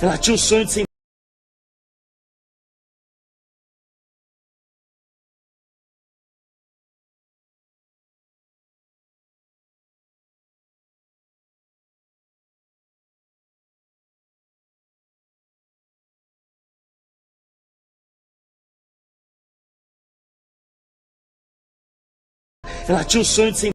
Ela tinha o sonho de ser Ela tinha o sonho de ser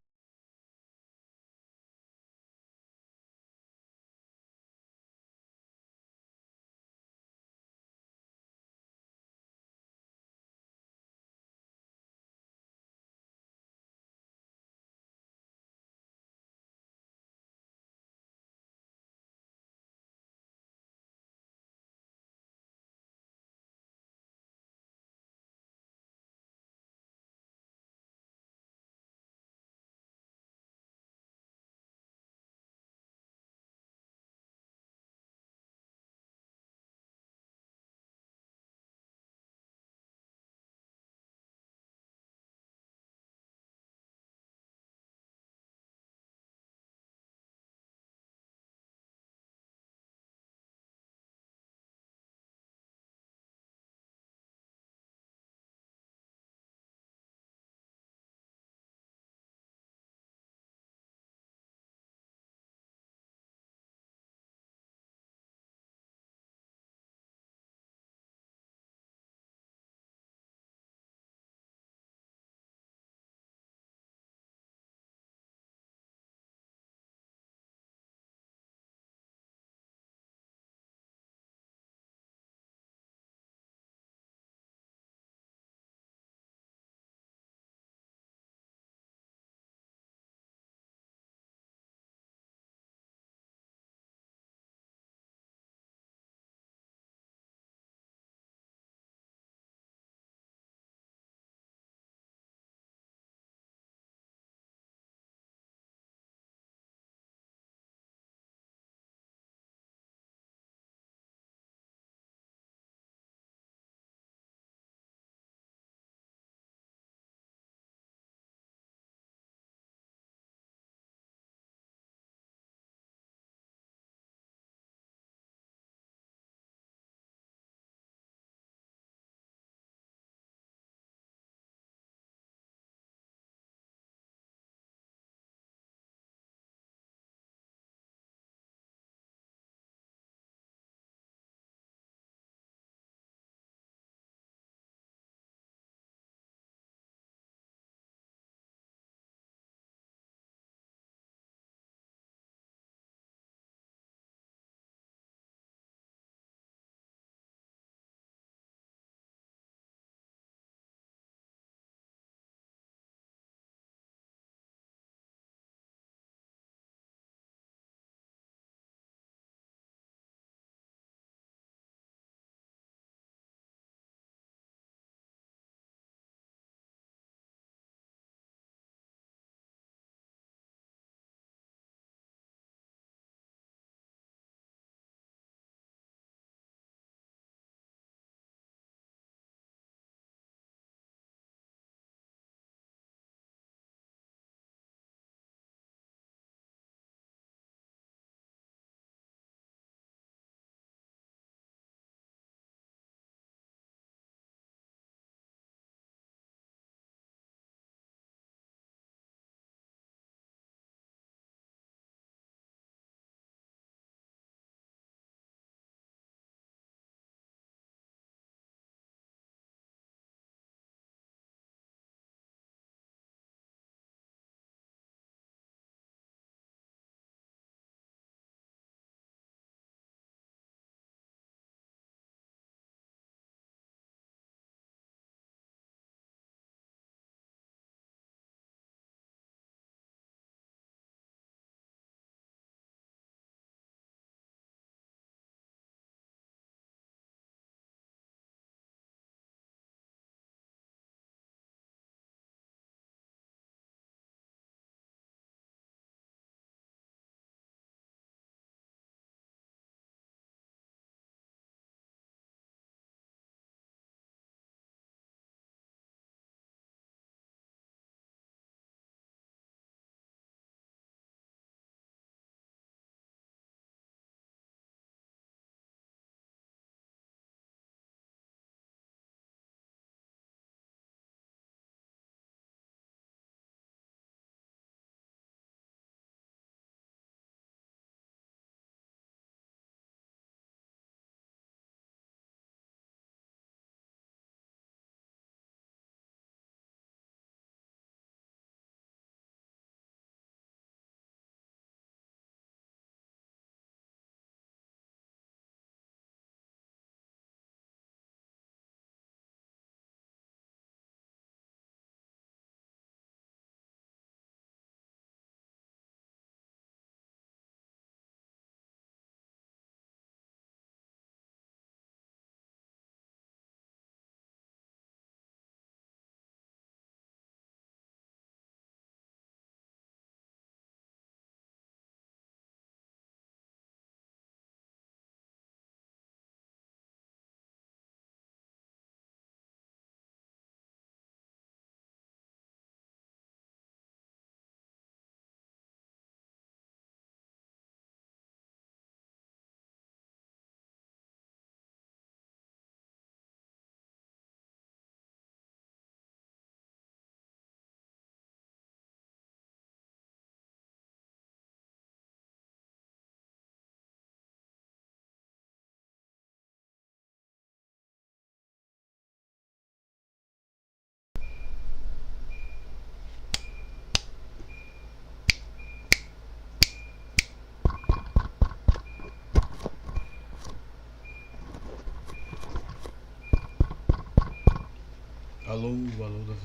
alô,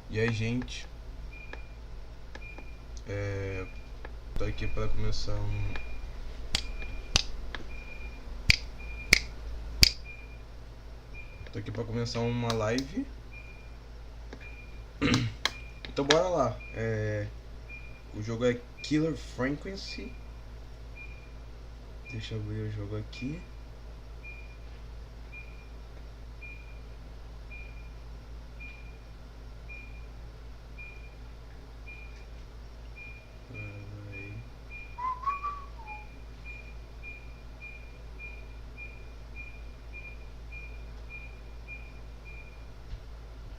e aí, gente, tô aqui para começar uma live. Então bora lá. O jogo é Killer Frequency. Deixa eu abrir o jogo aqui.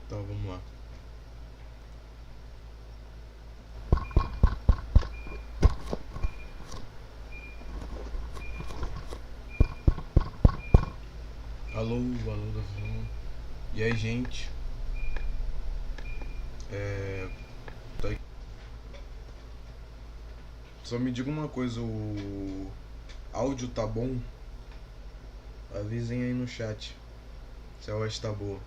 Então vamos lá. Alô, e aí, gente, tô aqui. Só me diga uma coisa, o áudio tá bom? Avisem aí no chat se a voz tá boa.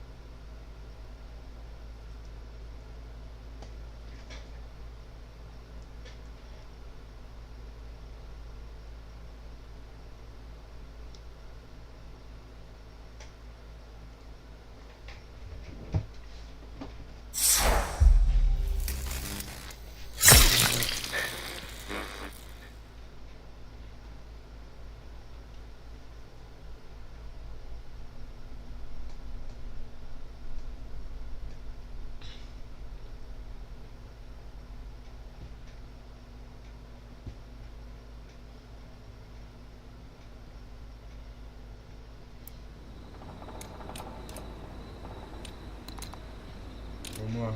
Vamos lá.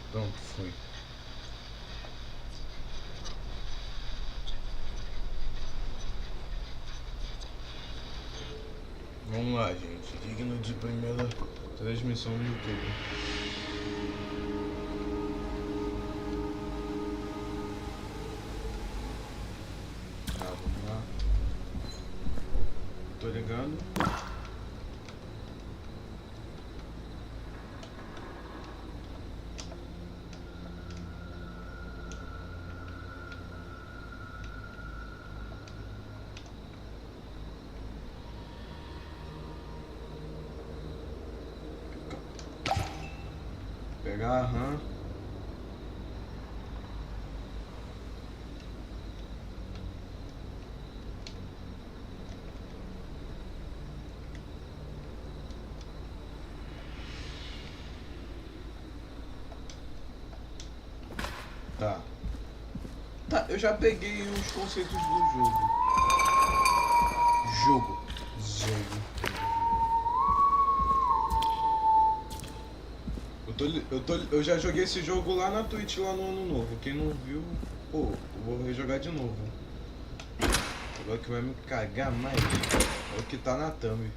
Pronto, foi. Vamos lá, gente. Digno de primeira transmissão no YouTube. Vamos lá. Tô ligando. Pegar a RAM. Tá, eu já peguei os conceitos do jogo. Jogo. Eu já joguei esse jogo lá na Twitch, lá no Ano Novo. Quem não viu, pô, eu vou rejogar de novo. Agora que vai me cagar mais é o que tá na thumb.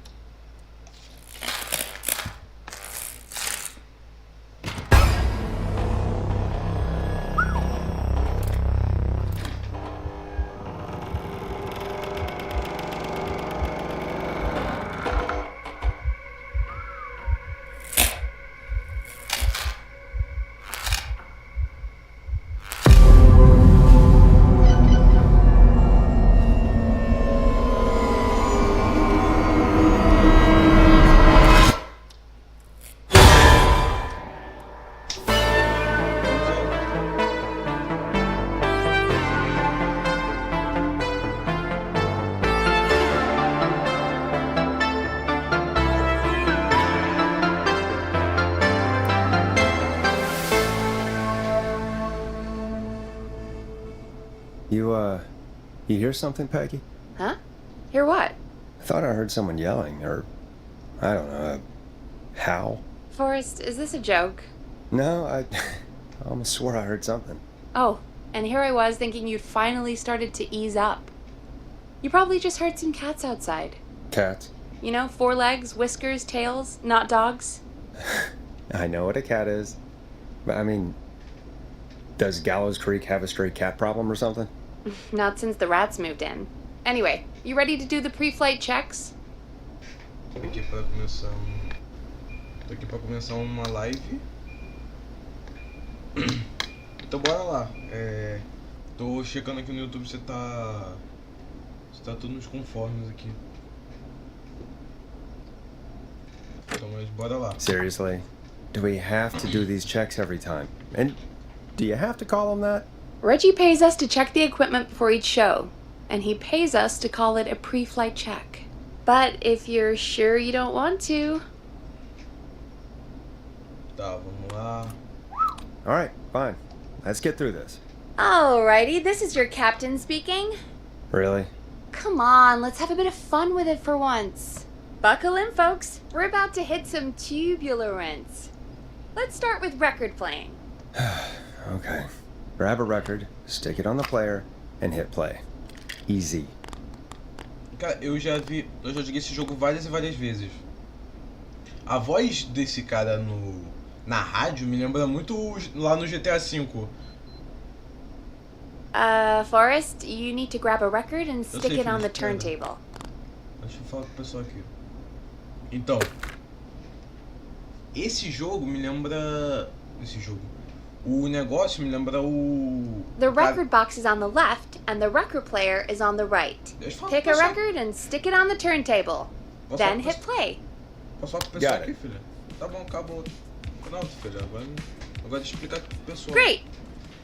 You hear something, Peggy? Huh? Hear what? I thought I heard someone yelling, or, I don't know, a howl. Forrest, is this a joke? No, I almost swore I heard something. Oh, and here I was thinking you'd finally started to ease up. You probably just heard some cats outside. Cats? You know, 4 legs, whiskers, tails, not dogs. I know what a cat is. But, I mean, does Gallows Creek have a stray cat problem or something? Not since the rats moved in. Anyway, you ready to do the pre-flight checks? Tô aqui pra começar uma live. Então bora lá. Tô checando aqui no YouTube se tá tudo nos conformes aqui. Então, mas bora lá. Seriously? Do we have to do these checks every time? And do you have to call them that? Reggie pays us to check the equipment before each show, and he pays us to call it a pre-flight check. But if you're sure you don't want to... Tá, vamos lá. Alright, fine. Let's get through this. Alrighty, this is your captain speaking. Really? Come on, let's have a bit of fun with it for once. Buckle in, folks. We're about to hit some tubular rents. Let's start with record playing. Okay. Grab a record, stick it on the player, and hit play. Easy. Cara, eu já joguei esse jogo várias e várias vezes. A voz desse cara na rádio me lembra muito lá no GTA V. Forrest, you need to grab a record and stick it on the turntable. Deixa eu falar com o pessoal aqui. Então, esse jogo me lembra... O negócio me lembra o... The record box is on the left and the record player is on the right. Pick a record and stick it on the turntable. Then hit play. Posso falar com o pessoal aqui, filha? Tá bom, acabou. Não, filha, agora explicar pro pessoal. Great.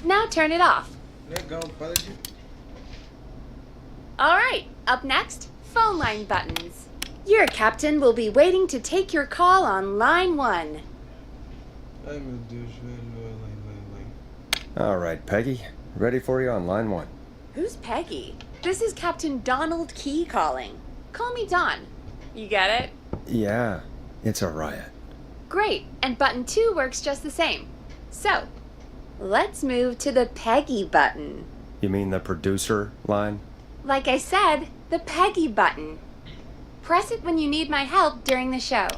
Now turn it off. Legal, para de... Alright, up next, phone line buttons. Your captain will be waiting to take your call on line 1. Ai, meu Deus, velho. Alright, Peggy. Ready for you on line 1. Who's Peggy? This is Captain Donald Key calling. Call me Don. You get it? Yeah, it's a riot. Great, and button 2 works just the same. So, let's move to the Peggy button. You mean the producer line? Like I said, the Peggy button. Press it when you need my help during the show.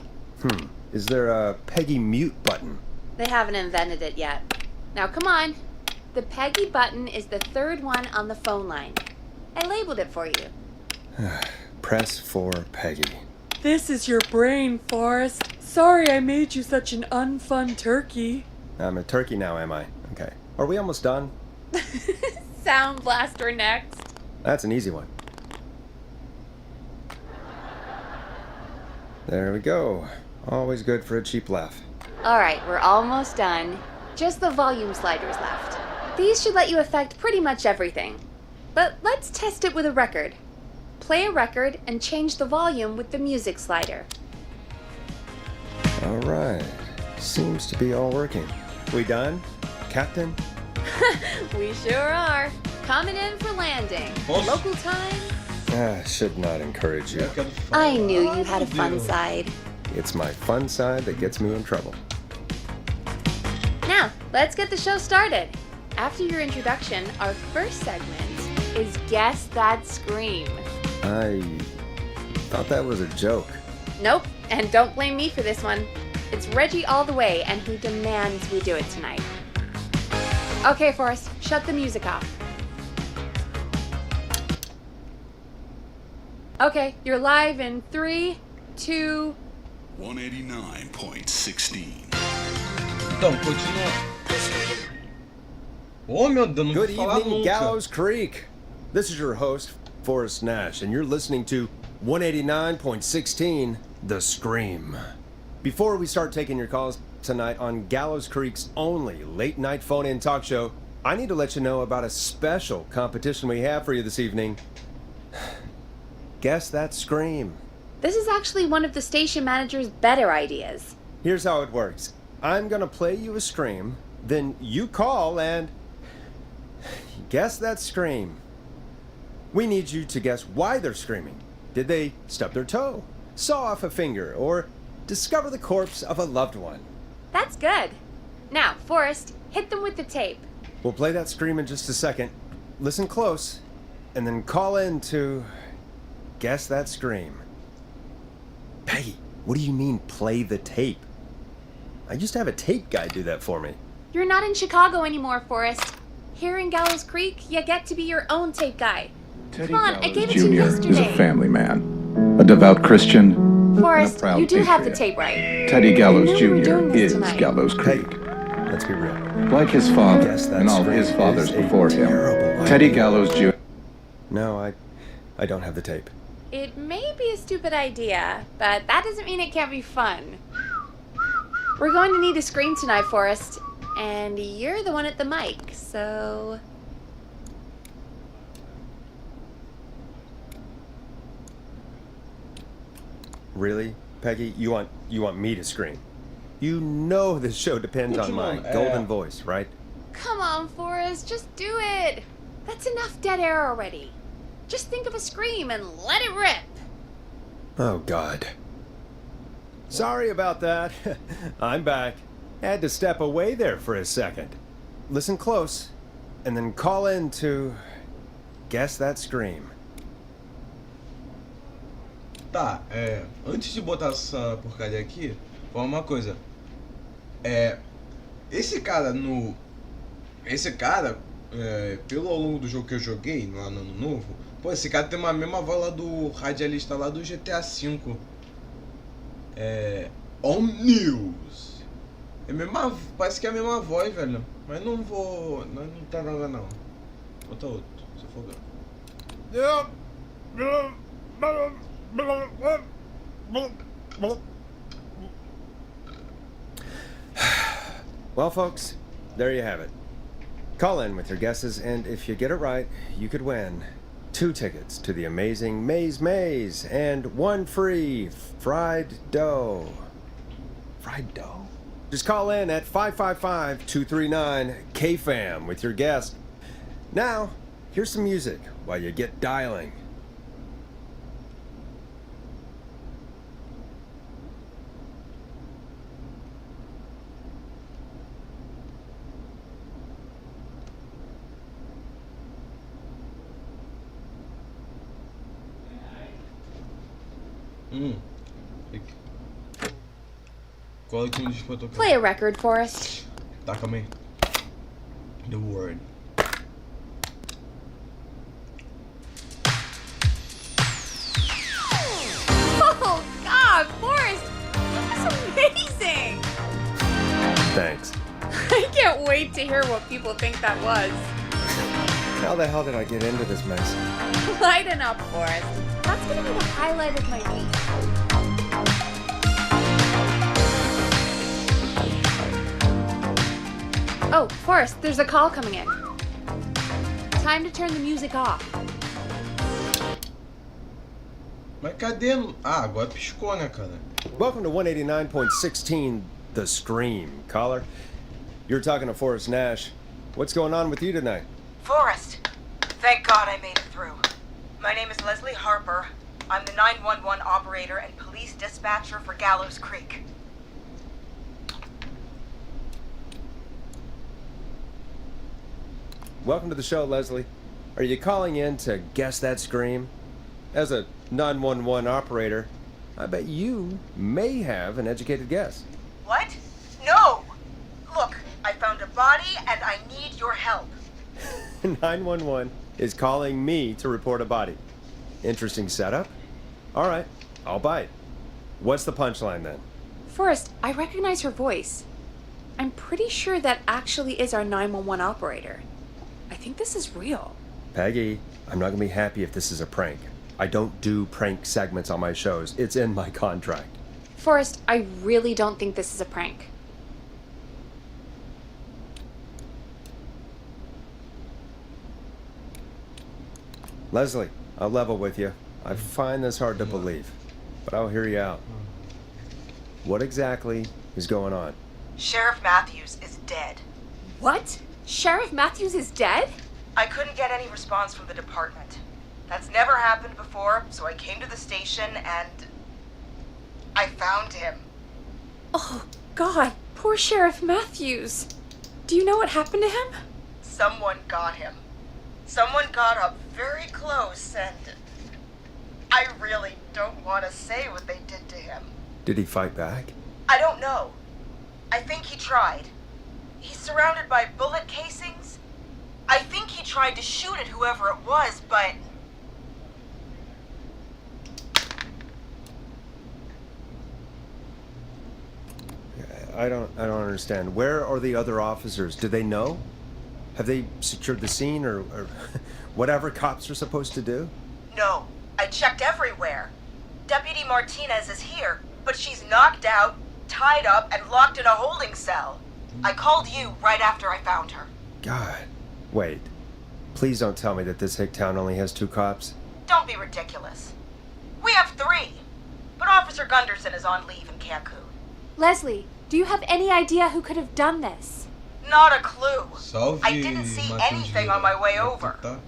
Is there a Peggy mute button? They haven't invented it yet. Now come on. The Peggy button is the 3rd one on the phone line. I labeled it for you. Press for Peggy. This is your brain, Forrest. Sorry I made you such an unfun turkey. I'm a turkey now, am I? Okay. Are we almost done? Sound blaster next. That's an easy one. There we go. Always good for a cheap laugh. Alright, we're almost done. Just the volume sliders left. These should let you affect pretty much everything. But let's test it with a record. Play a record and change the volume with the music slider. Alright. Seems to be all working. We done, Captain? We sure are. Coming in for landing. Local time. Should not encourage you. I knew you had a fun side. It's my fun side that gets me in trouble. Now, let's get the show started. After your introduction, our first segment is Guess That Scream. I thought that was a joke. Nope, and don't blame me for this one. It's Reggie all the way, and he demands we do it tonight. Okay, Forrest, shut the music off. Okay, you're live in 3, 2... 189.16. Então, continua. Oh, meu Deus, não Good vou falar evening, nunca. Gallows Creek. This is your host, Forrest Nash, and you're listening to 189.16, The Scream. Before we start taking your calls tonight on Gallows Creek's only late-night phone-in talk show, I need to let you know about a special competition we have for you this evening. Guess That Scream. This is actually one of the station manager's better ideas. Here's how it works. I'm gonna play you a scream, then you call and... Guess that scream. We need you to guess why they're screaming. Did they stub their toe, saw off a finger, or discover the corpse of a loved one? That's good. Now, Forrest, hit them with the tape. We'll play that scream in just a second. Listen close, and then call in to guess that scream. Peggy, what do you mean, play the tape? I used to have a tape guy do that for me. You're not in Chicago anymore, Forrest. Here in Gallows Creek, you get to be your own tape guy. Teddy Come on, I Gallows gave it to you Jr. is yesterday. a family man, a devout Christian, and a Forrest, proud you do have the patriot. tape right. Teddy Gallows I knew we were Jr. doing this is tonight. Gallows Peggy, Creek. let's be real. Like his father Guess that and all scream his fathers is a before him, terrible Teddy idea. Gallows Jr. No, I don't have the tape. It may be a stupid idea, but that doesn't mean it can't be fun. We're going to need a scream tonight, Forrest, and you're the one at the mic, so... Really, Peggy? You want me to scream? You know this show depends on my golden voice, right? Come on, Forrest, just do it. That's enough dead air already. Just think of a scream and let it rip. Oh, God. Sorry about that. I'm back. Had to step away there for a second. Listen close, and then call in to guess that scream. Tá, antes de botar essa porcaria aqui, fala uma coisa. Esse cara pelo ao longo do jogo que eu joguei lá no Ano Novo, pô, esse cara tem uma mesma voz lá do radialista lá do GTA V. On News. Parece que é a mesma voz, velho. Mas não vou. Não tá nada não. Bota outro, se for. Well, folks, there you have it. Call in with your guesses, and if you get it right, you could win 2 tickets to the amazing Maze and 1 free fried dough. Fried dough? Just call in at 555-239-KFAM with your guess. Now, here's some music while you get dialing. Qual é que me diz pra tocar? Play a record, Forrest. Tá, calma aí. The Word. Oh, God, Forrest! That was amazing! Thanks. I can't wait to hear what people think that was. How the hell did I get into this mess? Lighten up, Forrest. That's gonna be the highlight of my week. Oh, Forrest, there's a call coming in. Time to turn the music off. Mas cadê? Ah, agora piscou, né, cara? Welcome to 189.16, The Scream. Caller, you're talking to Forrest Nash. What's going on with you tonight? Forrest, thank God I made it through. My name is Leslie Harper. I'm the 911 operator and police dispatcher for Gallows Creek. Welcome to the show, Leslie. Are you calling in to guess that scream? As a 911 operator, I bet you may have an educated guess. What? No! Look, I found a body and I need your help. 911 is calling me to report a body. Interesting setup. All right, I'll bite. What's the punchline then? Forrest, I recognize her voice. I'm pretty sure that actually is our 911 operator. I think this is real. Peggy, I'm not gonna be happy if this is a prank. I don't do prank segments on my shows. It's in my contract. Forrest, I really don't think this is a prank. Leslie, I'll level with you. I find this hard to believe, but I'll hear you out. What exactly is going on? Sheriff Matthews is dead. What? Sheriff Matthews is dead? I couldn't get any response from the department. That's never happened before, so I came to the station and I found him. Oh, God, poor Sheriff Matthews. Do you know what happened to him? Someone got him. Someone got up very close and I really don't want to say what they did to him. Did he fight back? I don't know. I think he tried. He's surrounded by bullet casings. I think he tried to shoot at whoever it was, but... I don't understand. Where are the other officers? Do they know? Have they secured the scene or whatever cops are supposed to do? No. I checked everywhere. Deputy Martinez is here, but she's knocked out, tied up, and locked in a holding cell. I called you right after I found her. God. Wait. Please don't tell me that this hick town only has 2 cops. Don't be ridiculous. We have 3, but Officer Gunderson is on leave in Cancun. Leslie, do you have any idea who could have done this? Not a clue. Salve, I didn't see Matheus anything de- on my way over. Tá?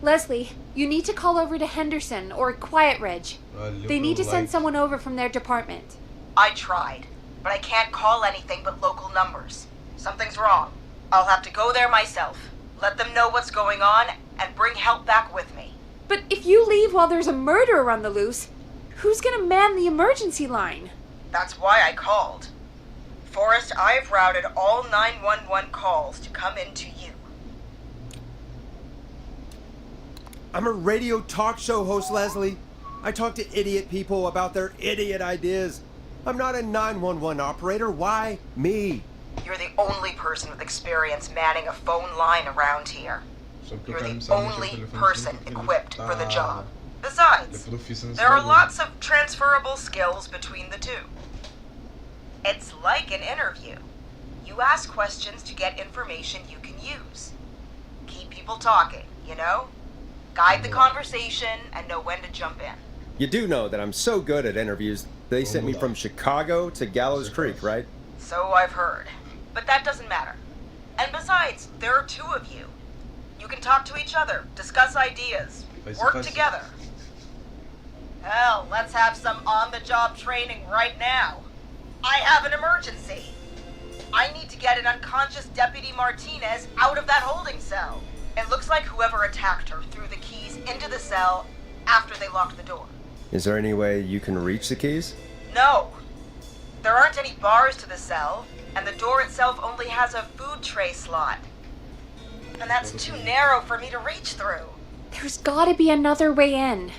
Leslie, you need to call over to Henderson or Quiet Ridge. Valeu They need to pelo send like. someone over from their department. I tried, but I can't call anything but local numbers. Something's wrong. I'll have to go there myself, let them know what's going on, and bring help back with me. But if you leave while there's a murderer on the loose, who's gonna man the emergency line? That's why I called. Forrest, I've routed all 911 calls to come in to you. I'm a radio talk show host, Leslie. I talk to idiot people about their idiot ideas. I'm not a 911 operator. Why me? You're the only person with experience manning a phone line around here. Só porque o You're cara me the sabe mexer no only telefone, person significa que ele equipped for the tá- job. ele é Besides, profissa nesse there are bagulho. lots of transferable skills between the two. It's like an interview. You ask questions to get information you can use. Keep people talking, you know? Guide the conversation and know when to jump in. You do know that I'm so good at interviews, they sent me from Chicago to Gallows Creek, right? So I've heard. But that doesn't matter. And besides, there are 2 of you. You can talk to each other, discuss ideas, work together. Hell, let's have some on-the-job training right now. I have an emergency. I need to get an unconscious Deputy Martinez out of that holding cell. It looks like whoever attacked her threw the keys into the cell after they locked the door. Is there any way you can reach the keys? No. There aren't any bars to the cell, and the door itself only has a food tray slot. And that's too narrow for me to reach through. There's gotta be another way in.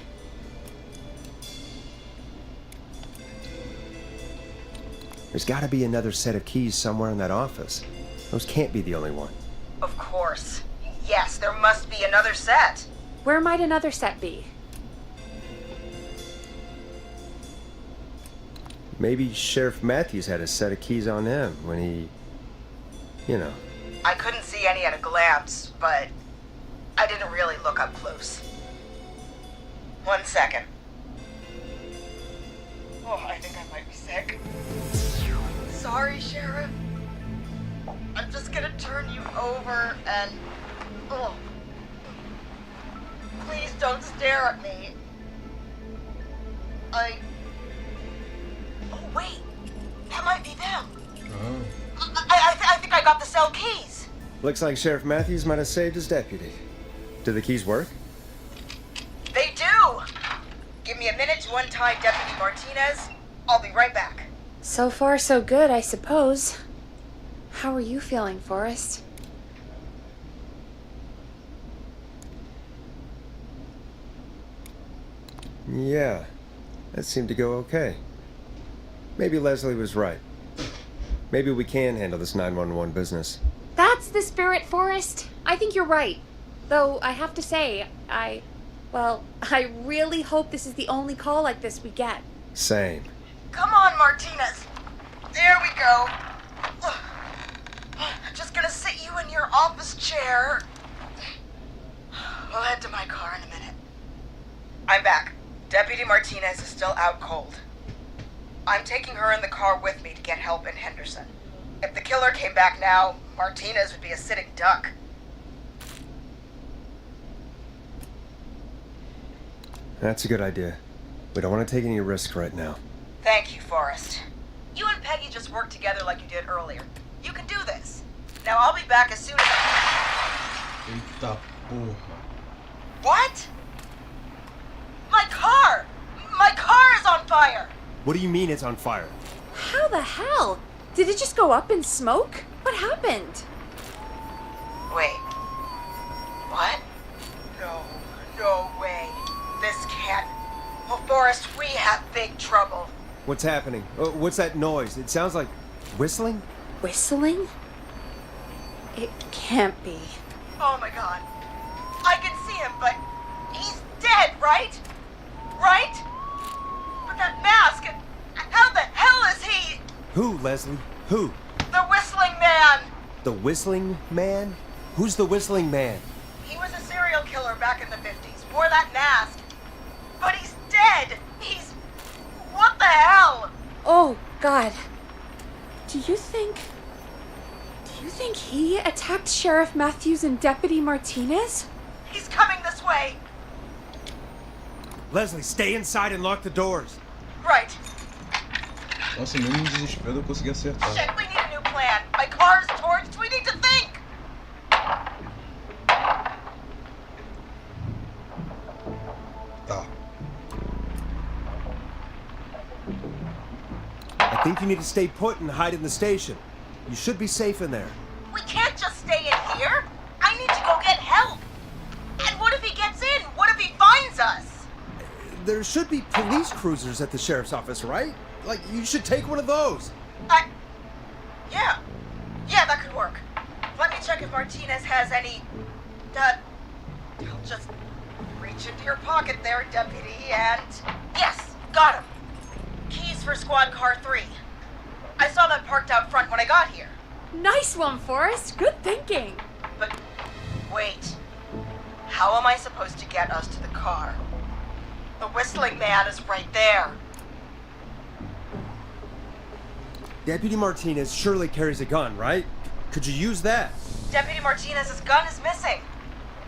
There's gotta be another set of keys somewhere in that office. Those can't be the only one. Of course. Yes, there must be another set. Where might another set be? Maybe Sheriff Matthews had a set of keys on him when he... You know. I couldn't see any at a glance, but I didn't really look up close. 1 second. Oh, I think I might be sick. Sorry, Sheriff. I'm just gonna turn you over and... Oh. Please don't stare at me. Oh, wait. That might be them. Ah, I think I got the cell keys. Looks like Sheriff Matthews might have saved his deputy. Do the keys work? They do. Give me a minute to untie Deputy Martinez. I'll be right back. So far, so good, I suppose. How are you feeling, Forrest? Yeah, that seemed to go okay. Maybe Leslie was right. Maybe we can handle this 911 business. That's the spirit, Forrest. I think you're right. Though, I have to say, I really hope this is the only call like this we get. Same. Come on, Martinez. There we go. Just gonna sit you in your office chair. We'll head to my car in a minute. I'm back. Deputy Martinez is still out cold. I'm taking her in the car with me to get help in Henderson. If the killer came back now, Martinez would be a sitting duck. That's a good idea. We don't want to take any risks right now. Thank you, Forrest. You and Peggy just worked together like you did earlier. You can do this. Now I'll be back as soon as Eita porra. What? My car! My car is on fire! What do you mean it's on fire? How the hell? Did it just go up in smoke? What happened? Wait. What? No way. This can't. Well, Forrest, we have big trouble. What's happening? What's that noise? It sounds like whistling? Whistling? It can't be. Oh my god. I can see him, but he's dead, right? Right? But that mask, how the hell is he? Who, Leslie? Who? The Whistling Man! The Whistling Man? Who's the Whistling Man? He was a serial killer back in the 50s, wore that mask. But he's dead! He's... What the hell? Oh, God. Do you think he attacked Sheriff Matthews and Deputy Martinez? He's coming this way! Leslie, stay inside and lock the doors. Right. Nossa, nem no desespero eu consegui acertar. Shit, we need a new plan. My car's torched. We need to think. Tá. I think you need to stay put and hide in the station. You should be safe in there. We can't just stay in here. I need to go get help. And what if he gets in? What if he finds us? There should be police cruisers at the sheriff's office, right? Like, you should take one of those. Yeah. Yeah, that could work. Let me check if Martinez has any... I'll just reach into your pocket there, Deputy, and... Yes, got him. Keys for Squad Car 3. I saw that parked out front when I got here. Nice one, Forrest. Good thinking. But wait. How am I supposed to get us to the car? The Whistling Man is right there. Deputy Martinez surely carries a gun, right? Could you use that? Deputy Martinez's gun is missing.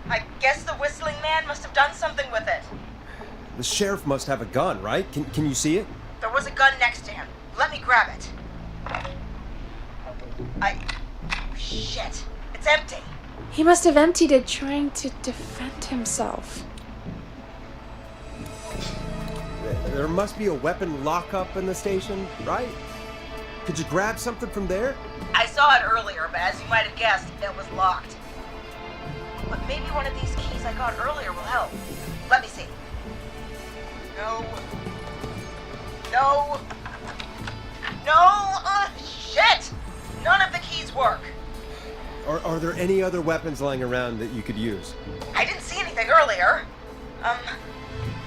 I guess the Whistling Man must have done something with it. The sheriff must have a gun, right? Can you see it? There was a gun next to him. Let me grab it. Shit. It's empty. He must have emptied it trying to defend himself. There must be a weapon lockup in the station, right? Could you grab something from there? I saw it earlier, but as you might have guessed, it was locked. But maybe one of these keys I got earlier will help. Let me see. No. Shit! None of the keys work. Are there any other weapons lying around that you could use? I didn't see anything earlier.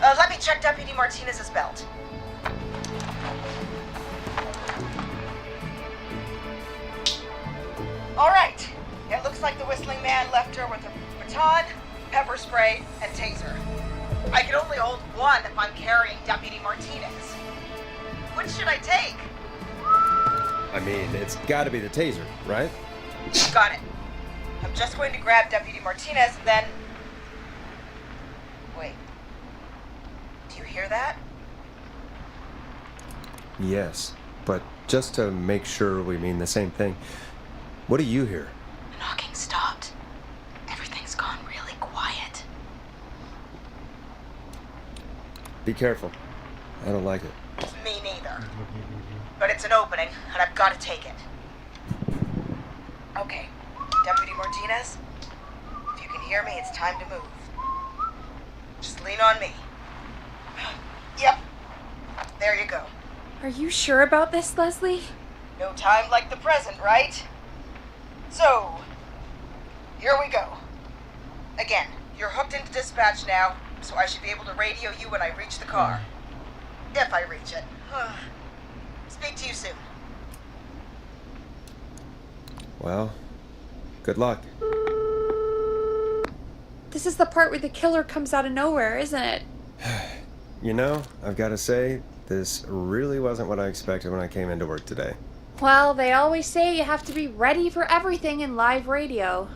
Let me check Deputy Martinez's belt. All right. It looks like the Whistling Man left her with a baton, pepper spray, and taser. I can only hold one if I'm carrying Deputy Martinez. Which should I take? I mean, it's gotta be the taser, right? Got it. I'm just going to grab Deputy Martinez and then... Wait. Do you hear that? Yes, but just to make sure we mean the same thing, what do you hear? The knocking stopped. Everything's gone really quiet. Be careful. I don't like it. Me neither. But it's an opening, and I've got to take it. Okay, Deputy Martinez, if you can hear me, it's time to move. Just lean on me. Yep. There you go. Are you sure about this, Leslie? No time like the present, right? So, here we go. Again, you're hooked into dispatch now, so I should be able to radio you when I reach the car. If I reach it. Speak to you soon. Well, good luck. This is the part where the killer comes out of nowhere, isn't it? You know, I've got to say, this really wasn't what I expected when I came into work today. Well, they always say you have to be ready for everything in live radio.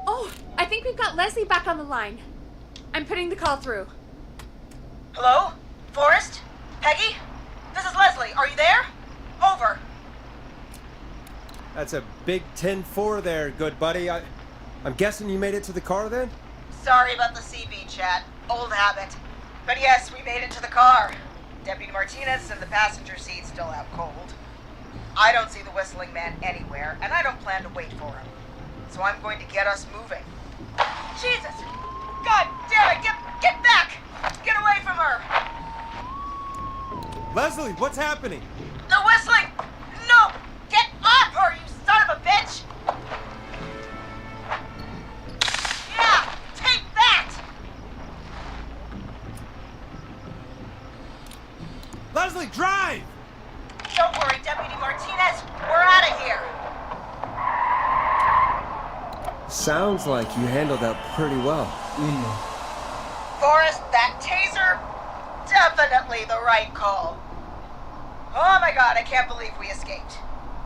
Oh, I think think we've got Leslie back on the line. I'm putting the call through. Hello? Forrest? Peggy? This is Leslie. Are you there? Over. That's a big 10-4 there, good buddy. I'm guessing you made it to the car then? Sorry about the CB chat. Old habit. But yes, we made it to the car. Deputy Martinez and the passenger seat still out cold. I don't see the whistling man anywhere, and I don't plan to wait for him. So I'm going to get us moving. Jesus! God damn it! Get back! Get away from her! Leslie, what's happening? The whistling! No! Get off her, you son of a bitch! Yeah! Take that! Leslie, drive! Don't worry, Deputy Martinez. We're out of here. Sounds like you handled that pretty well. Forrest, that taser? Definitely the right call. Oh my god, I can't believe we escaped.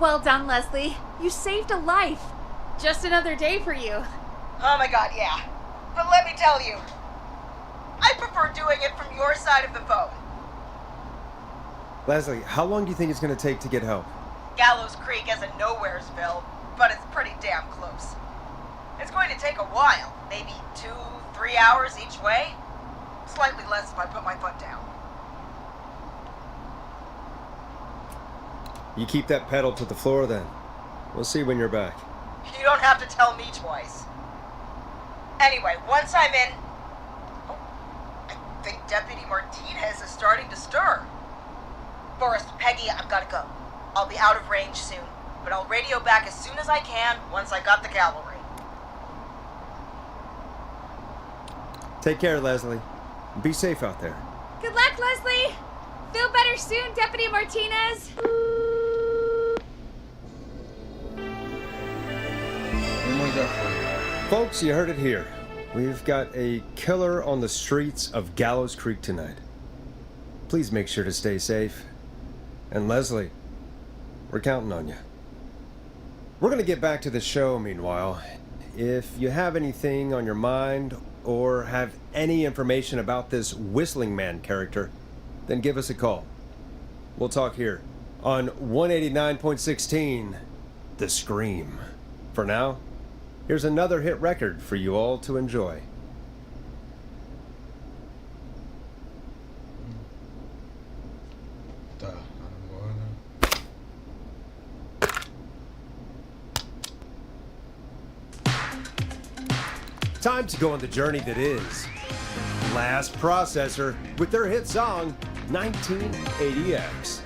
Well done, Leslie. You saved a life. Just another day for you. Oh my god, yeah. But let me tell you, I prefer doing it from your side of the phone. Leslie, how long do you think it's going to take to get help? Gallows Creek isn't Nowheresville, but it's pretty damn close. It's going to take a while, maybe 2-3 hours each way. Slightly less if I put my foot down. You keep that pedal to the floor then. We'll see when you're back. You don't have to tell me twice. Anyway, once I'm in... Oh, I think Deputy Martinez is starting to stir. Forrest, Peggy, I've got to go. I'll be out of range soon, but I'll radio back as soon as I can once I got the cavalry. Take care, Leslie. Be safe out there. Good luck, Leslie. Feel better soon, Deputy Martinez. Folks, you heard it here. We've got a killer on the streets of Gallows Creek tonight. Please make sure to stay safe. And Leslie, we're counting on you. We're going to get back to the show meanwhile. If you have anything on your mind or have any information about this Whistling Man character, then give us a call. We'll talk here on 189.16, The Scream. For now, here's another hit record for you all to enjoy. Tá, agora. Time to go on the journey that is Last Processor with their hit song 1980X.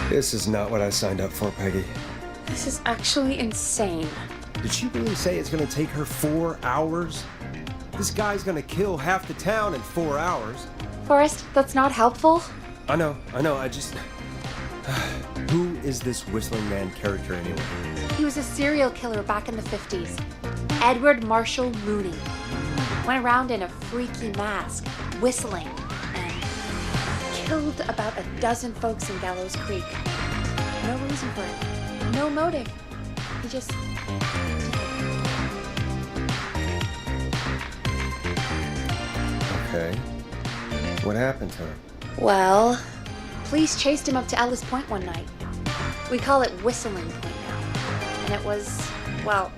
This is not what I signed up for, Peggy. This is actually insane. Did she really say it's gonna take her 4 hours? This guy's gonna kill half the town in 4 hours. Forrest, that's not helpful. I know, I just... Who is this Whistling Man character anyway? He was a serial killer back in the 50s. Edward Marshall Mooney. Went around in a freaky mask, whistling, and killed about a dozen folks in Gallows Creek. No reason for it. No motive. He just... Okay. What happened to him? Well, police chased him up to Ellis Point one night. We call it Whistling Point now. And it was, well,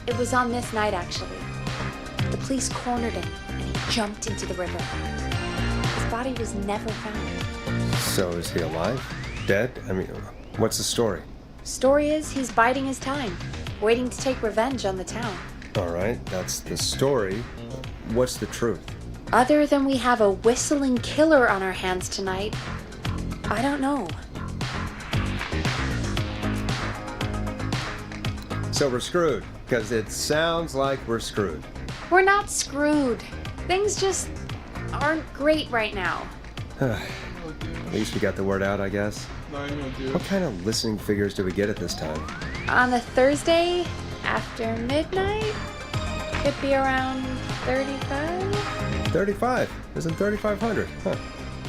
it was on this night actually. The police cornered him and he jumped into the river. His body was never found. So is he alive? Dead? I mean, what's the story? Story is he's biding his time, waiting to take revenge on the town. All right, that's the story. What's the truth? Other than we have a whistling killer on our hands tonight, I don't know. So we're screwed, because it sounds like we're screwed. We're not screwed. Things just aren't great right now. At least we got the word out, I guess. Ai, meu Deus. What kind of listening figures do we get at this time? On a Thursday after midnight, could be around 35? 35. Isn't 3,500? Huh.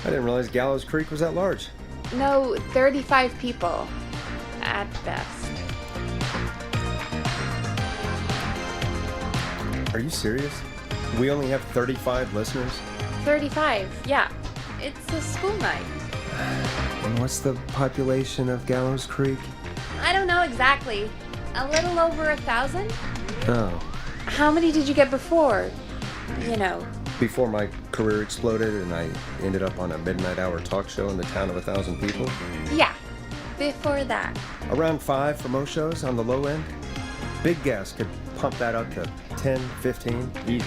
I didn't realize Gallows Creek was that large. No, 35 people. At best. Are you serious? We only have 35 listeners? 35, yeah. It's a school night. And what's the population of Gallows Creek? I don't know exactly. A little over 1,000? Oh. How many did you get before? You know. Before my career exploded and I ended up on a midnight hour talk show in the town of 1,000 people? Yeah, before that. Around 5 for most shows on the low end. Big gas could pump that up to 10, 15, easy.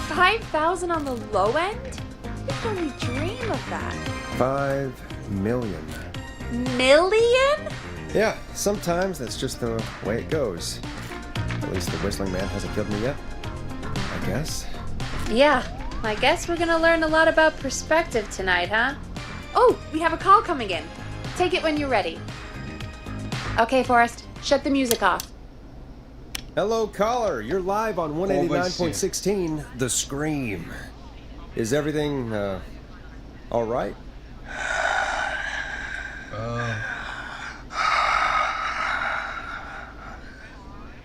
5,000 on the low end? You can only dream of that. 5 million. Million? Yeah, sometimes that's just the way it goes. At least the Whistling Man hasn't killed me yet, I guess. Yeah, I guess we're gonna learn a lot about perspective tonight, huh? Oh, we have a call coming in. Take it when you're ready. Okay, Forrest, shut the music off. Hello, caller. You're live on 189.16, The Scream. Is everything, all right?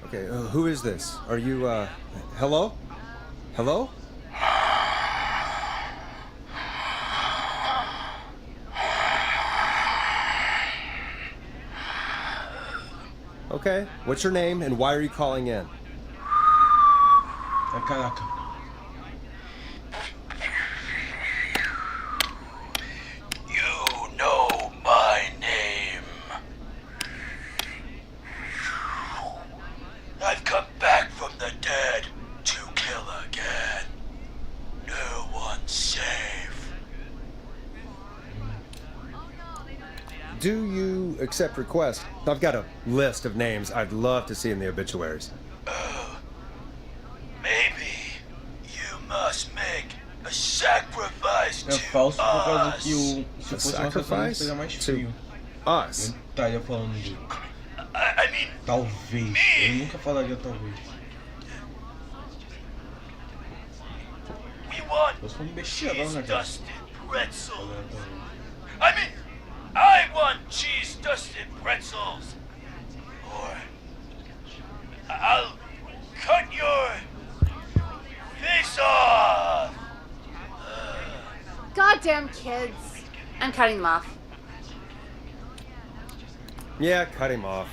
Okay, who is this? Are you, hello? Hello? Okay, what's your name and why are you calling in? Caraca. You know my name. I've come back from the dead to kill again. No one's safe. Do you accept requests? I've got a list of names I'd love to see in the obituaries. Maybe you must make a sacrifice É to falso por causa us. que se A fosse um assassino sacrifice seria mais to frio. us. Eu estaria falando de I mean, talvez. Eu nunca falaria talvez. we want Eu sou um besteirão, né, cara? cheese-dusted pretzels. Falando talvez. I mean, I want cheese-dusted pretzels. Or I'll cut your face off. Goddamn kids. I'm cutting them off. Yeah, cut him off.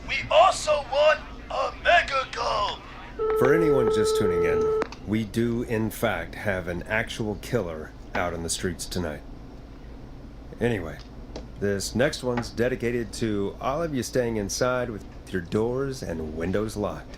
We also want a mega gulp. For anyone just tuning in, we do in fact have an actual killer out in the streets tonight. Anyway, this next one's dedicated to all of you staying inside with your doors and windows locked.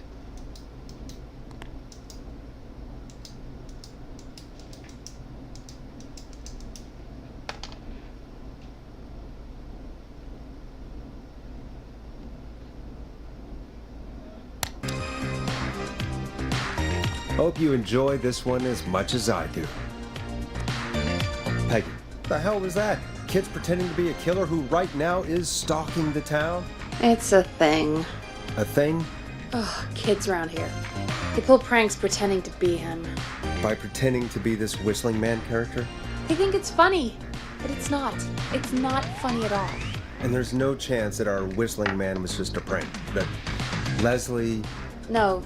Hope you enjoy this one as much as I do. Peggy, the hell was that? Kids pretending to be a killer who right now is stalking the town? It's a thing. A thing? Ugh, kids around here. They pull pranks pretending to be him. By pretending to be this Whistling Man character? They think it's funny, but it's not. It's not funny at all. And there's no chance that our Whistling Man was just a prank. That Leslie... No,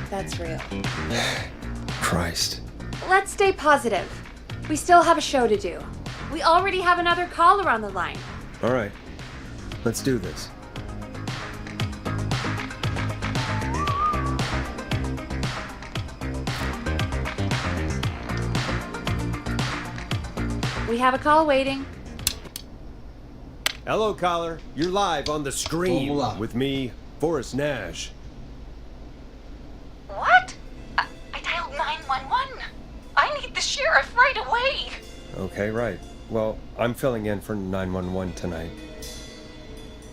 that's real. Christ. Let's stay positive. We still have a show to do. We already have another caller on the line. All right. Let's do this. We have a call waiting. Hello, caller. You're live on The Scream Vamos lá. with me, Forrest Nash. What? I dialed 911. I need the sheriff right away. Okay, right. Well, I'm filling in for 911 tonight.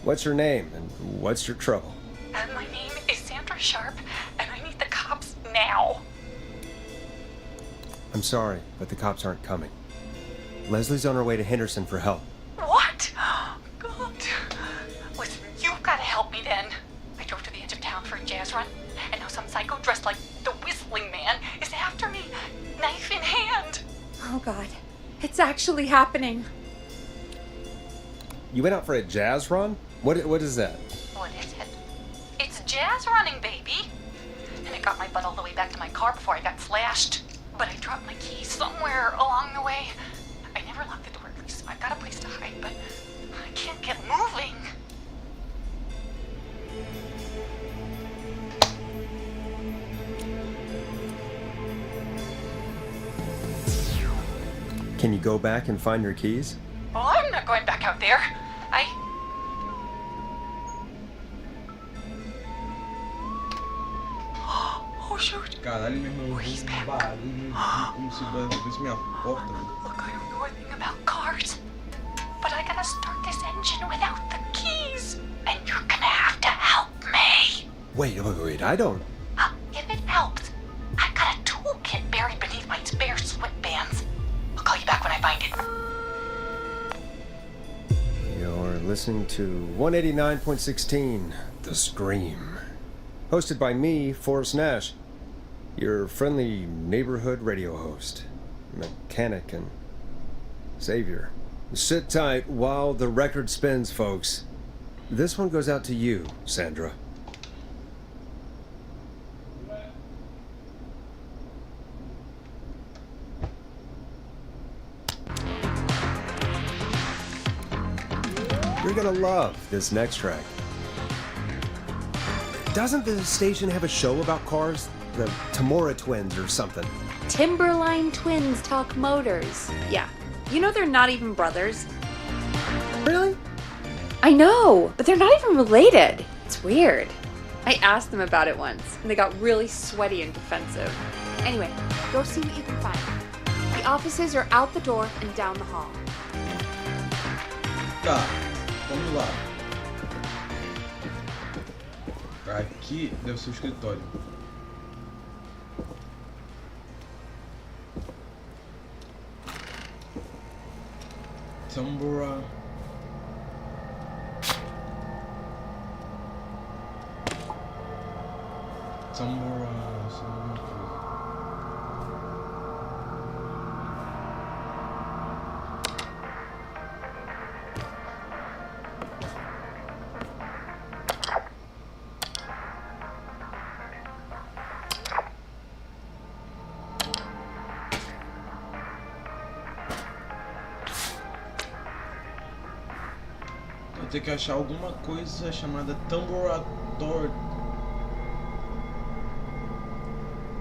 What's your name and what's your trouble? My name is Sandra Sharp, and I need the cops now. I'm sorry, but the cops aren't coming. Leslie's on her way to Henderson for help. What? God. Listen, you've got to help me then. I drove to the edge of town for a jazz run, and now some psycho dressed like the Whistling Man is after me, knife in hand. Oh God, it's actually happening. You went out for a jazz run? What is that? What is it? It's jazz running, baby. And it got my butt all the way back to my car before I got flashed. But I dropped my keys somewhere along the way. I never locked the door, at least, so I've got a place to hide, but I can't get moving. Can you go back and find your keys? Well, I'm not going back out there. Oh, shoot. Caralho, meu irmão, He's um back. barulho como se fosse minha porta. Look, I don't know a thing about cars, but I gotta start this engine without the keys. And you're gonna have to help me. Wait, I don't... If it helps, I've got a toolkit buried beneath my spare sweatbands. I'll call you back when I find it. You're listening to 189.16, The Scream. Hosted by me, Forrest Nash, your friendly neighborhood radio host, mechanic and savior. Sit tight while the record spins, folks. This one goes out to you, Sandra. You're gonna love this next track. Doesn't the station have a show about cars? The Tamora twins or something? Timberline twins talk motors. Yeah. You know they're not even brothers. Really? I know, but they're not even related. It's weird. I asked them about it once, and they got really sweaty and defensive. Anyway, go see what you can find. The offices are out the door and down the hall. Tá, vamos lá. Aqui deve ser o escritório. Tambora. Eu tenho que achar alguma coisa chamada tamborator.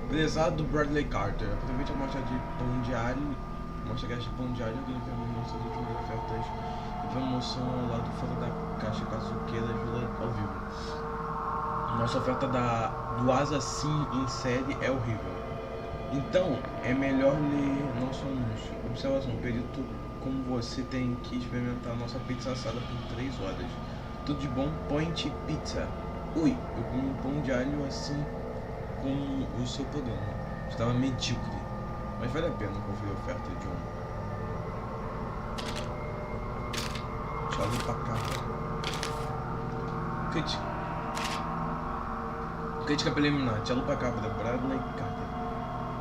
Prezado do Bradley Carter. Aproveite a mostra de pão diário. Mostra que de pão diário. Alguém quer ver nossas últimas ofertas e promoção ao lado fora da caixa caso queira ajuda ao vivo. Nossa oferta do Asa Sim em série é horrível. Então é melhor ler nosso anúncio. Observação: perito como você tem que experimentar nossa pizza assada por 3 horas. Tudo de bom, Point Pizza. Oi, eu comi um pão de alho assim como o seu programa. Estava medíocre, mas vale a pena conferir a oferta de um. Tchau pra cá. Crítica preliminar. Tchalupacabra, Bradley Carter.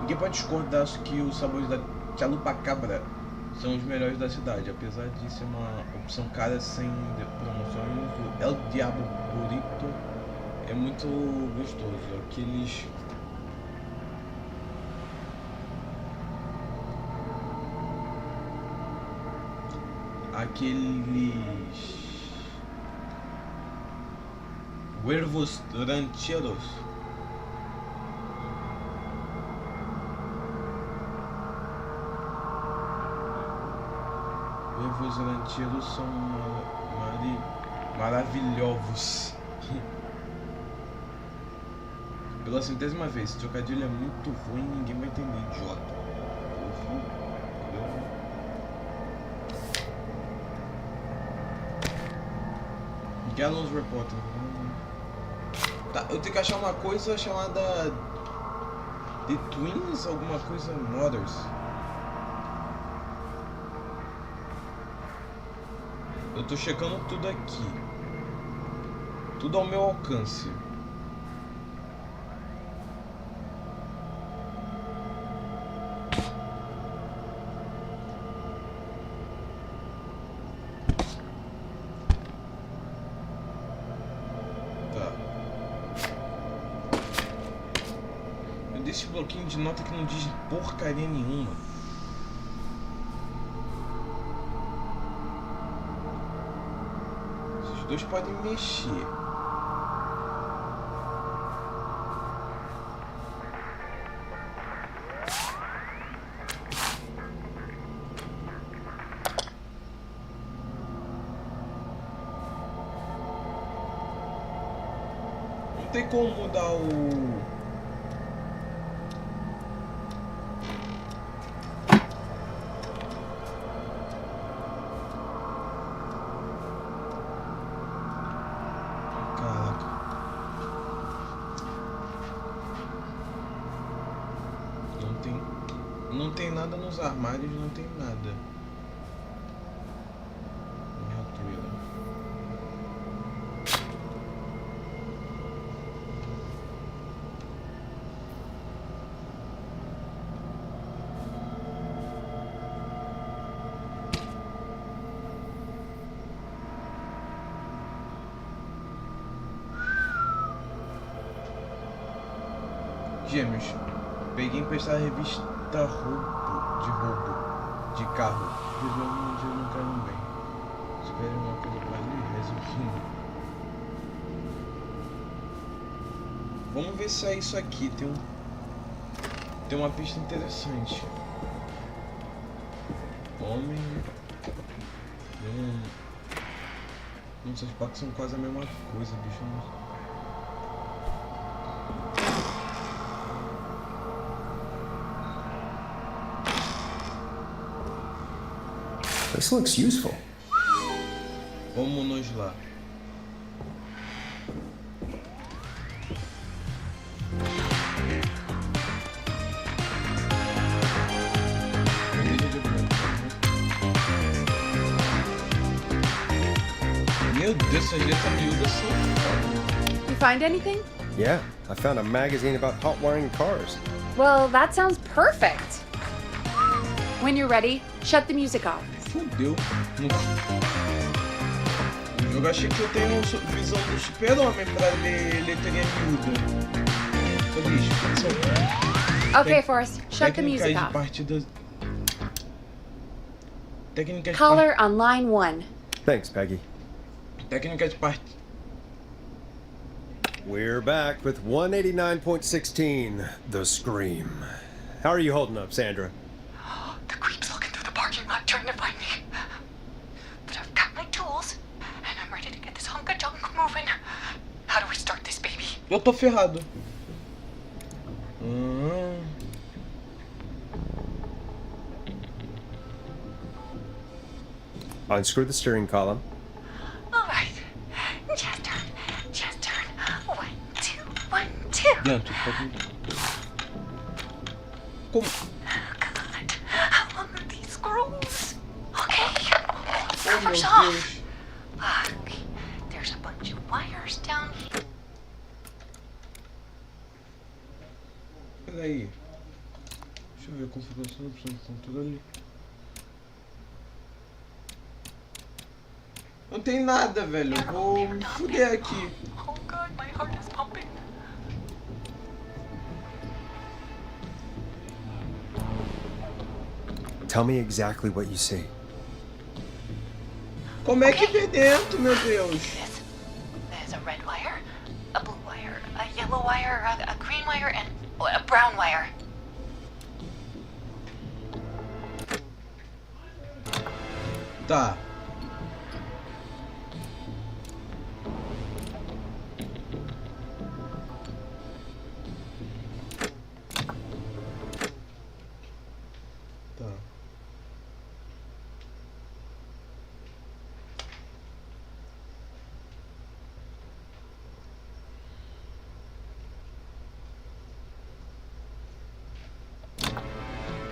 Ninguém pode discordar que os sabores da Tchalupacabra são os melhores da cidade, apesar de ser uma opção cara sem promoções. O El Diablo Burrito é muito gostoso. Aqueles huevos rancheros. Huevos rancheros são maravilhosos. Pela 100ª vez, esse trocadilho é muito ruim, ninguém vai entender, idiota. Gallows Reporter. Tá, eu tenho que achar uma coisa chamada The Twins, alguma coisa Mothers. Eu tô checando tudo aqui. Tudo ao meu alcance. bloquinho de nota que não diz porcaria nenhuma. Esses dois podem mexer. Não tem como mudar o... Não tem nada nos armários, não tem nada. Gêmeos, peguei emprestar a revista roubo de carro. Visualmente um dia não caíram bem. Espere uma coisa para ele resumindo. Vamos ver se é isso aqui. Tem uma pista interessante. Homem. Não sei, os packs são quase a mesma coisa, bicho. This looks useful. Vamos nos lá. Meu Deus, essas letras miúdas são foda. You find anything? Yeah, I found a magazine about hot wiring cars. Well, that sounds perfect. When you're ready, shut the music off. Fudeu. Eu achei que eu tenho visão do super-homem pra ler letrinha miúda. Okay, Forrest, shut the music off. Técnicas de Caller on line 1. Thanks, Peggy. Técnica de partida. We're back with 189.16, The Scream. How are you holding up, Sandra? The creep's looking through the parking lot trying to find me. But I've got my tools, and I'm ready to get this hunk of junk moving. How do we start this, baby? Eu tô ferrado. Unscrew the steering column. All right. Just turn. 1, 2, 1, 2. Dentro, como? God, how long are these screws? Okay. Oh, Silver's meu off. Deus. Look, there's a bunch of wires down here. Peraí. Deixa eu ver a configuração da opção de controle. Não tem nada, velho. Eu vou me fuder aqui. Oh God, my heart is pumping. Tell me exactly what you see. Como é que vê dentro, meu Deus? There's a red wire, a blue wire, a yellow wire, a green wire, and a brown wire. Tá. Tá.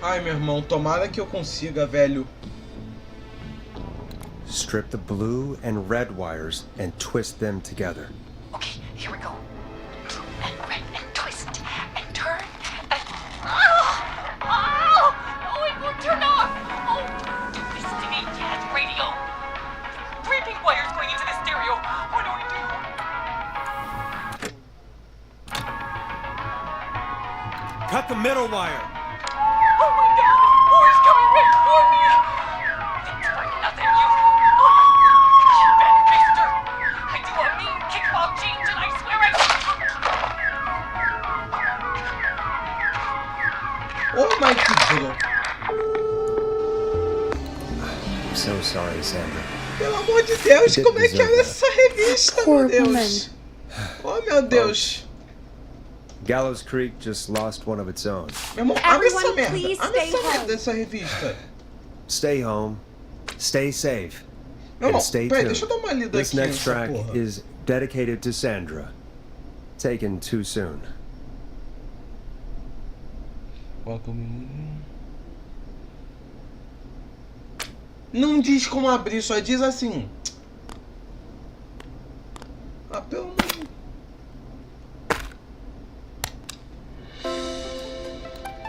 Ai, meu irmão, tomara que eu consiga, velho. Strip the blue and red wires and twist them together. Okay, here we go. Blue and red and twist and turn and... Oh, it won't turn off! Oh, this stingy jazz radio. 3 pink wires going into the stereo. What do we do? Cut the middle wire. Oh my God! Oh, he's coming right for me! Think like nothing, you... Oh, you bad beaster! I do a mean kickball change and I swear I... Oh my God. I'm so sorry, Sandra. Pelo amor de Deus, como é que é essa revista, meu Deus? Oh, meu Deus. Gallows Creek just lost one of its own. Meu irmão, abre essa Everyone, merda. please Abre stay essa merda home. dessa revista. Stay home, stay safe, Meu and irmão, stay peraí, tuned. deixa eu dar uma lida This aqui next nessa track porra. is dedicated to Sandra. Taken too soon. Welcome. Não diz como abrir, só diz assim. Ah, pelo amor de...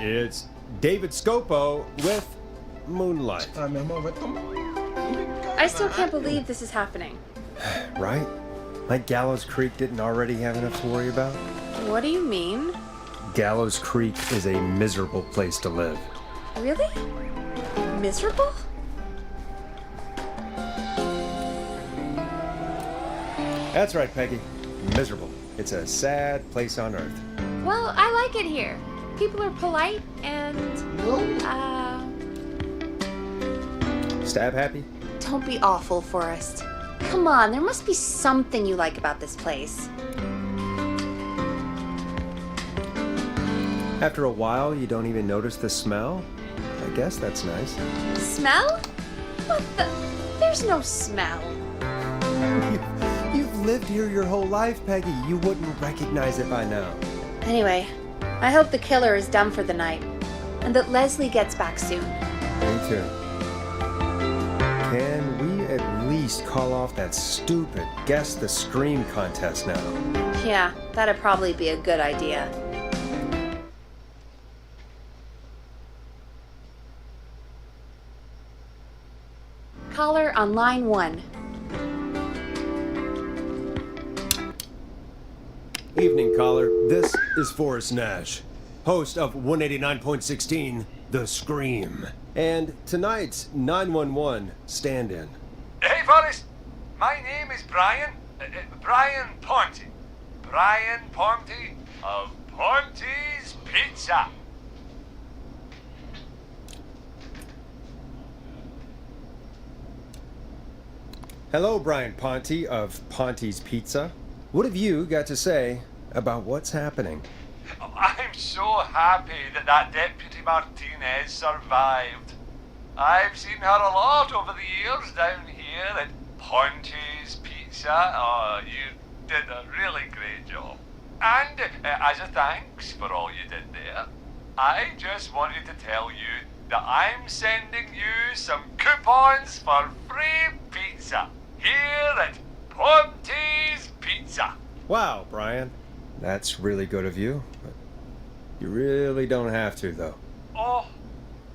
It's David Scopo with Moonlight. Ah, meu irmão, vai tomar... I still can't believe this is happening. Right? Like Gallows Creek didn't already have enough to worry about? What do you mean? Gallows Creek is a miserable place to live. Really? Miserable? That's right, Peggy. Miserable. It's a sad place on earth. Well, I like it here. People are polite and, Stab happy? don't be awful, Forrest. Come on, there must be something you like about this place. After a while, you don't even notice the smell? I guess that's nice. Smell? What the? There's no smell. You've lived here your whole life, Peggy. You wouldn't recognize it by now. Anyway, I hope the killer is done for the night, and that Leslie gets back soon. Me too. Can we at least call off that stupid Guess the Scream contest now? Yeah, that'd probably be a good idea. Caller on line 1. Evening, caller. This is Forrest Nash, host of 189.16, The Scream. And tonight's 911 stand-in. Hey, Forrest. My name is Brian. Brian Ponte. Brian Ponte of Ponte's Pizza. Hello, Brian Ponte of Ponte's Pizza. What have you got to say about what's happening? I'm so happy that Deputy Martinez survived. I've seen her a lot over the years down here at Ponte's Pizza. Oh, you did a really great job. And as a thanks for all you did there, I just wanted to tell you that I'm sending you some coupons for free pizza here at Ponte's Pizza. Wow, Brian. That's really good of you. But you really don't have to, though. Oh,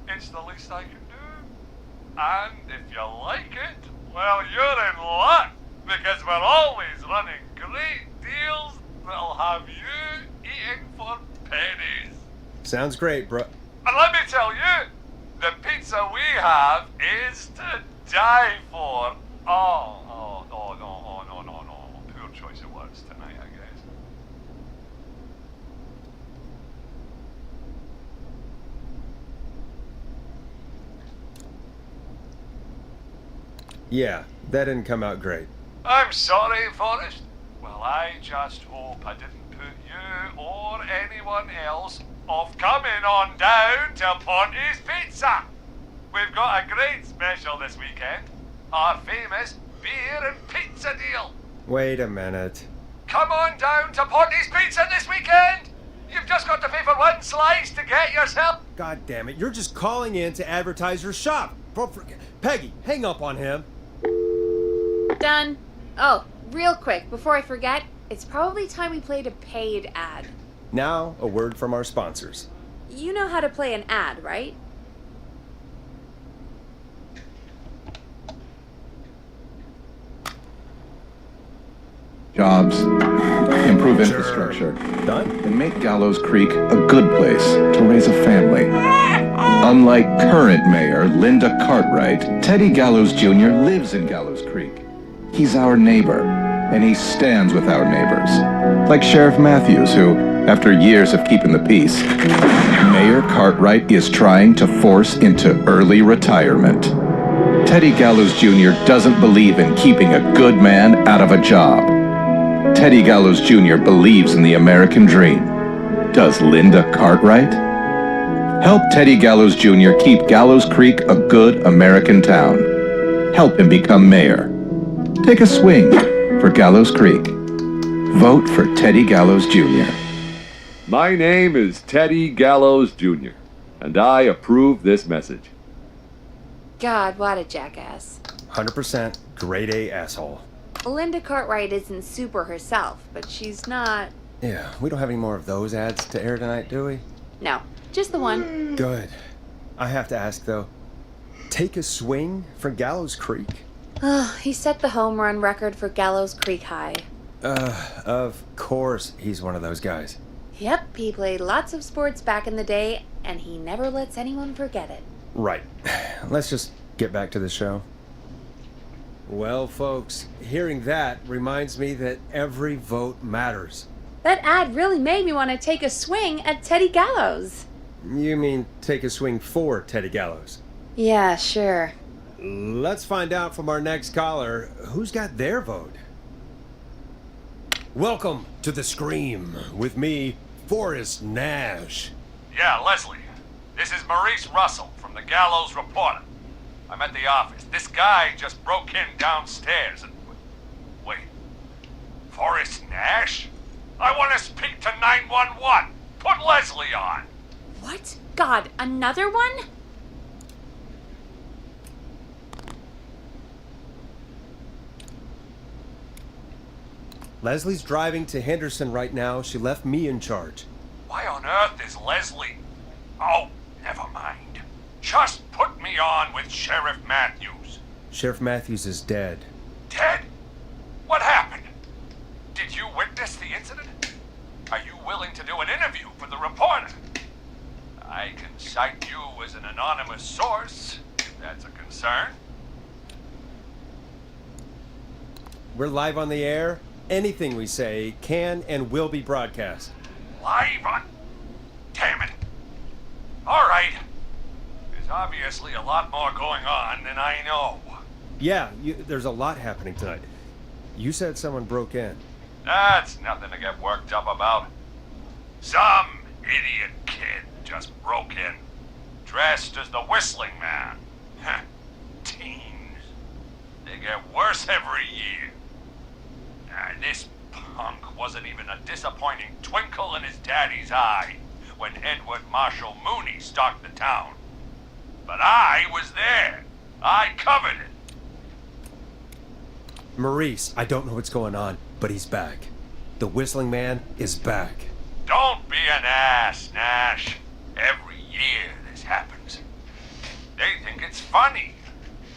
it's the least I can do. And if you like it, well, you're in luck, because we're always running great deals that'll have you eating for pennies. Sounds great, bro. And let me tell you, the pizza we have is to die for. No. Poor choice of words tonight, I guess. Yeah, that didn't come out great. I'm sorry, Forrest. Well, I just hope I didn't put you or anyone else off coming on down to Ponte's Pizza. We've got a great special this weekend. Our famous beer and pizza deal. Wait a minute. Come on down to Ponte's Pizza this weekend. You've just got to pay for one slice to get yourself... God damn it, you're just calling in to advertise your shop. Peggy, hang up on him. Done. Oh, real quick, before I forget, it's probably time we played a paid ad. Now, a word from our sponsors. You know how to play an ad, right? Jobs. improve Sure. infrastructure, Done? and make Gallows Creek a good place to raise a family. Unlike current mayor Linda Cartwright, Teddy Gallows Jr. lives in Gallows Creek. He's our neighbor, and he stands with our neighbors. Like Sheriff Matthews, who, after years of keeping the peace, Mayor Cartwright is trying to force into early retirement. Teddy Gallows Jr. doesn't believe in keeping a good man out of a job. Teddy Gallows Jr. believes in the American dream. Does Linda Cartwright? Help Teddy Gallows Jr. keep Gallows Creek a good American town. Help him become mayor. Take a swing for Gallows Creek. Vote for Teddy Gallows Jr. My name is Teddy Gallows Jr., and I approve this message. God, what a jackass. 100% grade A asshole. Linda Cartwright isn't super herself, but she's not... Yeah, we don't have any more of those ads to air tonight, do we? No, just the one. Good. I have to ask, though. Take a swing for Gallows Creek? He set the home run record for Gallows Creek High. Of course he's one of those guys. Yep, he played lots of sports back in the day, and he never lets anyone forget it. Right. Let's just get back to the show. Well, folks, hearing that reminds me that every vote matters. That ad really made me want to take a swing at Teddy Gallows. You mean take a swing for Teddy Gallows? Yeah, sure. Let's find out from our next caller who's got their vote. Welcome to The Scream with me, Forrest Nash. Yeah, Leslie. This is Maurice Russell from the Gallows Reporter. I'm at the office. This guy just broke in downstairs and... Wait. Forrest Nash? I want to speak to 911. Put Leslie on. What? God, another one? Leslie's driving to Henderson right now. She left me in charge. Why on earth is Leslie? Oh, never mind. Just put me on with Sheriff Matthews. Sheriff Matthews is dead. Dead? What happened? Did you witness the incident? Are you willing to do an interview for the reporter? I can cite you as an anonymous source, if that's a concern. We're live on the air. Anything we say can and will be broadcast. Live on... Damn it. All right. There's obviously a lot more going on than I know. Yeah, there's a lot happening tonight. You said someone broke in. That's nothing to get worked up about. Some idiot kid just broke in, dressed as the Whistling Man. Teens. They get worse every year. This punk wasn't even a disappointing twinkle in his daddy's eye when Edward Marshall Mooney stalked the town. But I was there. I covered it. Maurice, I don't know what's going on, but he's back. The Whistling Man is back. Don't be an ass, Nash. Every year this happens. They think it's funny.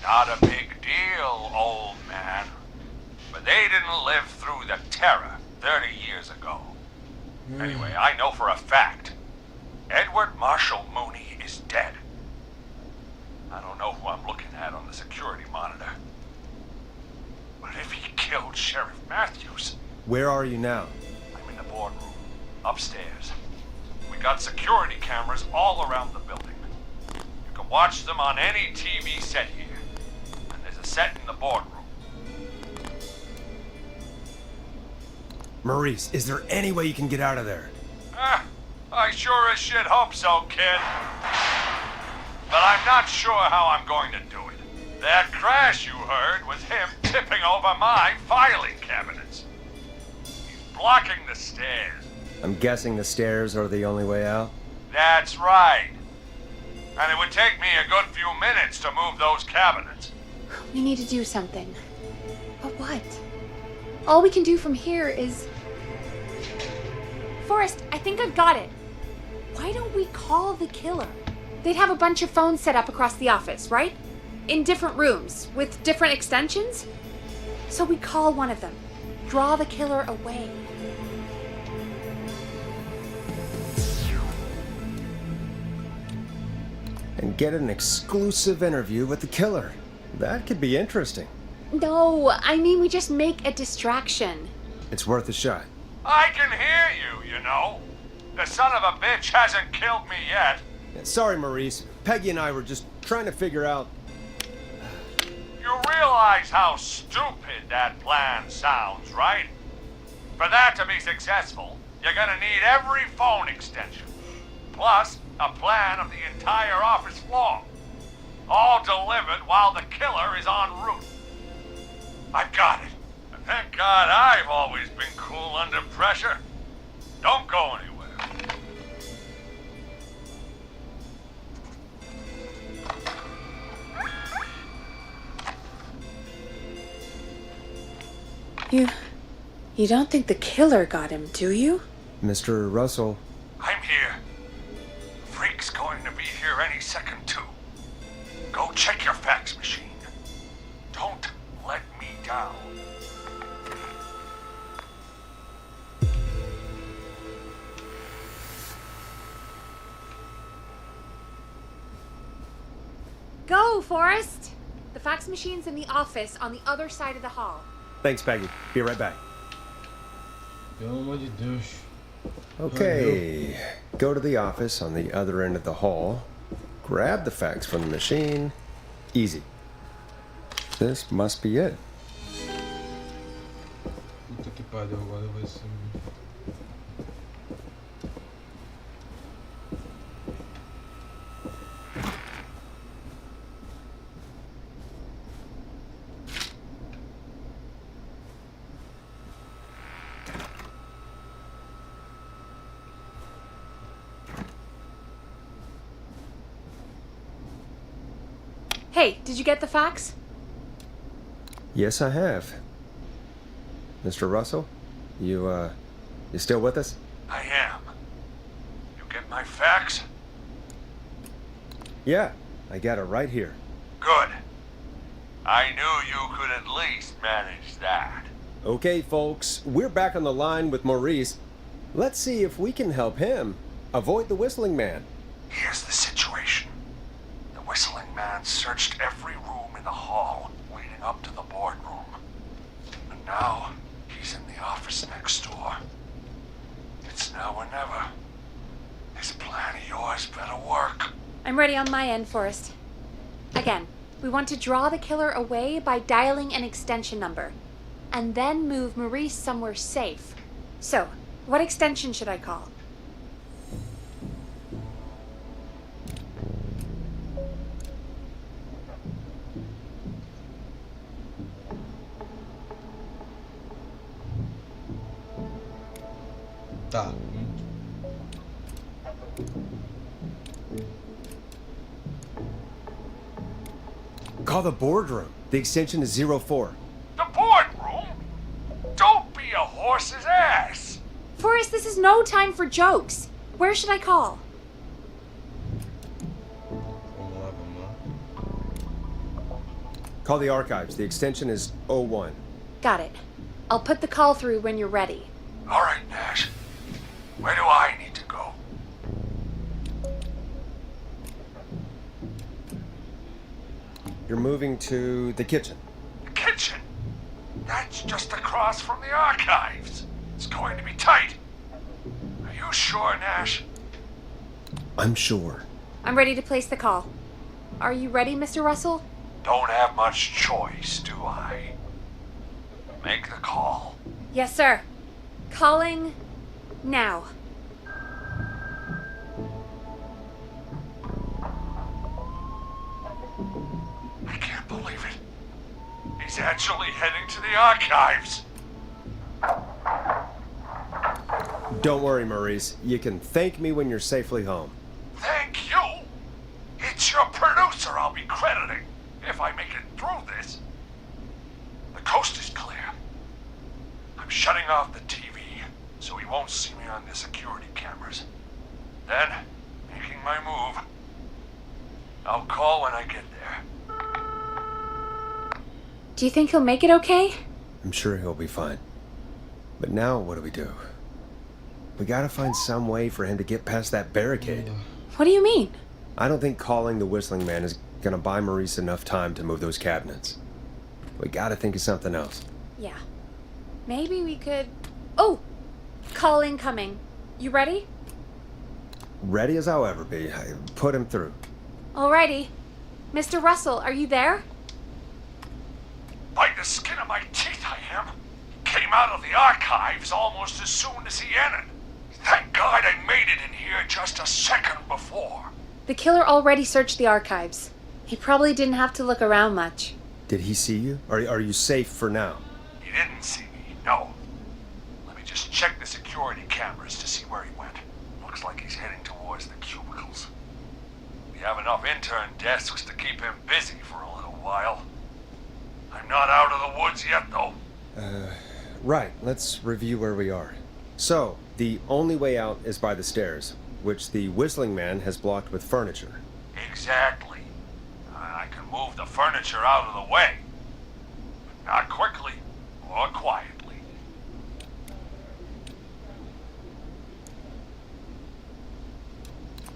Not a big deal, old man. But they didn't live through the terror 30 years ago. Anyway, I know for a fact, Edward Marshall Mooney is dead. I don't know who I'm looking at on the security monitor. But if he killed Sheriff Matthews... Where are you now? I'm in the boardroom, upstairs. We got security cameras all around the building. You can watch them on any TV set here. And there's a set in the boardroom. Maurice, is there any way you can get out of there? I sure as shit hope so, kid. But I'm not sure how I'm going to do it. That crash you heard was him tipping over my filing cabinets. He's blocking the stairs. I'm guessing the stairs are the only way out? That's right. And it would take me a good few minutes to move those cabinets. We need to do something. But what? All we can do from here is... Forrest, I think I've got it. Why don't we call the killer? They'd have a bunch of phones set up across the office, right? In different rooms, with different extensions? So we call one of them. Draw the killer away. and get an exclusive interview with the killer. That could be interesting. No, I mean we just make a distraction. It's worth a shot. I can hear you, you know. The son of a bitch hasn't killed me yet. Sorry, Maurice. Peggy and I were just trying to figure out... You realize how stupid that plan sounds, right? For that to be successful, you're gonna need every phone extension. Plus, a plan of the entire office floor. All delivered while the killer is en route. I've got it. And thank God I've always been cool under pressure. Don't go anywhere. You don't think the killer got him, do you? Mr. Russell. I'm here. Freak's going to be here any second, too. Go check your fax machine. Don't let me down. Go, Forrest! The fax machine's in the office on the other side of the hall. Thanks, Peggy. Be right back. Pelo amor de Deus. Okay. Go to the office on the other end of the hall. Grab the fax from the machine. Easy. This must be it. Puta que pariu, agora vai ser. Hey, did you get the fax? Yes, I have. Mr. Russell, you still with us? I am. You get my fax? Yeah, I got it right here. Good. I knew you could at least manage that. Okay, folks, we're back on the line with Maurice. Let's see if we can help him avoid the Whistling Man. Here's the situation. The Whistling Man searched every room in the hall leading up to the boardroom. And now, he's in the office next door. It's now or never. This plan of yours better work. I'm ready on my end, Forrest. Again, we want to draw the killer away by dialing an extension number, and then move Maurice somewhere safe. So, what extension should I call? Tá. Call the boardroom. The extension is 04. The boardroom? Don't be a horse's ass. Forrest, this is no time for jokes. Where should I call? Vamos lá. Call the archives. The extension is 01. Got it. I'll put the call through when you're ready. All right, Nash. Where do I need to go? You're moving to the kitchen. The kitchen? That's just across from the archives. It's going to be tight. Are you sure, Nash? I'm sure. I'm ready to place the call. Are you ready, Mr. Russell? Don't have much choice, do I? Make the call. Yes, sir. Calling now. I can't believe it. He's actually heading to the archives. Don't worry, Maurice. You can thank me when you're safely home. Thank you. It's your producer I'll be crediting if I make it through this. The coast is clear. I'm shutting off the TV so he won't see me on the security cameras. Then, making my move. I'll call when I get there. Do you think he'll make it okay? I'm sure he'll be fine. But now, what do we do? We gotta find some way for him to get past that barricade. What do you mean? I don't think calling the Whistling Man is gonna buy Maurice enough time to move those cabinets. We gotta think of something else. Yeah. Maybe we could... Oh! Call incoming. You ready? Ready as I'll ever be. I put him through. Alrighty. Mr. Russell, are you there? By the skin of my teeth I am. Came out of the archives almost as soon as he entered. Thank God I made it in here just a second before. The killer already searched the archives. He probably didn't have to look around much. Did he see you? Are you safe for now? He didn't see me, no. Let me just check the security cameras to see where he went. Looks like he's heading towards the cubicles. We have enough intern desks to keep him busy for a little while. I'm not out of the woods yet, though. Right. Let's review where we are. So, the only way out is by the stairs, which the Whistling Man has blocked with furniture. Exactly. I can move the furniture out of the way. But not quickly or quietly.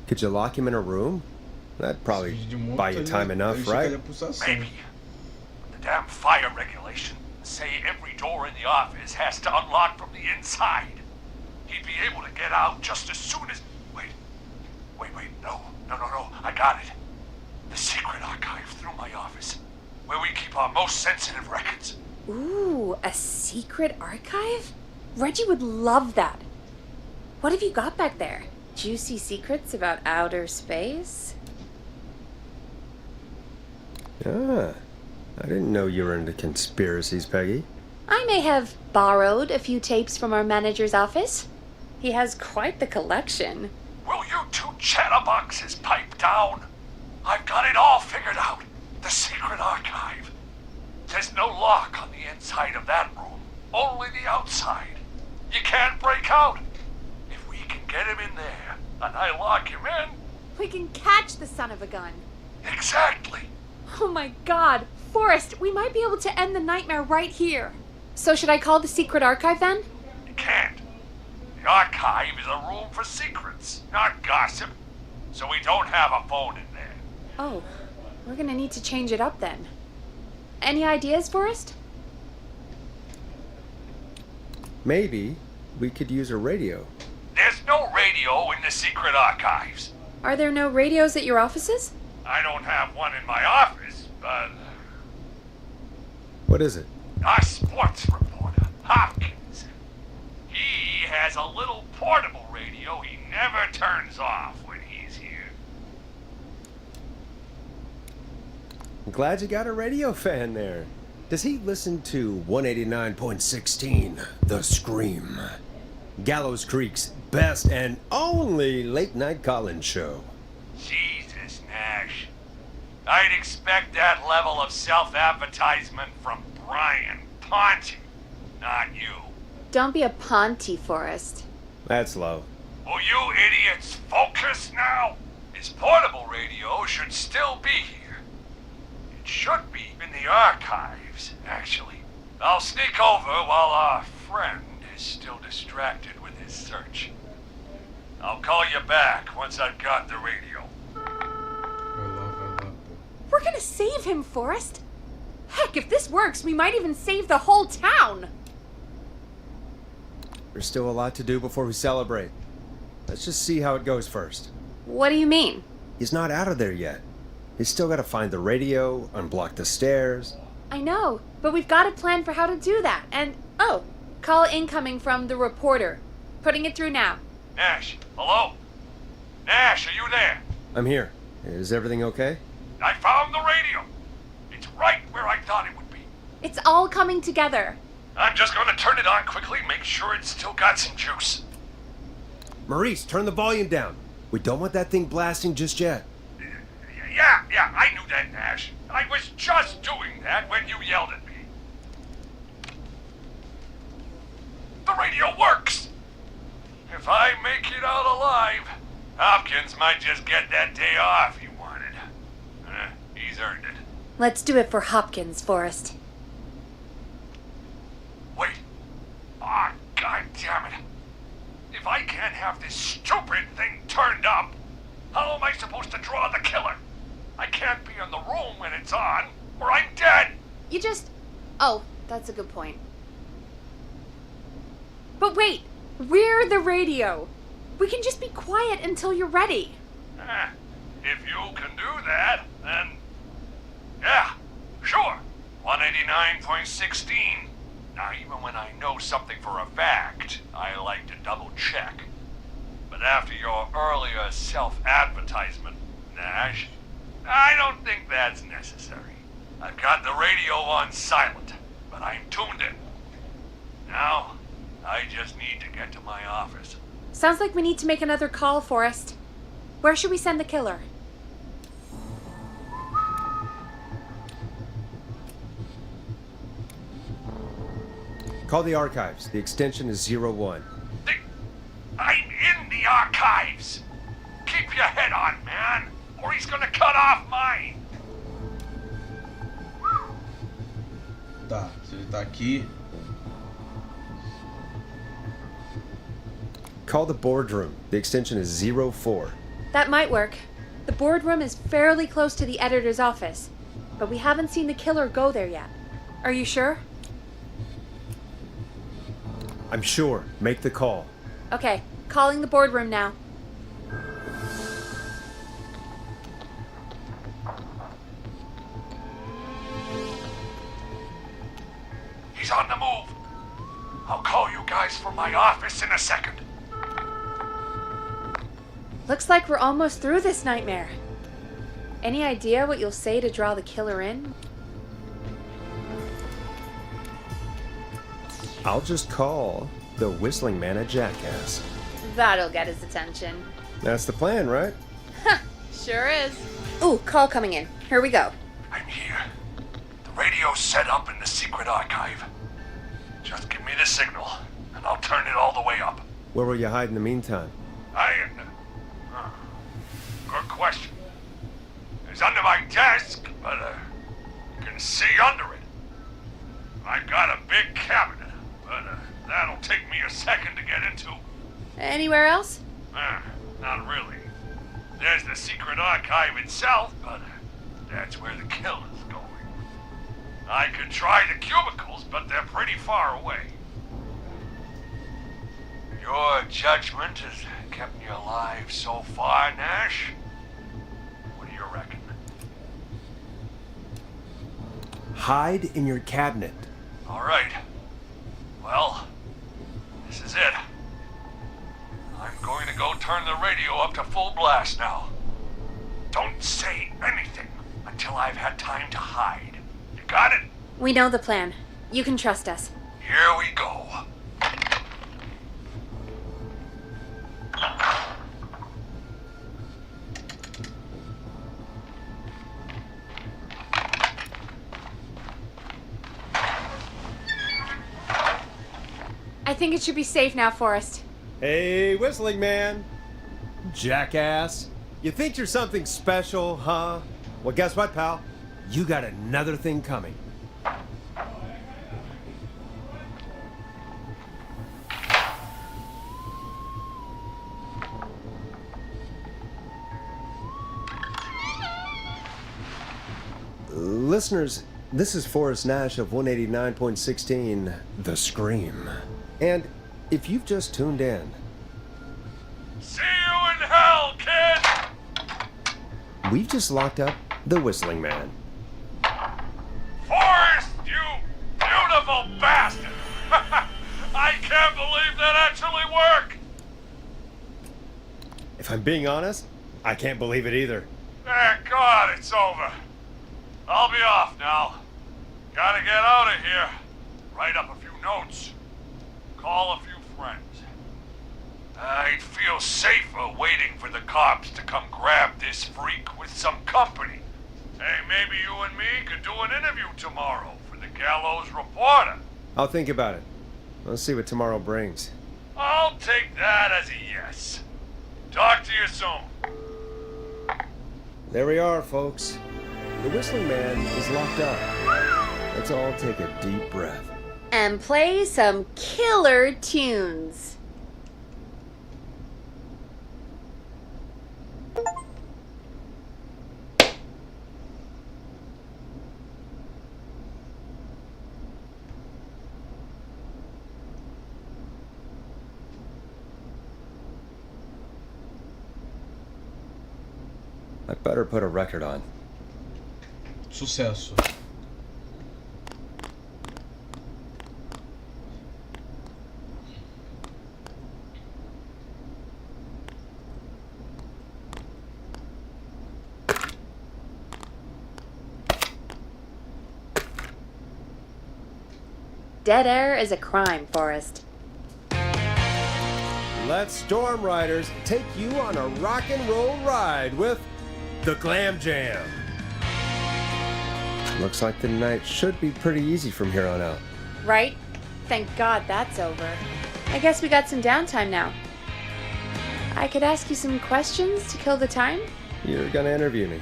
Could you lock him in a room? That'd probably buy you time enough, right? Maybe. The damn fire regulations say every door in the office has to unlock from the inside. He'd be able to get out just as soon as... Wait, no, I got it. The secret archive through my office, where we keep our most sensitive records. Ooh, a secret archive? Reggie would love that. What have you got back there? Juicy secrets about outer space? Ah, I didn't know you were into conspiracies, Peggy. I may have borrowed a few tapes from our manager's office. He has quite the collection. Will you two chatterboxes pipe down? I've got it all figured out. The secret archive. There's no lock on the inside of that room. Only the outside. You can't break out. If we can get him in there, and I lock him in... We can catch the son of a gun. Exactly. Oh my God. Forrest, we might be able to end the nightmare right here. So should I call the secret archive then? You can't. The archive is a room for secrets, not gossip. So we don't have a phone in there. Oh, we're gonna need to change it up then. Any ideas, Forrest? Maybe we could use a radio. There's no radio in the secret archives. Are there no radios at your offices? I don't have one in my office, but... What is it? Our sports reporter, Hopkins. He has a little portable radio he never turns off when he's here. I'm glad you got a radio fan there. Does he listen to 189.16, The Scream? Gallows Creek's best and only late-night call-in show. Jesus, Nash. I'd expect that level of self-advertisement from Brian Ponte, not you. Don't be a Ponte, Forrest. That's low. Will you idiots focus now? His portable radio should still be here. It should be in the archives, actually. I'll sneak over while our friend is still distracted with his search. I'll call you back once I've got the radio. I love that. We're gonna save him, Forrest. Heck, if this works, we might even save the whole town. There's still a lot to do before we celebrate. Let's just see how it goes first. What do you mean? He's not out of there yet. He's still got to find the radio, unblock the stairs. I know, but we've got a plan for how to do that. And, oh, call incoming from the reporter. Putting it through now. Nash, hello? Nash, are you there? I'm here. Is everything okay? I found the radio. It's right where I thought it would be. It's all coming together. I'm just gonna turn it on quickly, make sure it's still got some juice. Maurice, turn the volume down. We don't want that thing blasting just yet. Yeah, I knew that, Nash. I was just doing that when you yelled at me. The radio works! If I make it out alive, Hopkins might just get that day off he wanted. He's earned it. Let's do it for Hopkins, Forrest. Wait. Ah, God damn it. If I can't have this stupid thing turned up, How am I supposed to draw the killer? I can't be in the room when it's on, or I'm dead. You just... Oh, that's a good point. But wait! We're the radio! We can just be quiet until you're ready. If you can do that, then... Yeah, sure. 189.16. Now, even when I know something for a fact, I like to double check. But after your earlier self-advertisement, Nash, I don't think that's necessary. I've got the radio on silent, but I'm tuned in. Now, I just need to get to my office. Sounds like we need to make another call, Forrest. Where should we send the killer? Call the archives. The extension is 01. I'm in the archives. Keep your head on, man, or he's gonna cut off mine. Tá, se ele tá aqui. Call the boardroom. The extension is 04. That might work. The boardroom is fairly close to the editor's office, but we haven't seen the killer go there yet. Are you sure? I'm sure. Make the call. Okay, calling the boardroom now. He's on the move. I'll call you guys from my office in a second. Looks like we're almost through this nightmare. Any idea what you'll say to draw the killer in? I'll just call the whistling man a jackass. That'll get his attention. That's the plan, right? Sure is. Ooh, call coming in. Here we go. I'm here. The radio's set up in the secret archive. Just give me the signal, and I'll turn it all the way up. Where will you hide in the meantime? Good question. It's under my desk, but you can see under it. I've got a big cabinet, but that'll take me a second to get into. Anywhere else? Not really. There's the secret archive itself, but that's where the killer's going. I could try the cubicles, but they're pretty far away. Your judgment has kept me alive so far, Nash. What do you reckon? Hide in your cabinet. All right. Well, this is it. I'm going to go turn the radio up to full blast now. Don't say anything until I've had time to hide. You got it? We know the plan. You can trust us. Here we go. I think it should be safe now, Forrest. Hey, whistling man. Jackass. You think you're something special, huh? Well, guess what, pal? You got another thing coming. Listeners, this is Forrest Nash of 189.16, The Scream. And if you've just tuned in... See you in hell, kid! We've just locked up the Whistling Man. Forrest, you beautiful bastard! I can't believe that actually worked! If I'm being honest, I can't believe it either. Thank God it's over. I'll be off now. Gotta get out of here. Write up a few notes. Call a few friends. I'd feel safer waiting for the cops to come grab this freak with some company. Hey, maybe you and me could do an interview tomorrow for the Gallows Reporter. I'll think about it. Let's see what tomorrow brings. I'll take that as a yes. Talk to you soon. There we are, folks. The Whistling Man is locked up. Let's all take a deep breath. And play some killer tunes. Better put a record on. Sucesso. Dead air is a crime, Forrest. Let's Storm Riders take you on a rock and roll ride with the Glam Jam. Looks like the night should be pretty easy from here on out. Right? Thank God that's over. I guess we got some downtime now. I could ask you some questions to kill the time? You're gonna interview me.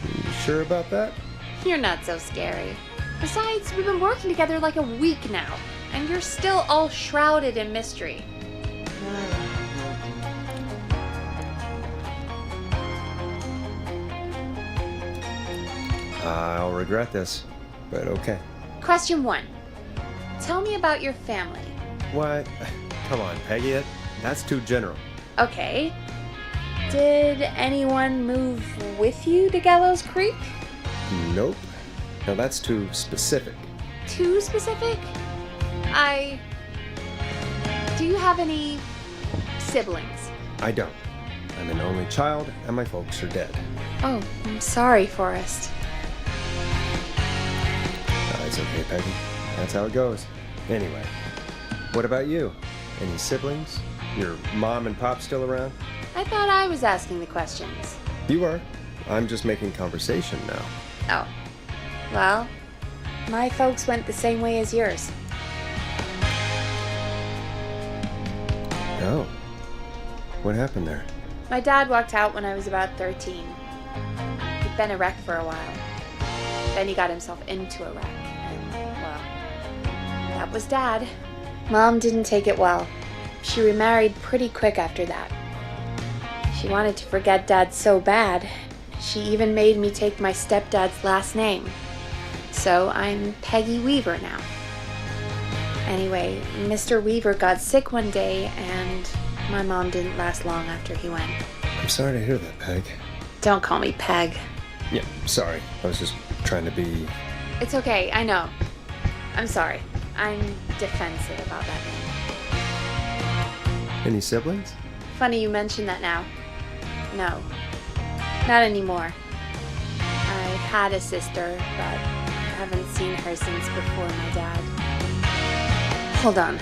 You sure about that? You're not so scary. Besides, we've been working together like a week now, and you're still all shrouded in mystery. I'll regret this, but okay. Question 1. Tell me about your family. What? Come on, Peggy, that's too general. Okay. Did anyone move with you to Gallows Creek? Nope. Now that's too specific. Too specific? Do you have any siblings? I don't. I'm an only child, and my folks are dead. Oh, I'm sorry, Forrest. It's okay, Peggy. That's how it goes. Anyway, what about you? Any siblings? Your mom and pop still around? I thought I was asking the questions. You are. I'm just making conversation now. Oh. Well, my folks went the same way as yours. Oh. What happened there? My dad walked out when I was about 13. He'd been a wreck for a while. Then he got himself into a wreck, and, well, that was Dad. Mom didn't take it well. She remarried pretty quick after that. She wanted to forget Dad so bad, she even made me take my stepdad's last name. So I'm Peggy Weaver now. Anyway, Mr. Weaver got sick one day, and my mom didn't last long after he went. I'm sorry to hear that, Peg. Don't call me Peg. Yeah, sorry. I was just trying to be... It's okay, I know. I'm sorry. I'm defensive about that name. Any siblings? Funny you mention that now. No. Not anymore. I had a sister, but I haven't seen her since before my dad. Hold on.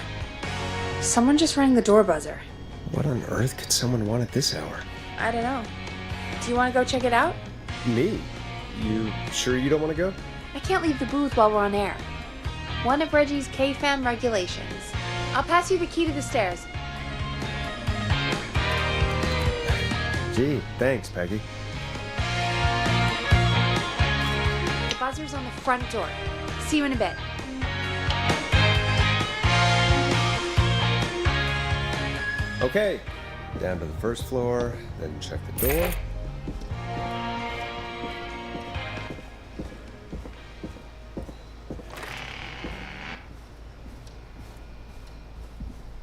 Someone just rang the door buzzer. What on earth could someone want at this hour? I don't know. Do you want to go check it out? Me? You sure you don't want to go? I can't leave the booth while we're on air. One of Reggie's KFAM regulations. I'll pass you the key to the stairs. Gee, thanks, Peggy. The buzzer's on the front door. See you in a bit. Okay, down to the first floor, then check the door.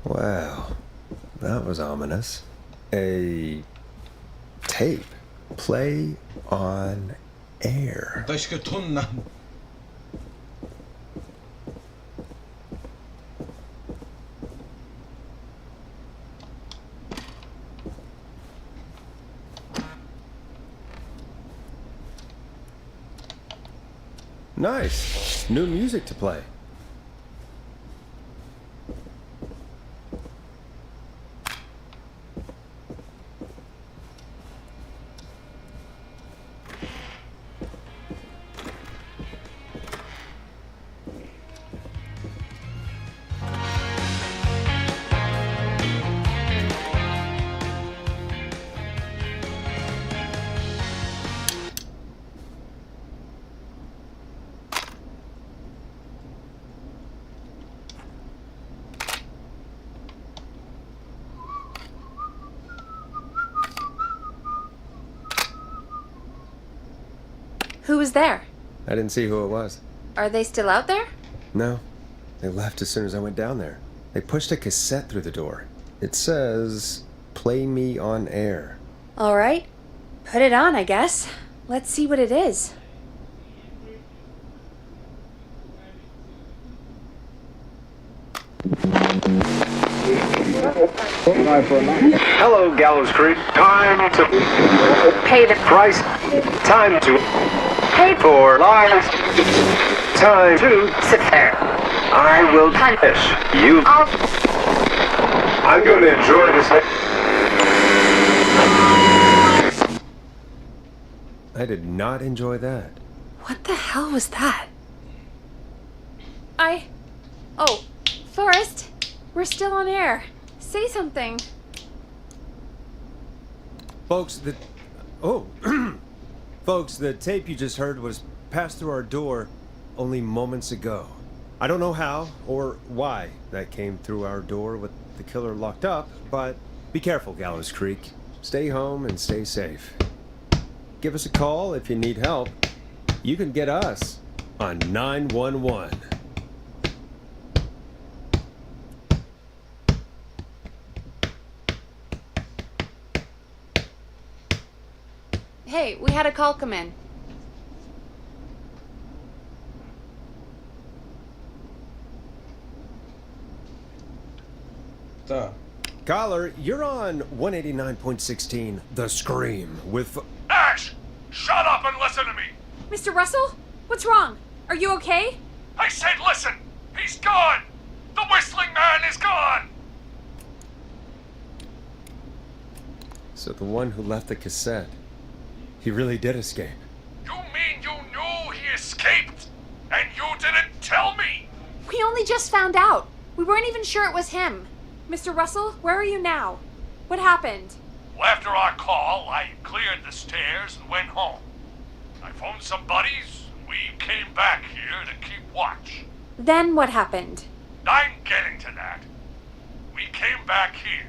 Wow, that was ominous. A tape. Play on air. Tá escrito nada. Nice. New music to play. Who was there? I didn't see who it was. Are they still out there? No. They left as soon as I went down there. They pushed a cassette through the door. It says, "Play me on air." All right. Put it on, I guess. Let's see what it is. Hello, Gallows Creek. Time to Pay the price. Time to pay for lives. Time to sit there. I will punish you. I'm going to enjoy this. I did not enjoy that. What the hell was that? Oh, Forrest, we're still on air. Say something. Folks, Folks, the tape you just heard was passed through our door only moments ago. I don't know how or why that came through our door with the killer locked up, but be careful, Gallows Creek. Stay home and stay safe. Give us a call if you need help. You can get us on 911. Hey, we had a call come in. Tá. Caller, you're on 189.16, The Scream, with... Ash! Shut up and listen to me! Mr. Russell? What's wrong? Are you okay? I said listen! He's gone! The whistling man is gone! So the one who left the cassette, he really did escape. You mean you knew he escaped? And you didn't tell me? We only just found out. We weren't even sure it was him. Mr. Russell, where are you now? What happened? Well, after our call, I cleared the stairs and went home. I phoned some buddies, and we came back here to keep watch. Then what happened? I'm getting to that. We came back here.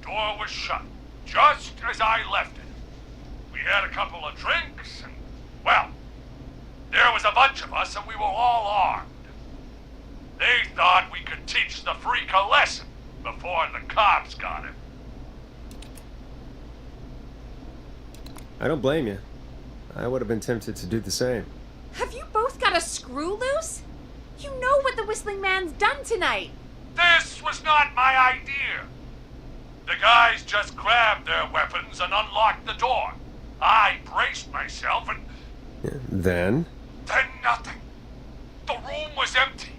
Door was shut, just as I left it. We had a couple of drinks, and, well, there was a bunch of us, and we were all armed. They thought we could teach the freak a lesson before the cops got him. I don't blame you. I would have been tempted to do the same. Have you both got a screw loose? You know what the Whistling Man's done tonight. This was not my idea. The guys just grabbed their weapons and unlocked the door. I braced myself and... Then nothing. The room was empty.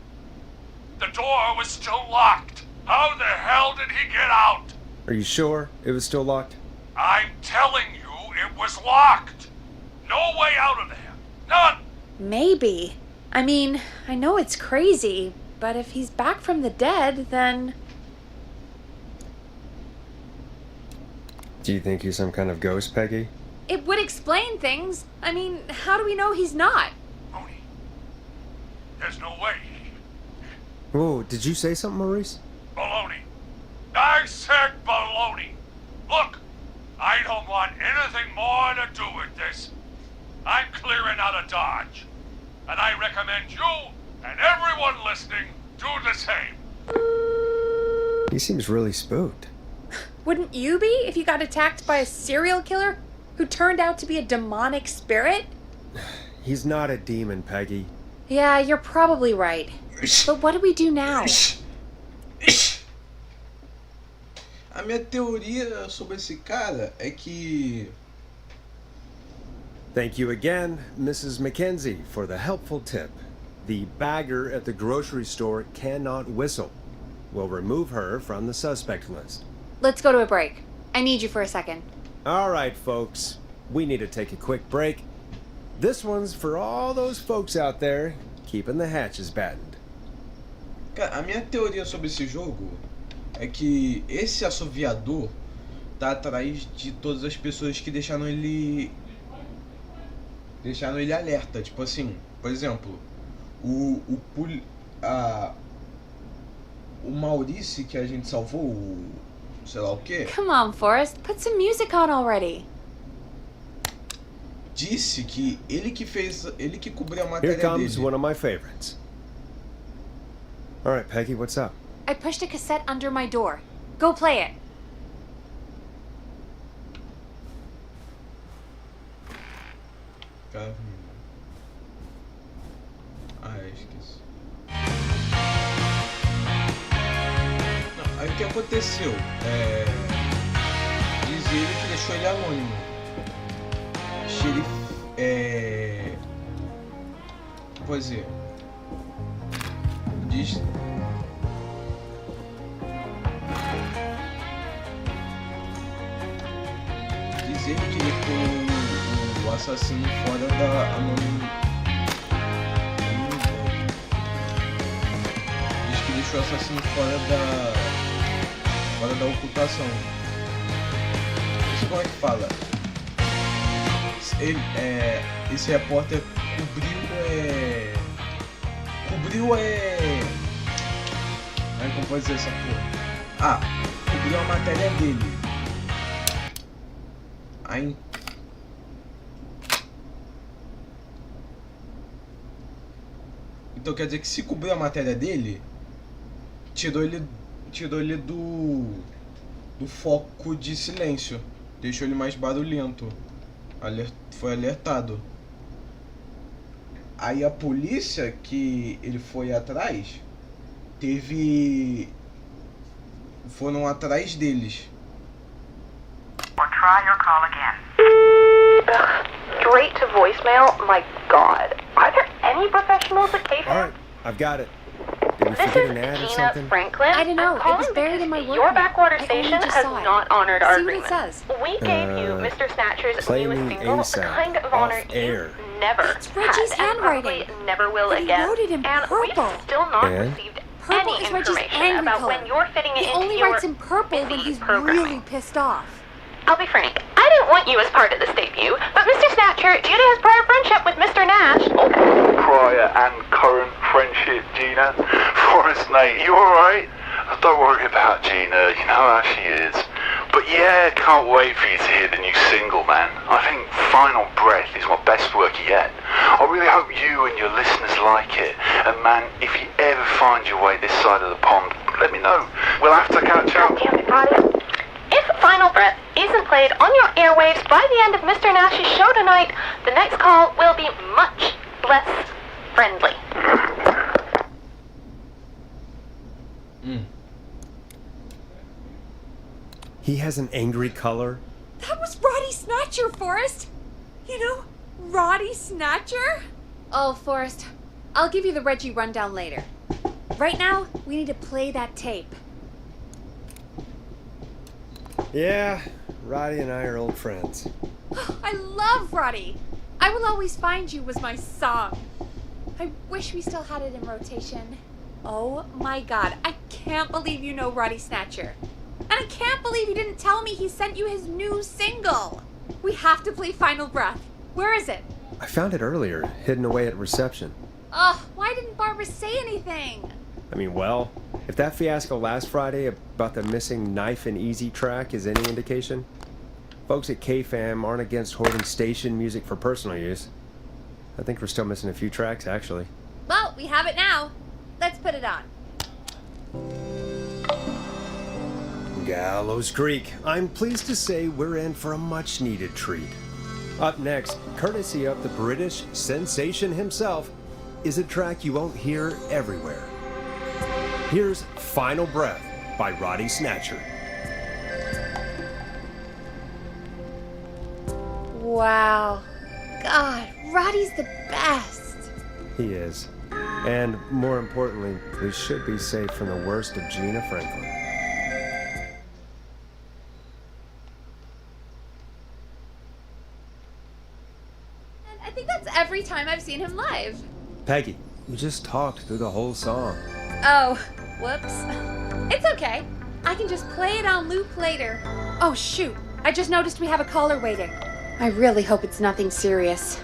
The door was still locked. How the hell did he get out? Are you sure it was still locked? I'm telling you, it was locked. No way out of there. None. Maybe. I mean, I know it's crazy, but if he's back from the dead, then... Do you think he's some kind of ghost, Peggy? It would explain things. I mean, how do we know he's not? Mooney, there's no way. Whoa, did you say something, Maurice? Baloney. I said baloney. Look, I don't want anything more to do with this. I'm clearing out of Dodge. And I recommend you and everyone listening do the same. He seems really spooked. Wouldn't you be if you got attacked by a serial killer who turned out to be a demonic spirit? He's not a demon, Peggy. Yeah, you're probably right. But what do we do now? A minha teoria sobre esse cara é que... Thank you again, Mrs. McKenzie, for the helpful tip. The bagger at the grocery store cannot whistle. We'll remove her from the suspect list. Let's go to a break. I need you for a second. All right, folks. We need to take a quick break. This one's for all those folks out there keeping the hatches battened. Cara, a minha teoria sobre esse jogo é que esse assoviador tá atrás de todas as pessoas que deixaram ele alerta. Tipo assim, por exemplo, o Maurício que a gente salvou, o sei lá o quê. Come on, Forrest. Put some music on already. Disse que ele que cobriu a Here matéria comes dele. one of my favorites. All right, Peggy, what's up? I pushed a cassette under my door. Go play it. Cara, esqueci. Não, aí o que aconteceu? Diz ele que deixou ele anônimo. Xerife. Pois é. Diz. Dizer que ele pôs o assassino fora da anonimidade. Diz que deixou o assassino fora da ocultação. Isso como é que fala? Esse repórter cobriu como pode dizer essa porra? Cobriu a matéria dele. Então quer dizer que se cobriu a matéria dele, tirou ele do foco de silêncio, deixou ele mais barulhento, foi alertado. Aí a polícia que ele foi atrás foram atrás deles. Or try your call again. Straight to voicemail? My God. Are there any professionals at KFAM? Alright, I've got it. Did we This forget is an ad or Gina something? Franklin. I don't know. I'm It was calling buried in my because work Your bag. backwater I only station just has saw it. not honored our See what it agreement. says. We gave you Mr. Snatcher's Play newest me single, the ASAP, kind of off honor air. you never It's Reggie's had, and probably handwriting. never will And he again. wrote it in and purple. we've still not And? received Purple any is Reggie's information angry about color. when you're fitting it He into only your writes in purple when busy he's programming. really pissed off. I'll be frank, I didn't want you as part of this debut, but Mr. Snatcher, due to his prior friendship with Mr. Nash... Prior and current friendship, Gina. Forrest, mate, you alright? Don't worry about Gina, you know how she is. But yeah, can't wait for you to hear the new single, man. I think Final Breath is my best work yet. I really hope you and your listeners like it. And man, if you ever find your way this side of the pond, let me know. We'll have to catch up. God damn it, Pátria. If Final Breath isn't played on your airwaves by the end of Mr. Nash's show tonight, the next call will be much less friendly. He has an angry color. That was Roddy Snatcher, Forrest. You know, Roddy Snatcher? Oh, Forrest, I'll give you the Reggie rundown later. Right now, we need to play that tape. Yeah, Roddy and I are old friends. I love Roddy. I Will Always Find You was my song. I wish we still had it in rotation. Oh my God, I can't believe you know Roddy Snatcher. And I can't believe you didn't tell me he sent you his new single. We have to play Final Breath. Where is it? I found it earlier, hidden away at reception. Ugh, why didn't Barbara say anything? I mean, well, if that fiasco last Friday about the missing Knife and Easy track is any indication, folks at KFAM aren't against hoarding station music for personal use. I think we're still missing a few tracks, actually. Well, we have it now. Let's put it on. Gallows Creek. I'm pleased to say we're in for a much-needed treat. Up next, courtesy of the British sensation himself, is a track you won't hear everywhere. Here's Final Breath by Roddy Snatcher. Wow. God, Roddy's the best. He is. And more importantly, we should be safe from the worst of Gina Franklin. And I think that's every time I've seen him live. Peggy, you just talked through the whole song. Oh, whoops. It's okay. I can just play it on loop later. Oh, shoot. I just noticed we have a caller waiting. I really hope it's nothing serious.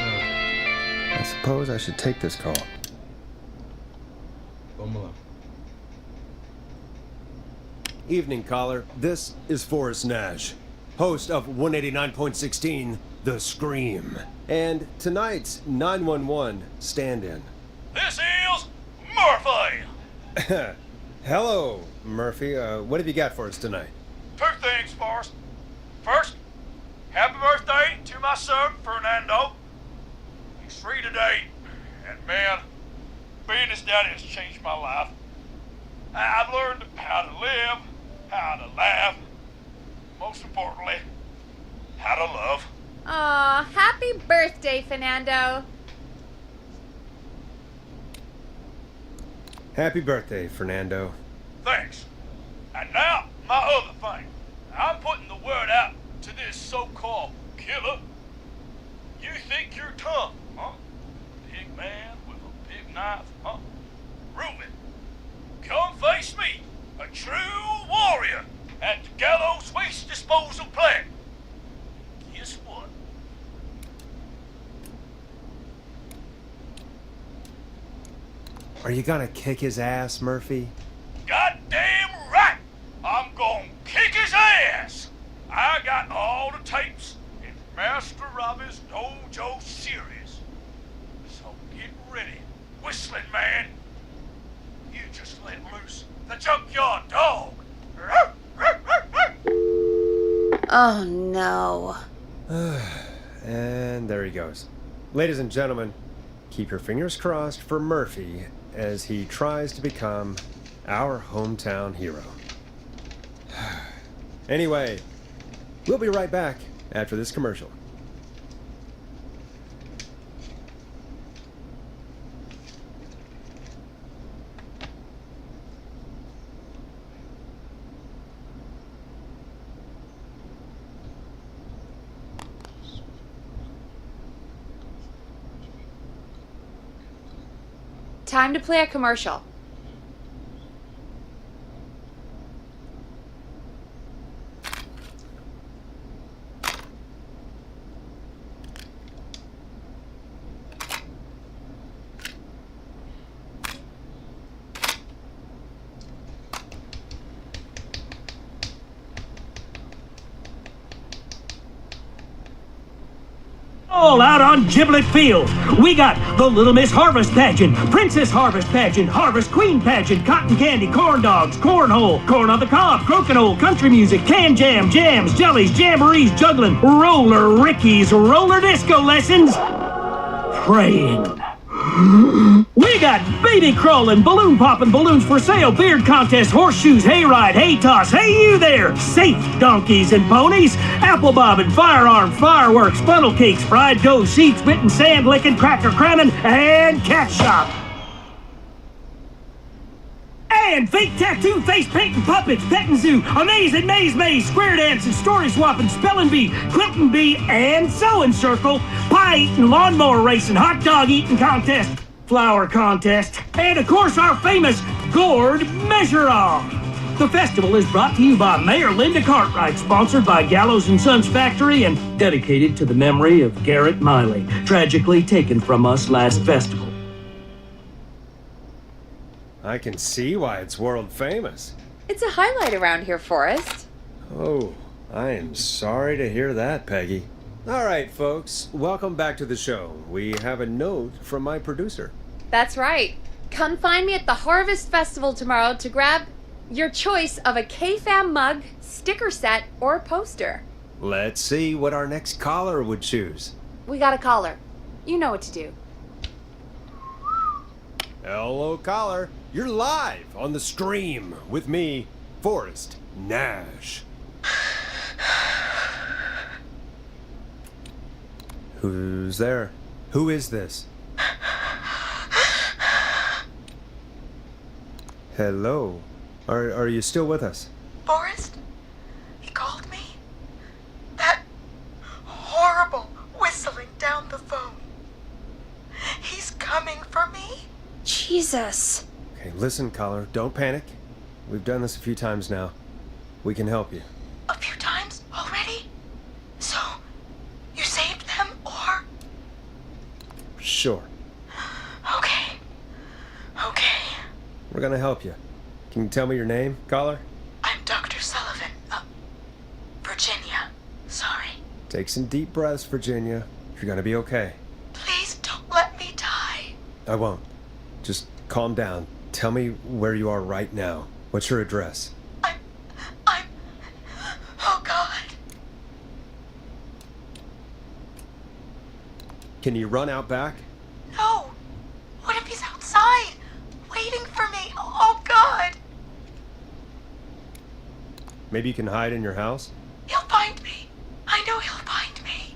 I suppose I should take this call. Vamos lá. Evening, caller. This is Forrest Nash, host of 189.16, The Scream. And tonight's 911 stand-in. This is Murphy. Hello, Murphy. What have you got for us tonight? Two things, Forrest. First, happy birthday to my son, Fernando. He's 3 today, and man, being his daddy has changed my life. I've learned how to live, how to laugh, most importantly, how to love. Aw, happy birthday, Fernando. Happy birthday, Fernando. Thanks. And now, my other thing. I'm putting the word out to this so-called killer. You think you're tough, huh? Big man with a big knife, huh? Reuben, come face me, a true warrior, at the Gallows Waste Disposal Plant. Guess what? Are you gonna kick his ass, Murphy? Goddamn right! I'm gonna kick his ass! I got all the tapes in Master Robbie's dojo series. So get ready, whistling man. You just let loose the junkyard dog. Oh no. And there he goes. Ladies and gentlemen, keep your fingers crossed for Murphy as he tries to become our hometown hero. Anyway, we'll be right back after this commercial. Time to play a commercial. All out on Giblet Field. We got the Little Miss Harvest Pageant, Princess Harvest Pageant, Harvest Queen Pageant, Cotton Candy, Corn Dogs, Cornhole, Corn on the Cob, Crokinole, Country Music, Can Jam, Jams, Jellies, Jamborees, Juggling, Roller Rickies, Roller Disco Lessons, Praying. We got baby crawling, balloon popping, balloons for sale, beard contest, horseshoes, hayride, hay toss, hey you there, safe donkeys and ponies, apple bobbing, firearm, fireworks, funnel cakes, fried dough, sheet spitting, sand licking, cracker cramming, and cat shop. And fake tattoo, face painting, puppets, petting zoo, amazing maze, square dancing, story swapping, spelling bee, quilting bee, and sewing circle, pie eating, lawnmower racing, hot dog eating contest, flower contest, and of course our famous gourd measure-off. The festival is brought to you by Mayor Linda Cartwright, sponsored by Gallows & Sons Factory, and dedicated to the memory of Garrett Miley, tragically taken from us last festival. I can see why it's world famous. It's a highlight around here, Forrest. Oh, I am sorry to hear that, Peggy. All right, folks, welcome back to the show. We have a note from my producer. That's right. Come find me at the Harvest Festival tomorrow to grab your choice of a K-Fam mug, sticker set, or poster. Let's see what our next caller would choose. We got a caller. You know what to do. Hello, caller. You're live on the stream with me, Forrest Nash. Who's there? Who is this? Hello. Are you still with us? Forrest? He called me? That horrible whistling down the phone. He's coming for me? Jesus. Okay, listen, caller. Don't panic. We've done this a few times now. We can help you. A few times already? So, you saved them, or? Sure. Okay. We're gonna help you. Can you tell me your name, caller? I'm Dr. Sullivan. Virginia. Sorry. Take some deep breaths, Virginia. You're gonna be okay. Please don't let me die. I won't. Just calm down. Tell me where you are right now. What's your address? Oh, God. Can you run out back? No. What if he's outside, waiting for me? Oh, God. Maybe you can hide in your house? He'll find me. I know he'll find me.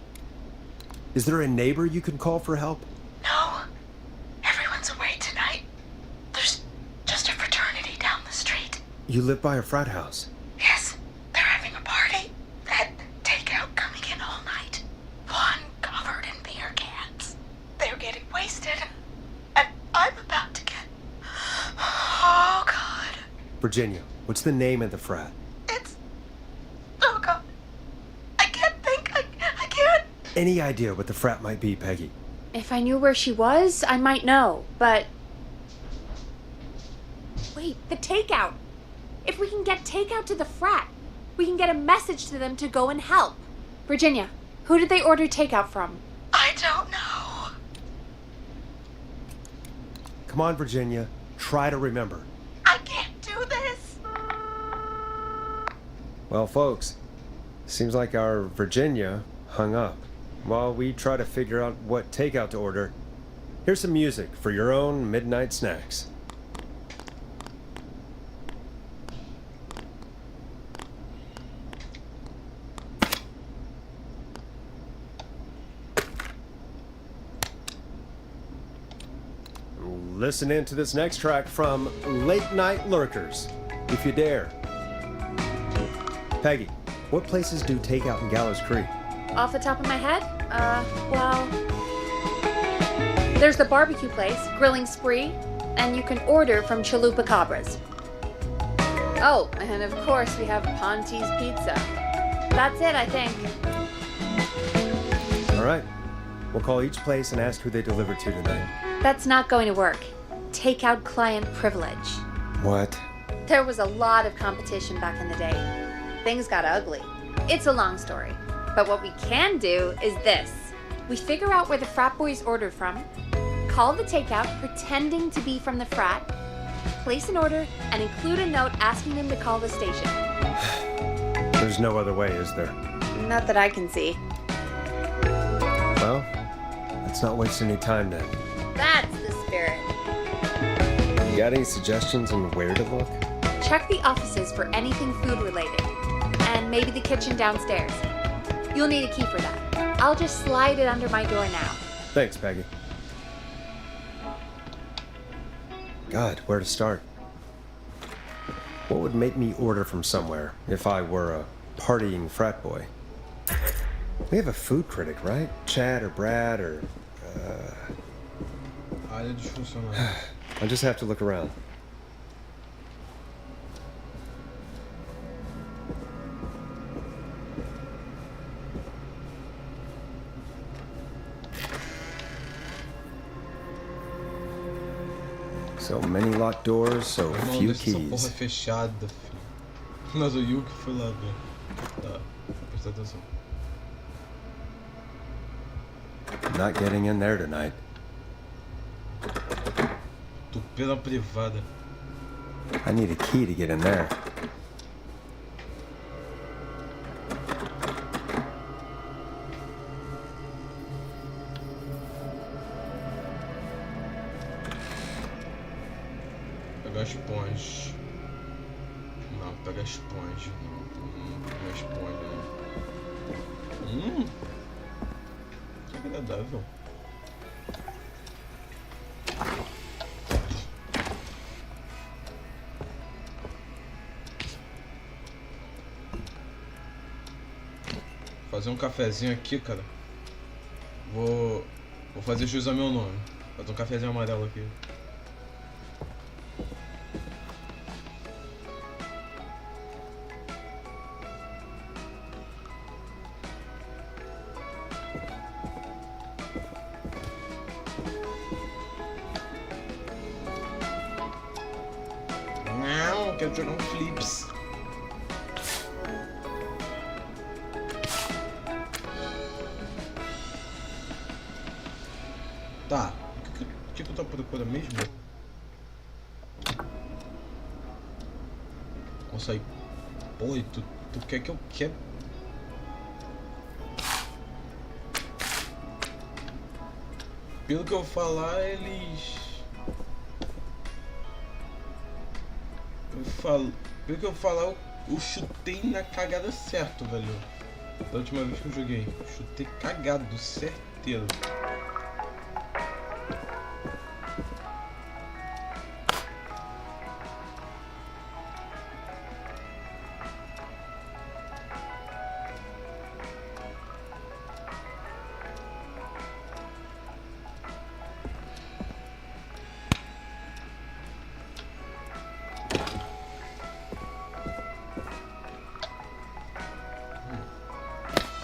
Is there a neighbor you can call for help? No. Everyone's away tonight. There's just a fraternity down the street. You live by a frat house. Yes, they're having a party. That takeout coming in all night. One covered in beer cans. They're getting wasted. And I'm about to get... Oh, God. Virginia, what's the name of the frat? Oh, God. I can't think. I can't. Any idea what the frat might be, Peggy? If I knew where she was, I might know, but... Wait, the takeout! If we can get takeout to the frat, we can get a message to them to go and help. Virginia, who did they order takeout from? I don't know. Come on, Virginia. Try to remember. I can't do this. Well, folks, seems like our Virginia hung up. While we try to figure out what takeout to order, here's some music for your own midnight snacks. Listen in to this next track from Late Night Lurkers, if you dare. Peggy, what places do takeout in Gallows Creek? Off the top of my head? Well... There's the barbecue place, Grilling Spree, and you can order from Chalupa Cabras. Oh, and of course we have Ponte's Pizza. That's it, I think. All right. We'll call each place and ask who they deliver to tonight. That's not going to work. Takeout client privilege. What? There was a lot of competition back in the day. Things got ugly. It's a long story. But what we can do is this. We figure out where the frat boys ordered from, call the takeout pretending to be from the frat, place an order, and include a note asking them to call the station. There's no other way, is there? Not that I can see. Well, let's not waste any time then. That's the spirit. You got any suggestions on where to look? Check the offices for anything food related. And maybe the kitchen downstairs. You'll need a key for that. I'll just slide it under my door now. Thanks, Peggy. God, where to start? What would make me order from somewhere if I were a partying frat boy? We have a food critic, right? Chad or Brad or... I'll just have to look around. So many locked doors, so few keys. Essa porra fechada, filho. Mas o Yuki foi lá ver. Tá, presta atenção. Not getting in there tonight. Tupela privada. I need a key to get in there. Pegar esponja. Não, pega esponja. Não, pega esponja. Que agradável. Fazer um cafezinho aqui, cara. Vou fazer jus ao meu nome. Fazer um cafezinho amarelo aqui. Não, quero jogar um flips. Tá, o que eu tô procurando mesmo? Nossa, aí. Pô, e tu quer que eu quebre? Pelo que eu falar, eles... Pelo que eu falar, eu chutei na cagada certo, velho. Da última vez que eu joguei. Chutei cagado, certeiro.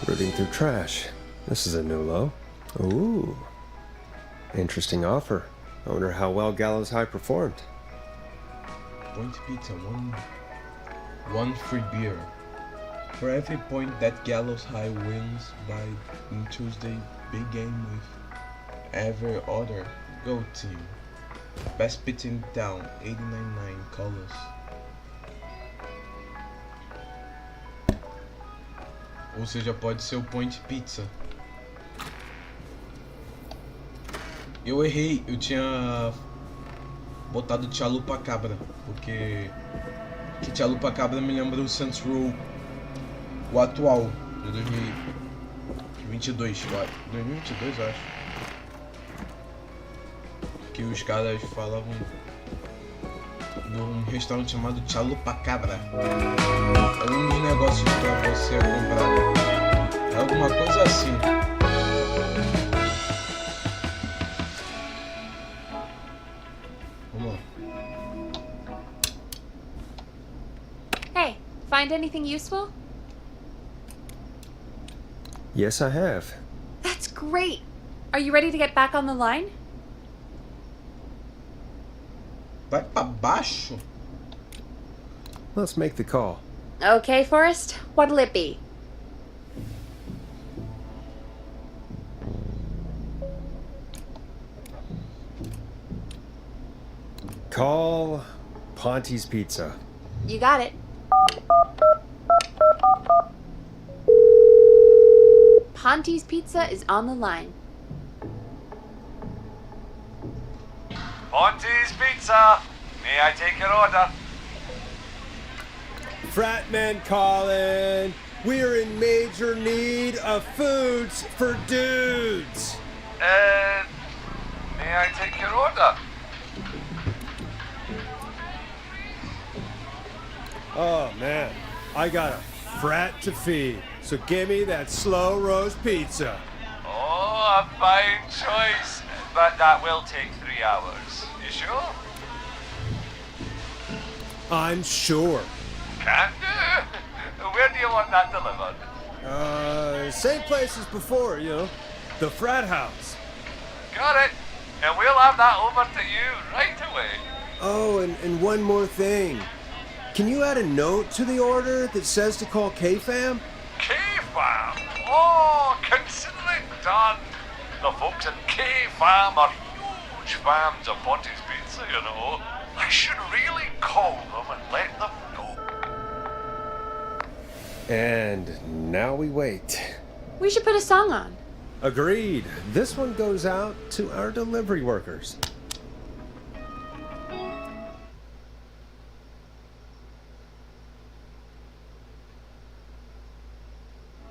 Rooting through trash. This is a new low. Ooh. Interesting offer. I wonder how well Gallows High performed. Point pizza, one free beer. For every point that Gallows High wins by in Tuesday big game with every other go team. Best pizza in town, 89.9 colors. Ou seja, pode ser o Point Pizza. Eu errei, eu tinha botado Chalupa Cabra, porque Chalupa Cabra me lembra o Saints Row, o atual, de 2022, 2022 eu acho. Que os caras falavam de um restaurante chamado Chalupa Cabra. É um dos negócios pra você comprar. É alguma coisa assim. Vamos lá. Hey, find anything useful? Yes, I have. That's great. Are you ready to get back on the line? Vai pra baixo? Let's make the call. Okay, Forrest. What'll it be? Call Ponte's Pizza. You got it. Ponte's Pizza is on the line. Ponte's Pizza. May I take your order? Fratmen calling. We're in major need of foods for dudes. May I take your order? Oh man, I got a frat to feed. So give me that slow roast pizza. Oh, a fine choice. But that will take 3 hours. You sure? I'm sure. Can do. Where do you want that delivered? Same place as before, you know. The frat house. Got it. And we'll have that over to you right away. Oh, and one more thing. Can you add a note to the order that says to call K-Fam? K-Fam? Oh, consider it done. The folks in K-Fam are huge fans of Ponte's Pizza, you know. I should really call them and let them know. And now we wait. We should put a song on. Agreed. This one goes out to our delivery workers.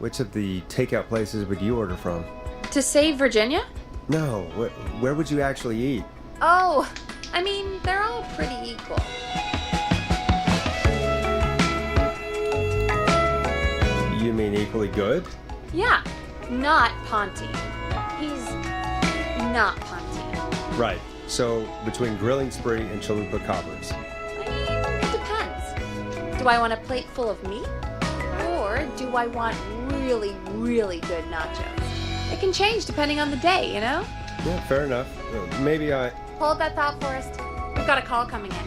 Which of the takeout places would you order from? To save Virginia? No, where would you actually eat? Oh, I mean, they're all pretty equal. You mean equally good? Yeah, not Ponte. He's not Ponte. Right. So, between Grilling Spree and Chalupa Cabras. I mean, it depends. Do I want a plate full of meat? Or do I want really, really good nachos? It can change depending on the day, you know? Yeah, fair enough. Maybe I... Hold that thought, Forrest. We've got a call coming in.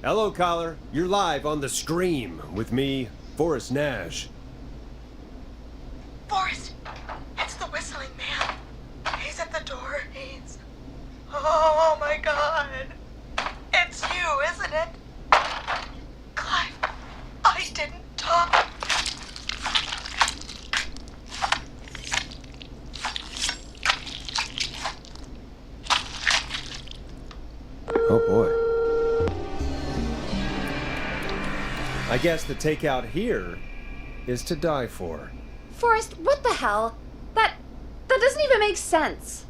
Hello, caller. You're live on The Scream with me, Forrest Nash. Forrest, it's the whistling man. Oh boy. I guess the takeout here is to die for. Forrest, what the hell? That doesn't even make sense.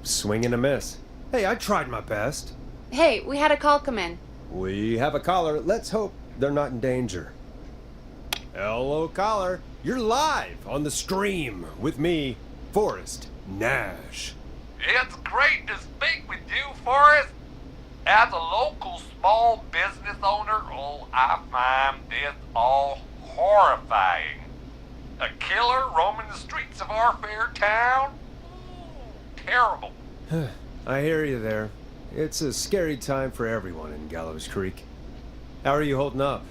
Swing and a miss. Hey, I tried my best. Hey, we had a call come in. We have a caller. Let's hope they're not in danger. Hello, caller. You're live on the Scream with me, Forrest Nash. It's great to speak with you, Forrest. As a local small business owner, I find this all horrifying. A killer roaming the streets of our fair town? Terrible. I hear you there. It's a scary time for everyone in Gallows Creek. How are you holding up?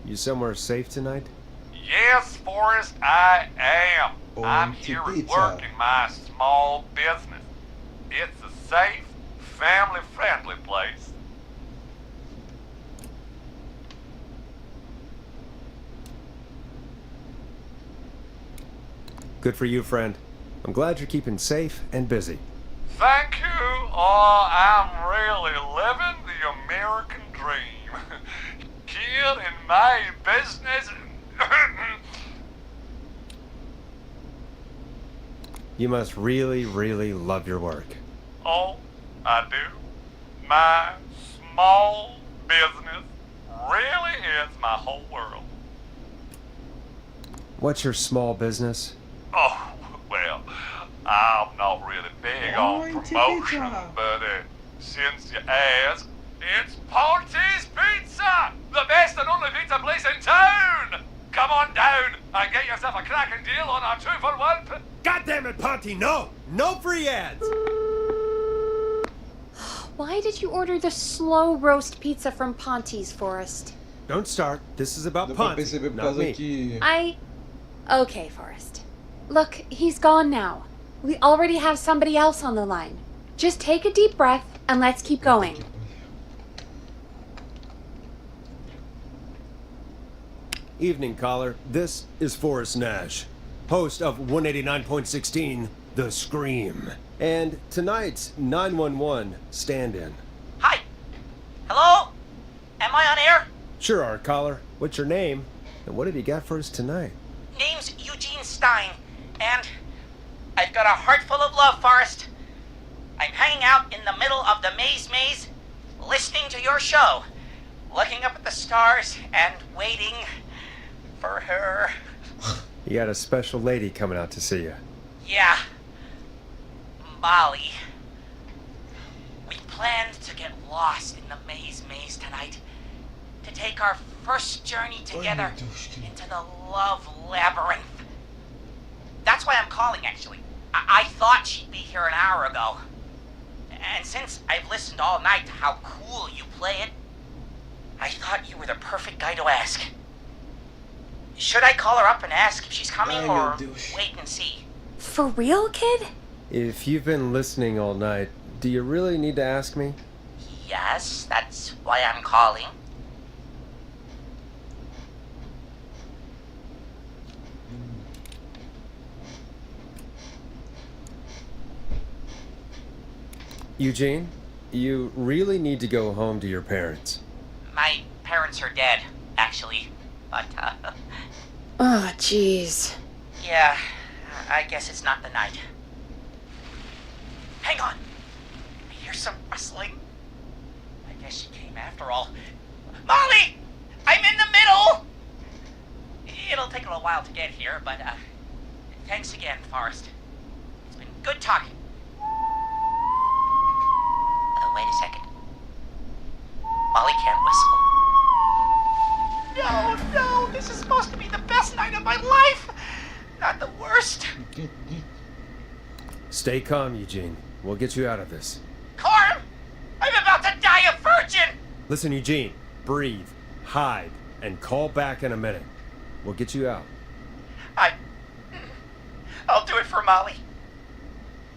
You somewhere safe tonight? Yes, Forrest, I am. I'm here at work in my small business. It's a safe, family-friendly place. Good for you, friend. I'm glad you're keeping safe and busy. Thank you. I'm really living the American dream. Here in my business. You must really, really love your work. Oh, I do. My small business really is my whole world. What's your small business? Oh, well, I'm not really big on promotion, but since you asked, it's Pátria Pizza! The best and only pizza place in town! Come on down and get yourself a cracking deal on our 2-for-1. God damn it, Ponty, no! No free ads! Why did you order the slow roast pizza from Ponty's, Forrest? Don't start. This is about Ponty, not me. Okay, Forrest. Look, he's gone now. We already have somebody else on the line. Just take a deep breath and let's keep going. Evening, caller. This is Forrest Nash, host of 189.16, The Scream. And tonight's 911 stand-in. Hi. Hello? Am I on air? Sure are, caller. What's your name? And what have you got for us tonight? Name's Eugene Stein, and I've got a heart full of love, Forrest. I'm hanging out in the middle of the maze, listening to your show, looking up at the stars and waiting for her. You got a special lady coming out to see you. Yeah. Molly. We planned to get lost in the maze tonight. To take our first journey together into the love labyrinth. That's why I'm calling, actually. I thought she'd be here an hour ago. And since I've listened all night to how cool you play it, I thought you were the perfect guy to ask. Should I call her up and ask if she's coming, or wait and see? For real, kid? If you've been listening all night, do you really need to ask me? Yes, that's why I'm calling. Eugene, you really need to go home to your parents. My parents are dead, actually, but, Oh, jeez. yeah, I guess it's not the night. Hang on. I hear some rustling. I guess she came after all. Molly! I'm in the middle! It'll take a little while to get here, but, thanks again, Forrest. It's been good talking. Wait a second. Molly can't whistle. No, this is supposed to be the best night of my life! Not the worst. Stay calm, Eugene. We'll get you out of this. Carm! I'm about to die a virgin! Listen, Eugene. Breathe, hide, and call back in a minute. We'll get you out. I'll do it for Molly.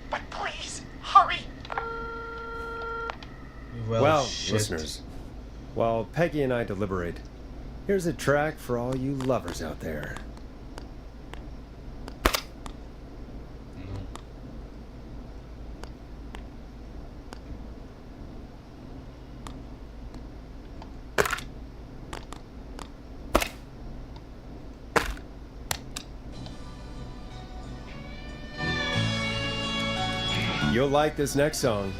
But please, hurry. Well, listeners, while Peggy and I deliberate, here's a track for all you lovers out there. you'll like this next song.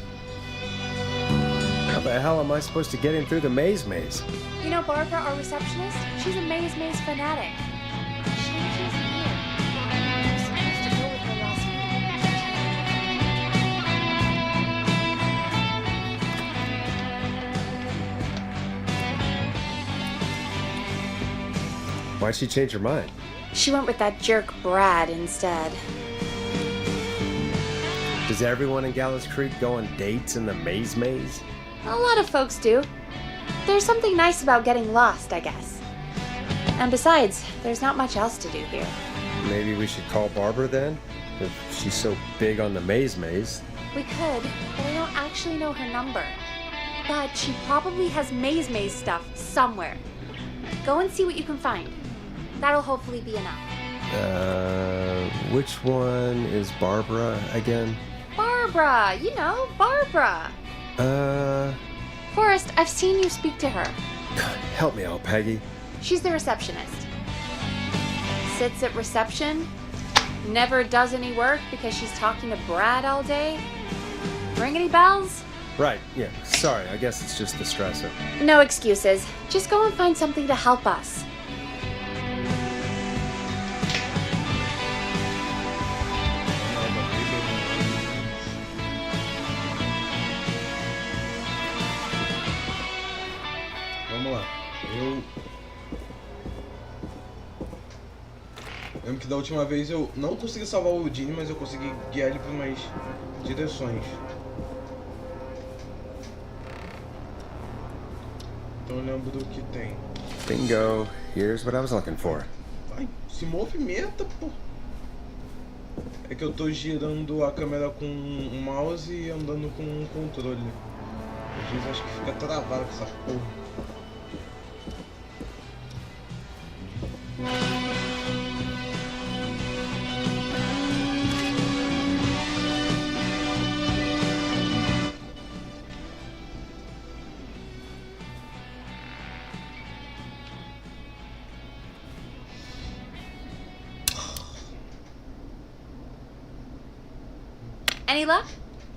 How the hell am I supposed to get him through the maze? You know Barbara, our receptionist? She's a maze fanatic. She was here. I was supposed to go with her last Why'd she change her mind? She went with that jerk Brad instead. Does everyone in Gallows Creek go on dates in the maze? A lot of folks do. There's something nice about getting lost, I guess. And besides, there's not much else to do here. Maybe we should call Barbara then? If she's so big on the maze. We could, but I don't actually know her number. But she probably has maze stuff somewhere. Go and see what you can find. That'll hopefully be enough. Which one is Barbara again? Barbara! You know, Barbara! Forrest, I've seen you speak to her. Help me out, Peggy. She's the receptionist. Sits at reception, never does any work because she's talking to Brad all day. Ring any bells? Right, yeah. Sorry, I guess it's just the stressor. No excuses. Just go and find something to help us. Vamos lá. Eu lembro que da última vez eu não consegui salvar o Dini, mas eu consegui guiar ele para umas direções. Então eu lembro do que tem. Bingo. Here's what I was looking for. Ai, se movimenta, pô. É que eu tô girando a câmera com um mouse e andando com um controle. Às vezes acho que fica travado com essa porra. Any luck?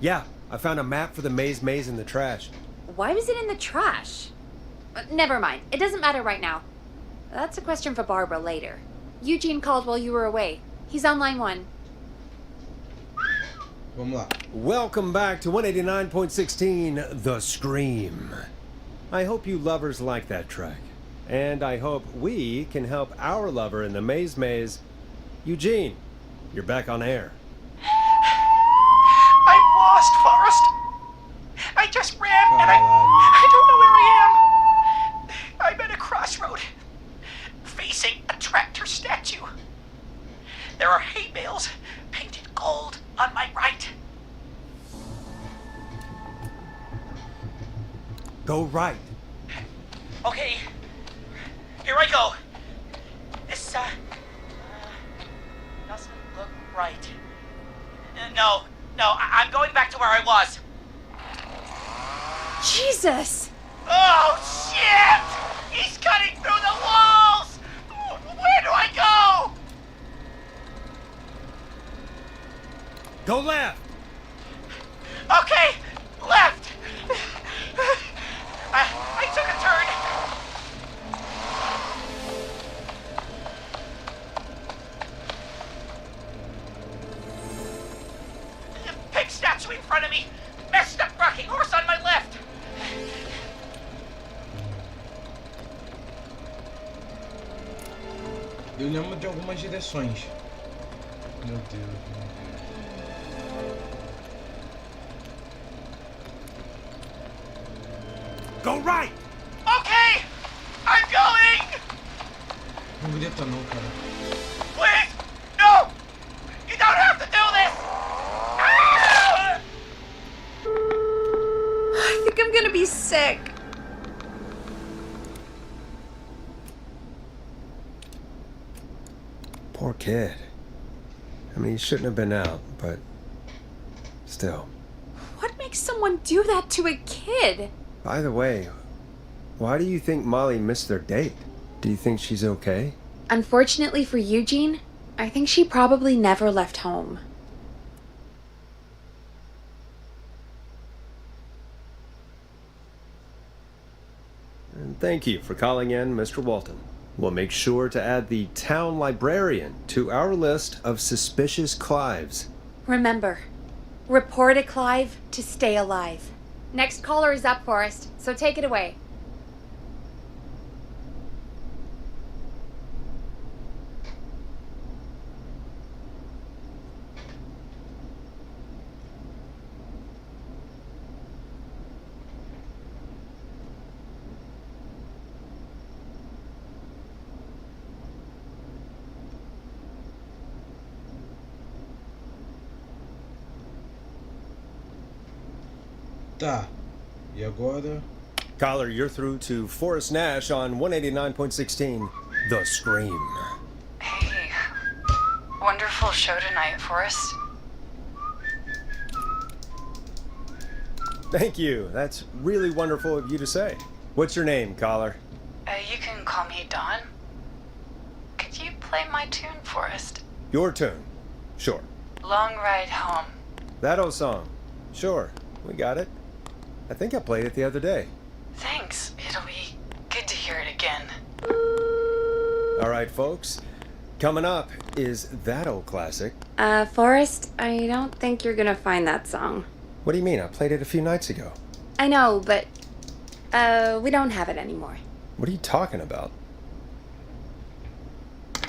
Yeah, I found a map for the maze in the trash. Why was it in the trash? Never mind. It doesn't matter right now. That's a question for Barbara later. Eugene called while you were away. He's on line 1. Vamos lá. Welcome back to 189.16, The Scream. I hope you lovers like that track. And I hope we can help our lover in the maze. Eugene, you're back on air. I'm lost, Forrest. I just ran and I don't know where I am. I'm at a crossroad, facing a tractor statue. There are hay bales painted gold on my right. Go right. Okay, here I go. This, doesn't look right. No, I'm going back to where I was. Jesus! Oh, shit! He's cutting through the walls! Where do I go? Go left! Okay, left! I took a turn. Pig statue in front of me. Messed up rocking horse on my left. Eu lembro de algumas direções. Meu Deus. Go right! Okay, I'm going! Não grita não, cara. Please, no! You don't have to do this! Ah! I think I'm gonna be sick. Poor kid. I mean, he shouldn't have been out, but still. What makes someone do that to a kid? By the way, why do you think Molly missed their date? Do you think she's okay? Unfortunately for Eugene, I think she probably never left home. And thank you for calling in, Mr. Walton. We'll make sure to add the town librarian to our list of suspicious Clives. Remember, report a Clive to stay alive. Next caller is up, Forrest, so take it away. Tá. E agora? Caller, you're through to Forrest Nash on 189.16, The Scream. Hey, wonderful show tonight, Forrest. Thank you. That's really wonderful of you to say. What's your name, caller? You can call me Dawn. Could you play my tune, Forrest? Your tune. Sure. Long Ride Home. That old song. Sure. We got it. I think I played it the other day. Thanks. It'll be good to hear it again. All right, folks. Coming up is that old classic. Forrest, I don't think you're gonna find that song. What do you mean? I played it a few nights ago. I know, but, we don't have it anymore. What are you talking about?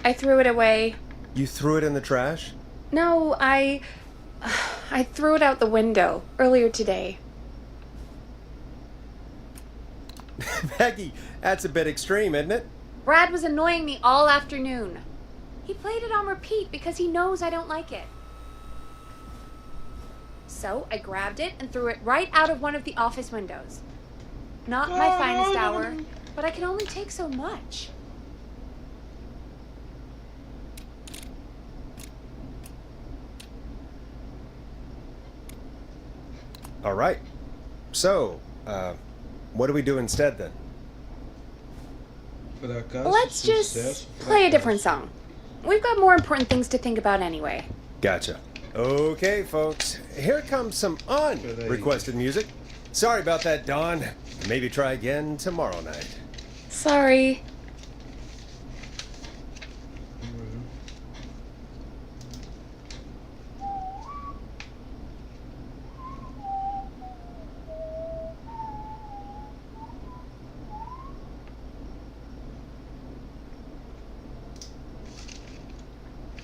I threw it away. You threw it in the trash? No, I threw it out the window earlier today. Peggy, that's a bit extreme, isn't it? Brad was annoying me all afternoon. He played it on repeat because he knows I don't like it. So I grabbed it and threw it right out of one of the office windows. Not my finest hour, but I can only take so much. All right. So, what do we do instead then? Let's just play a different song. We've got more important things to think about anyway. Gotcha. Okay, folks. Here comes some unrequested music. Sorry about that, Dawn. Maybe try again tomorrow night. Sorry.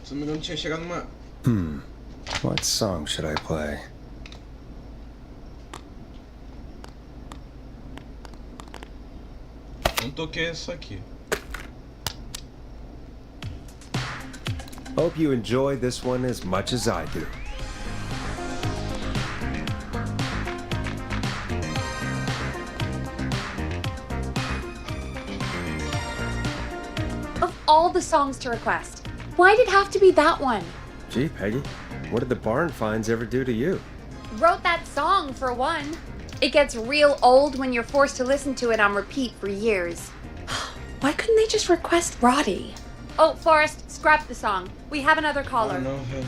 Se não me engano, tinha chegado numa. What song should I play? Não toquei essa aqui. Hope you enjoy this one as much as I do. Of all the songs to request, why'd it have to be that one? Gee, Peggy, what did the barn finds ever do to you? Wrote that song, for one. It gets real old when you're forced to listen to it on repeat for years. Why couldn't they just request Roddy? Oh, Forrest, scrap the song. We have another caller. Não, velho.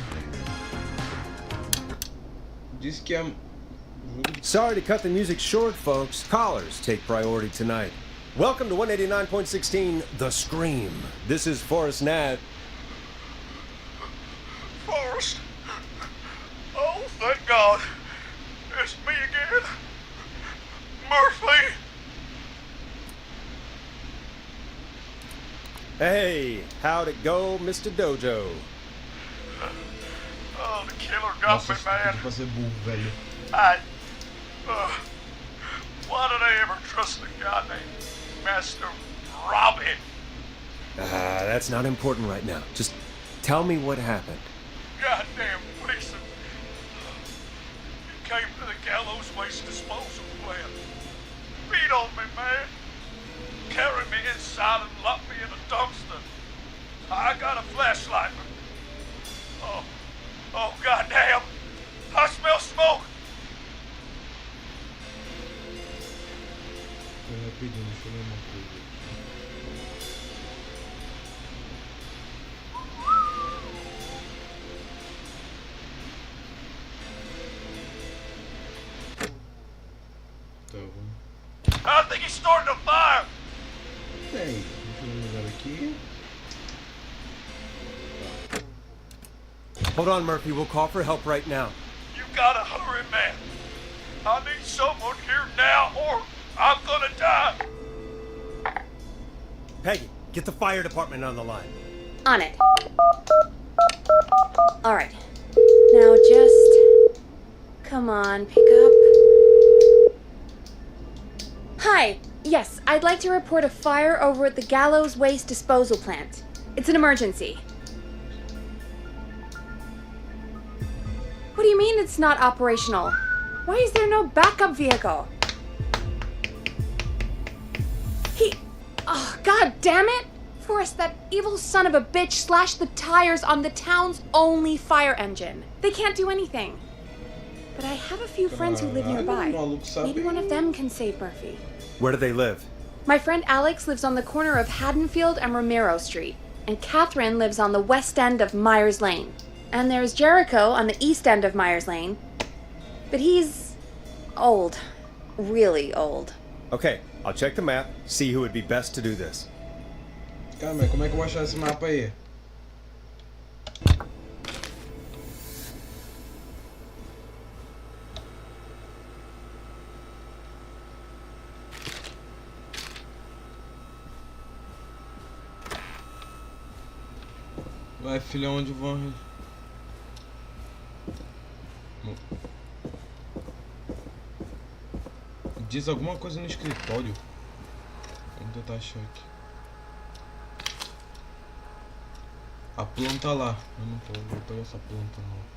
Diz que é. Sorry to cut the music short, folks. Callers take priority tonight. Welcome to 189.16, The Scream. This is Forrest Nash. Forrest. Oh, thank God. It's me again. Murphy. Hey, how'd it go, Mr. Dojo? Oh, the killer got Nossa, me, man. pra ser burro, velho. Why did I ever trust a guy named Master Robin? That's not important right now. Just tell me what happened. Goddamn policeman. He came to the gallows waste disposal plant. Beat on me, man. Carried me inside and locked me in a dumpster. I got a flashlight. Oh, goddamn. I smell smoke. Rapidinho, deixa eu ver uma coisa. I think he's starting a fire. ideia. Deixa eu ligar aqui. Hold on, Murphy. We'll call for help right now. You gotta hurry, man. I need someone here now or I'm gonna die. Peggy, get the fire department on the line. On it. Alright. Now just... Come on, pick up. Hi. Yes, I'd like to report a fire over at the Gallows Waste Disposal Plant. It's an emergency. What do you mean it's not operational? Why is there no backup vehicle? Oh, god damn it! Forrest, that evil son of a bitch slashed the tires on the town's only fire engine. They can't do anything. But I have a few friends who live nearby. Maybe one of them can save Murphy. Where do they live? My friend Alex lives on the corner of Haddonfield and Romero Street, and Catherine lives on the west end of Myers Lane. And there's Jericho on the east end of Myers Lane. But he's old. Really old. Okay, I'll check the map, see who would be best to do this. Calma aí, como é que eu vou achar esse mapa aí? Vai, filha, onde vão? Diz alguma coisa no escritório. Vamos tentar achar aqui. A planta lá. Eu não vou pegar essa planta não.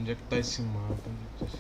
Onde é que tá esse mapa? Onde é que tá esse mapa?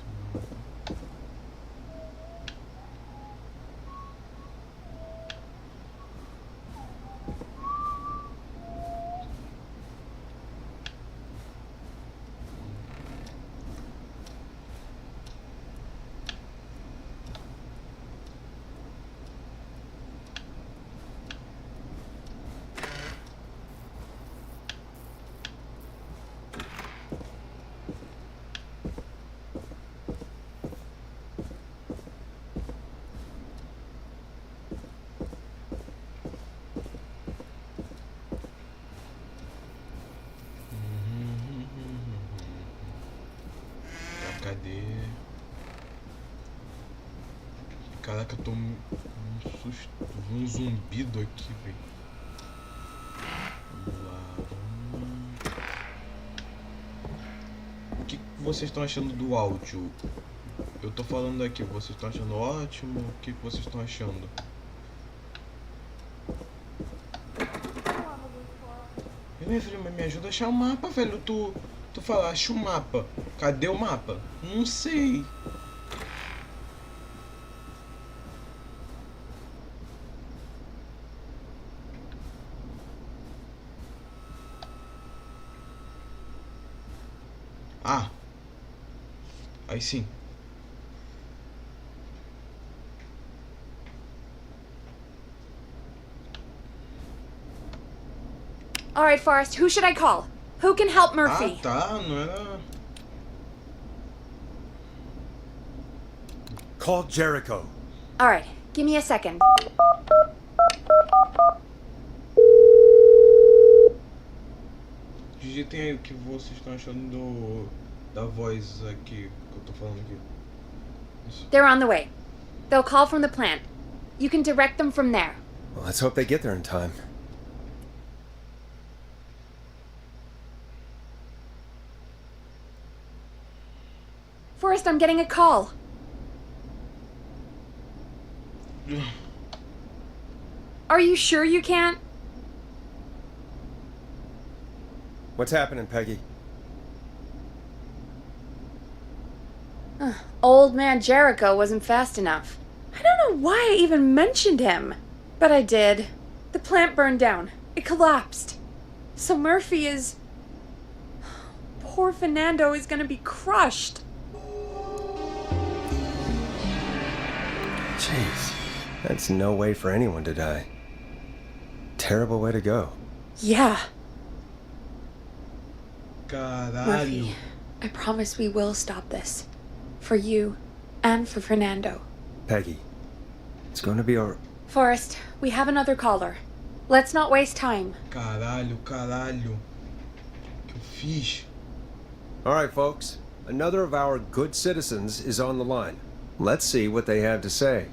Cadê? Caraca, eu tô um susto, um zumbido aqui, velho. Vamos lá. O que vocês estão achando do áudio? Eu tô falando aqui, vocês estão achando ótimo? O que vocês estão achando? Minha filha, mas me ajuda a achar o mapa, velho. Tu fala, acha o mapa. Cadê o mapa? Não sei. Ah. Aí sim. All right, Forrest, who should I call? Who can help Murphy? Ah, tá, não era... Call Jericho. All right, give me a second. Digitem aí o que vocês estão achando da voz aqui, que eu tô falando aqui. Isso. They're on the way. They'll call from the plant. You can direct them from there. Well, let's hope they get there in time. Forrest, I'm getting a call. Are you sure you can't? What's happening, Peggy? Old man Jericho wasn't fast enough. I don't know why I even mentioned him. But I did. The plant burned down. It collapsed. So Murphy is... Poor Fernando is gonna be crushed. Jeez, that's no way for anyone to die. Terrible way to go. Yeah. Caralho. Murphy, I promise we will stop this. For you and for Fernando. Peggy, it's going to be all... Forrest, we have another caller. Let's not waste time. Caralho. Que eu fiz? All right, folks. Another of our good citizens is on the line. Let's see what they have to say.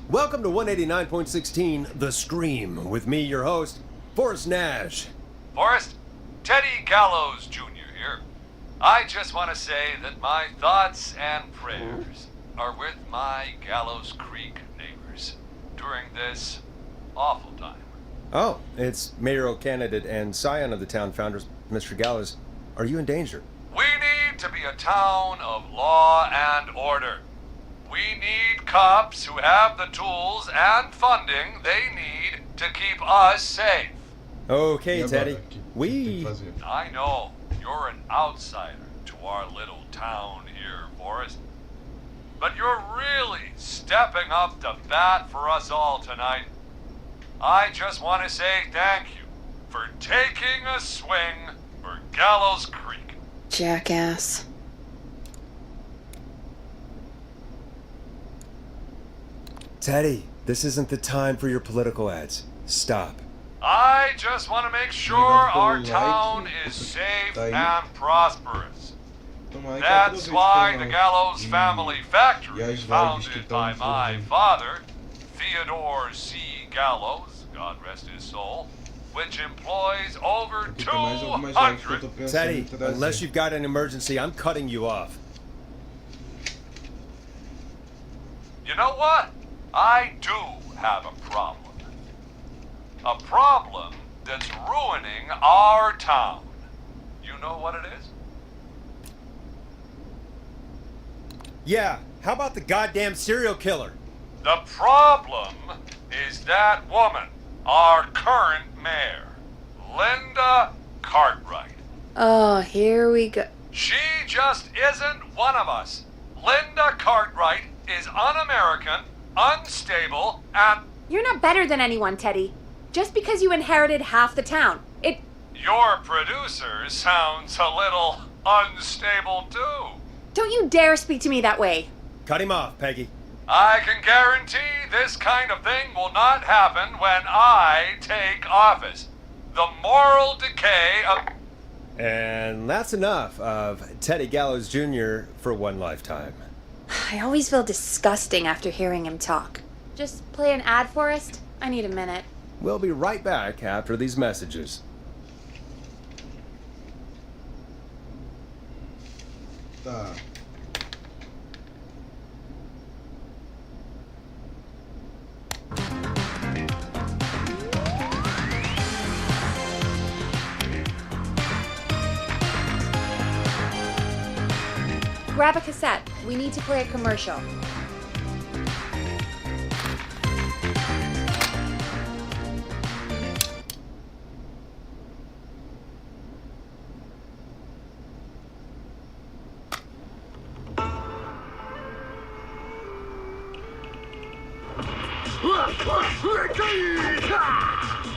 Welcome to 189.16 The Scream, with me, your host, Forrest Nash. Forrest, Teddy Gallows Jr. here. I just want to say that my thoughts and prayers are with my Gallows Creek neighbors during this awful time. Oh, it's mayoral candidate and scion of the town founders, Mr. Gallows. Are you in danger? We need to be a town of law and order. We need cops who have the tools and funding they need to keep us safe. Okay, Teddy. I know you're an outsider to our little town here, Forrest. But you're really stepping up to bat for us all tonight. I just want to say thank you for taking a swing for Gallows Creek. Jackass. Teddy, this isn't the time for your political ads. Stop. I just want to make sure our town is safe and prosperous. That's why the Gallows Family Factory, founded by my father, Theodore C. Gallows, God rest his soul, which employs over 200... Teddy, unless you've got an emergency, I'm cutting you off. You know what? I do have a problem. A problem that's ruining our town. You know what it is? Yeah, how about the goddamn serial killer? The problem is that woman, our current mayor, Linda Cartwright. Oh, here we go. She just isn't one of us. Linda Cartwright is un-American, unstable, and... You're not better than anyone, Teddy. Just because you inherited half the town. Your producer sounds a little unstable, too. Don't you dare speak to me that way. Cut him off, Peggy. I can guarantee this kind of thing will not happen when I take office. The moral decay of... And that's enough of Teddy Gallows Jr. for one lifetime. I always feel disgusting after hearing him talk. Just play an ad, Forrest. I need a minute. We'll be right back after these messages. Tá. Grab a cassette. We need to play a commercial.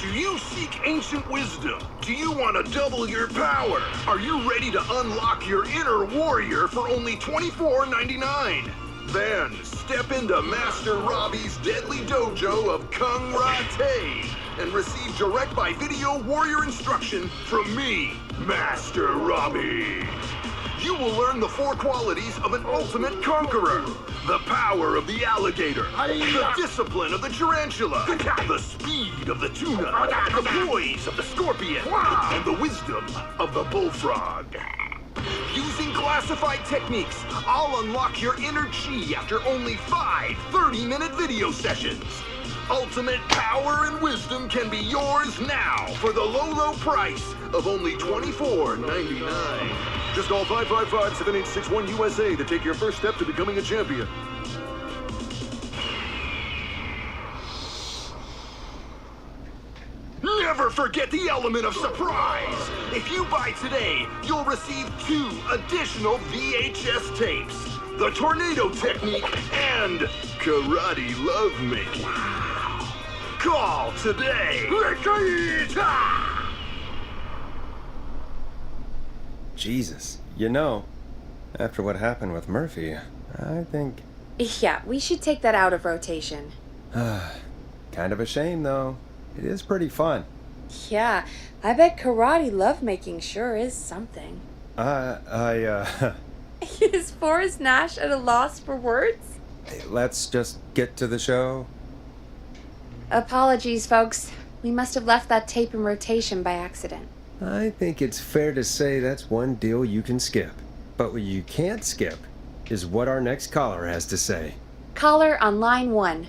Do you seek ancient wisdom? Do you want to double your power? Are you ready to unlock your inner warrior for only $24.99? Then step into Master Robbie's deadly dojo of Kung Ra-Te and receive direct by video warrior instruction from me, Master Robbie. You will learn the 4 qualities of an ultimate conqueror. The power of the alligator, the discipline of the tarantula, the speed of the tuna, the poise of the scorpion, and the wisdom of the bullfrog. Using classified techniques, I'll unlock your inner chi after only 5 30-minute video sessions. Ultimate power and wisdom can be yours now for the low, low price of only $24.99. Just call 555-7861 USA to take your first step to becoming a champion. Never forget the element of surprise! If you buy today, you'll receive 2 additional VHS tapes. The Tornado Technique and Karate Lovemaking. Call today! Jesus, you know, after what happened with Murphy, I think... Yeah, we should take that out of rotation. Kind of a shame, though. It is pretty fun. Yeah, I bet karate lovemaking sure is something. Is Forrest Nash at a loss for words? Let's just get to the show. Apologies, folks. We must have left that tape in rotation by accident. I think it's fair to say that's one deal you can skip. But what you can't skip is what our next caller has to say. Caller on line 1.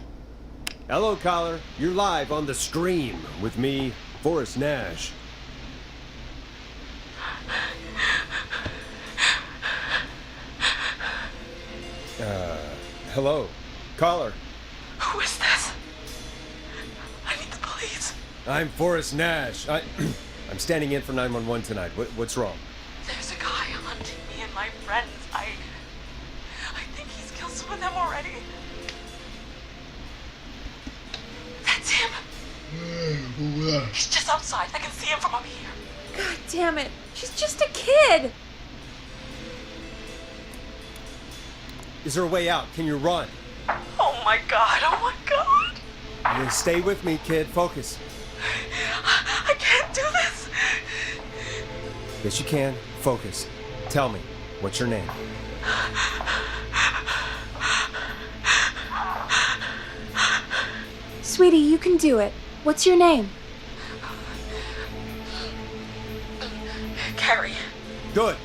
Hello, caller. You're live on the Scream with me, Forrest Nash. Hello, caller. Who is this? I need the police. I'm Forrest Nash. I'm standing in for 911 tonight. What's wrong? There's a guy hunting me and my friends. I think he's killed some of them already. That's him. He's just outside. I can see him from up here. God damn it. She's just a kid. Is there a way out? Can you run? Oh my god. Oh my god. You stay with me, kid. Focus. I can't do this. Yes, you can. Focus. Tell me, what's your name? Sweetie, you can do it. What's your name? Carrie. Good.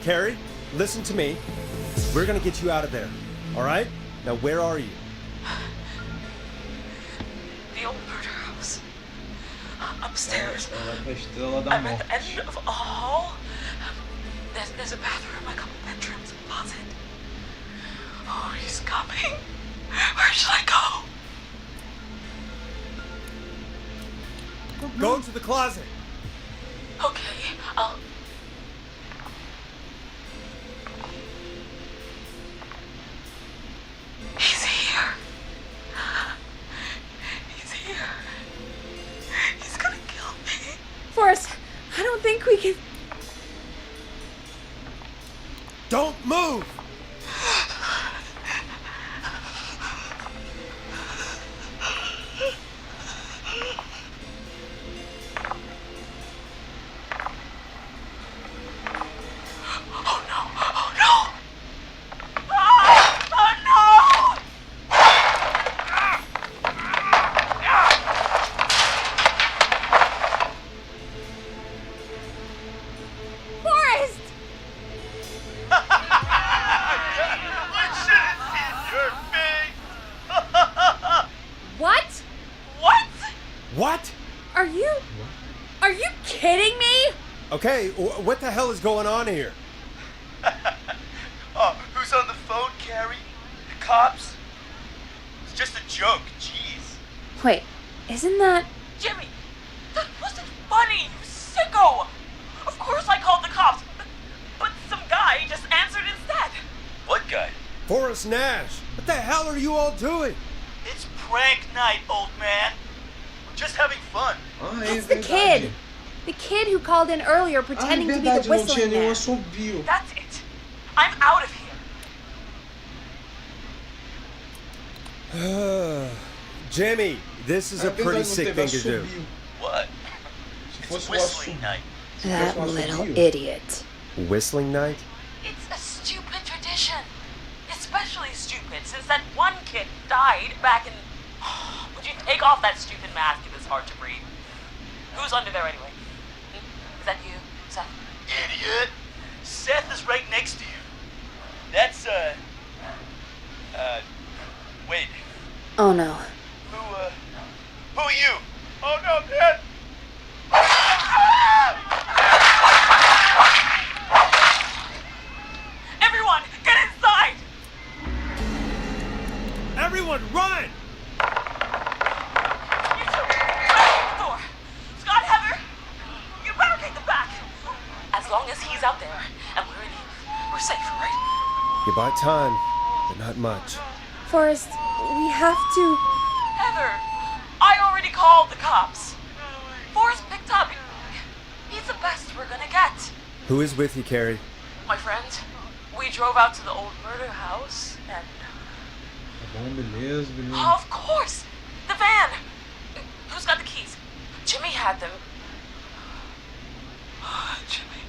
Carrie, listen to me. We're gonna get you out of there. All right? Now, where are you? The old murder house. Upstairs. A estrela da I'm at morte. the end of a hall. There's a bathroom, a couple bedrooms, a closet. Oh, he's coming. Where should I go? Go to the closet. Okay, I'll... He's here. He's here. He's gonna kill me. Forrest, I don't think we can... Don't move! Okay, what the hell is going on here? Who's on the phone, Carrie? The cops? It's just a joke, jeez. Wait, isn't that... Jimmy, that wasn't funny, you sicko! Of course I called the cops, but some guy just answered instead. What guy? Forrest Nash. What the hell are you all doing? It's prank night, old man. We're just having fun. That's the kid. The kid who called in earlier pretending to be the whistling man. That's it. I'm out of here. Jimmy, this is a pretty sick thing to do. What? It's whistling night. That little idiot. Whistling night? It's a stupid tradition. Especially stupid since that one kid died back in... Would you take off that stupid mask if it's hard to breathe? Who's under there anyway? Is that you, Seth? Idiot! Seth is right next to you. That's, wait. Oh no. Who are you? Oh no, Dad! going? Run! You two, open the door. Scott, Heather, you barricade the back. As long as he's out there and we're in here, we're safe, right? You bought time, but not much. Forrest, we have to... Heather, I already called the cops. Forrest picked up. He's the best we're gonna get. Who is with you, Carrie? My friend, we drove out to the old murder house and... Tá bom, beleza, beleza. Of course! The van! Who's got the keys? Jimmy had them. Jimmy.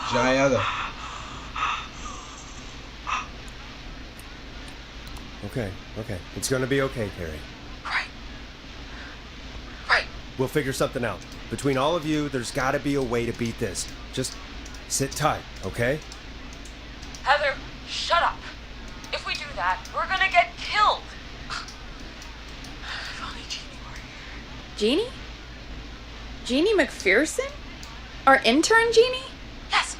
Já era. Okay. It's gonna be okay, Carrie. Right. We'll figure something out. Between all of you, there's gotta be a way to beat this. Just sit tight, okay? Heather, shut up. If we do that, we're gonna get killed. If only Jeannie were here. Jeannie? Jeannie McPherson? Our intern Jeannie? Yes.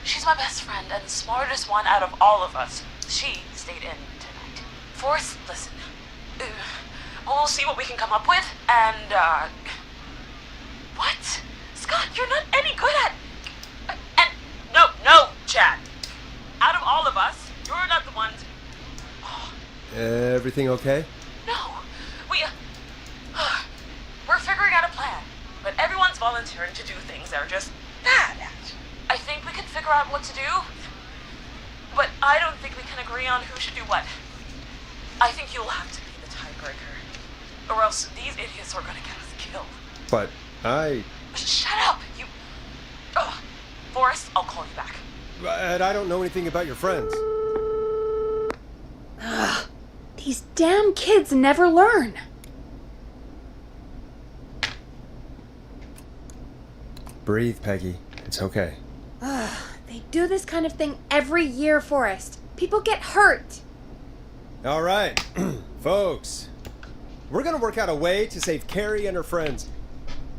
She's my best friend and the smartest one out of all of us. She stayed in tonight. Forrest, listen. We'll see what we can come up with, and, What? Scott, you're not any good at... And, no, Chad. Out of all of us, you're not the one to... Everything okay? No. We're figuring out a plan, but everyone's volunteering to do things they're just bad at. I think we can figure out what to do, but I don't think we can agree on who should do what. I think you'll have to be the tiebreaker, or else these idiots are gonna get us killed. But Shut up, you... Forrest, I'll call you back. I don't know anything about your friends. Ugh, these damn kids never learn. Breathe, Peggy. It's okay. Ugh, they do this kind of thing every year, Forrest. People get hurt. All right, folks. We're gonna work out a way to save Carrie and her friends.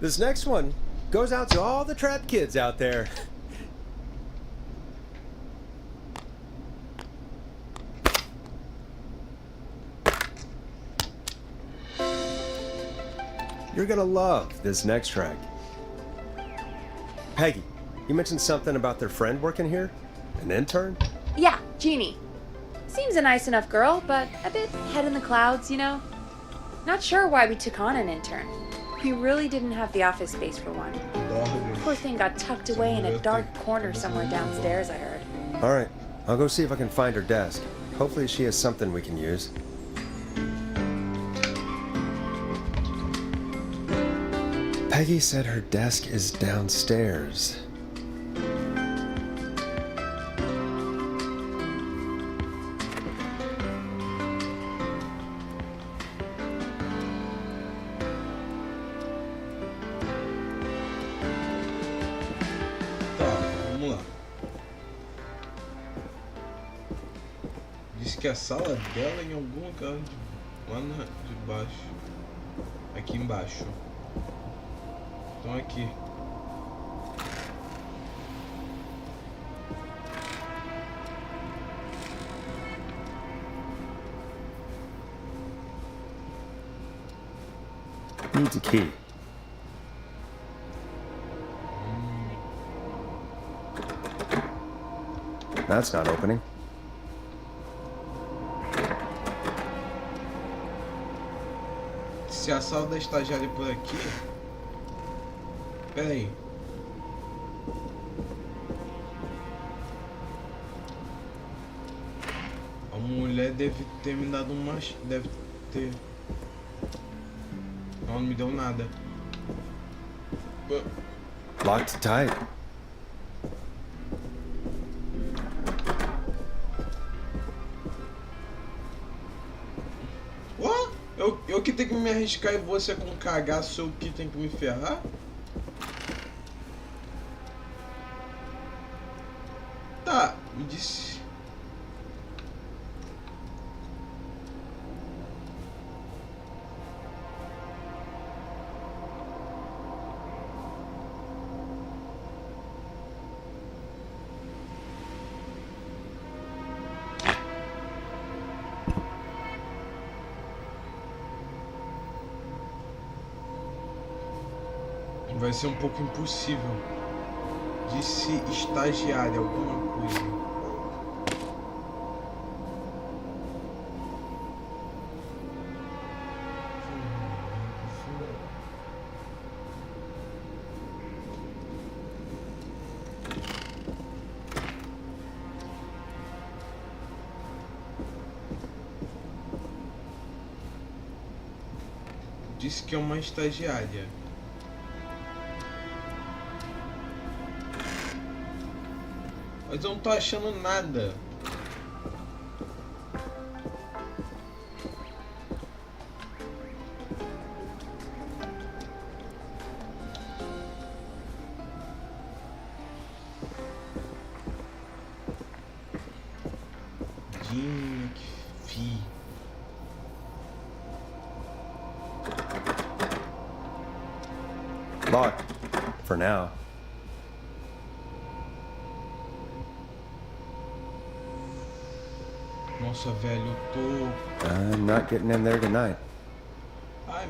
This next one goes out to all the trapped kids out there. You're gonna love this next track. Peggy, you mentioned something about their friend working here? An intern? Yeah, Jeannie. Seems a nice enough girl, but a bit head in the clouds, you know? Not sure why we took on an intern. We really didn't have the office space for one. Poor thing got tucked away in a dark corner somewhere downstairs, I heard. All right, I'll go see if I can find her desk. Hopefully she has something we can use. Peggy said her desk is downstairs. Que a sala dela em algum lugar lá de baixo, aqui embaixo. Então aqui. Needs a key. That's not opening. Se a sala da estagiária é por aqui... Pera aí. A mulher deve ter me dado uma... Deve ter... Ela não me deu nada. Locked tight. Eu que tenho que me arriscar e você com cagaço, eu que tenho que me ferrar? Tá, me disse... Vai ser um pouco impossível. Disse estagiária, alguma coisa. Disse que é uma estagiária. Mas eu não tô achando nada. Dinho, que fi. Locked. For now. Nossa, velho, eu tô... I'm not getting in there tonight. Ai,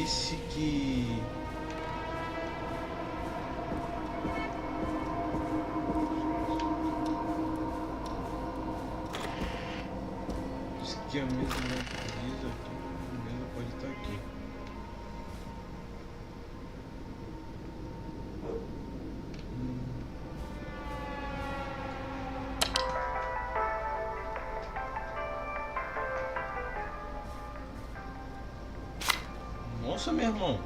disse que... Disse que a mesa não precisa aqui. A mesa pode estar aqui. Nossa, meu irmão.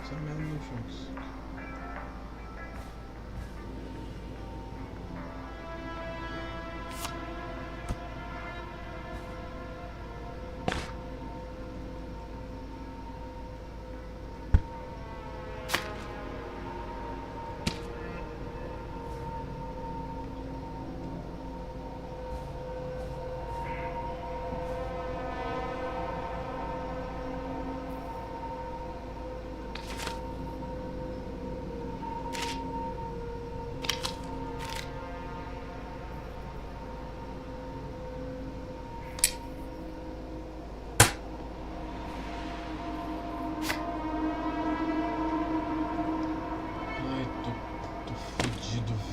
Essa merda não faz.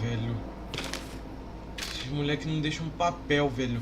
Velho, esses moleques não deixam papel, velho.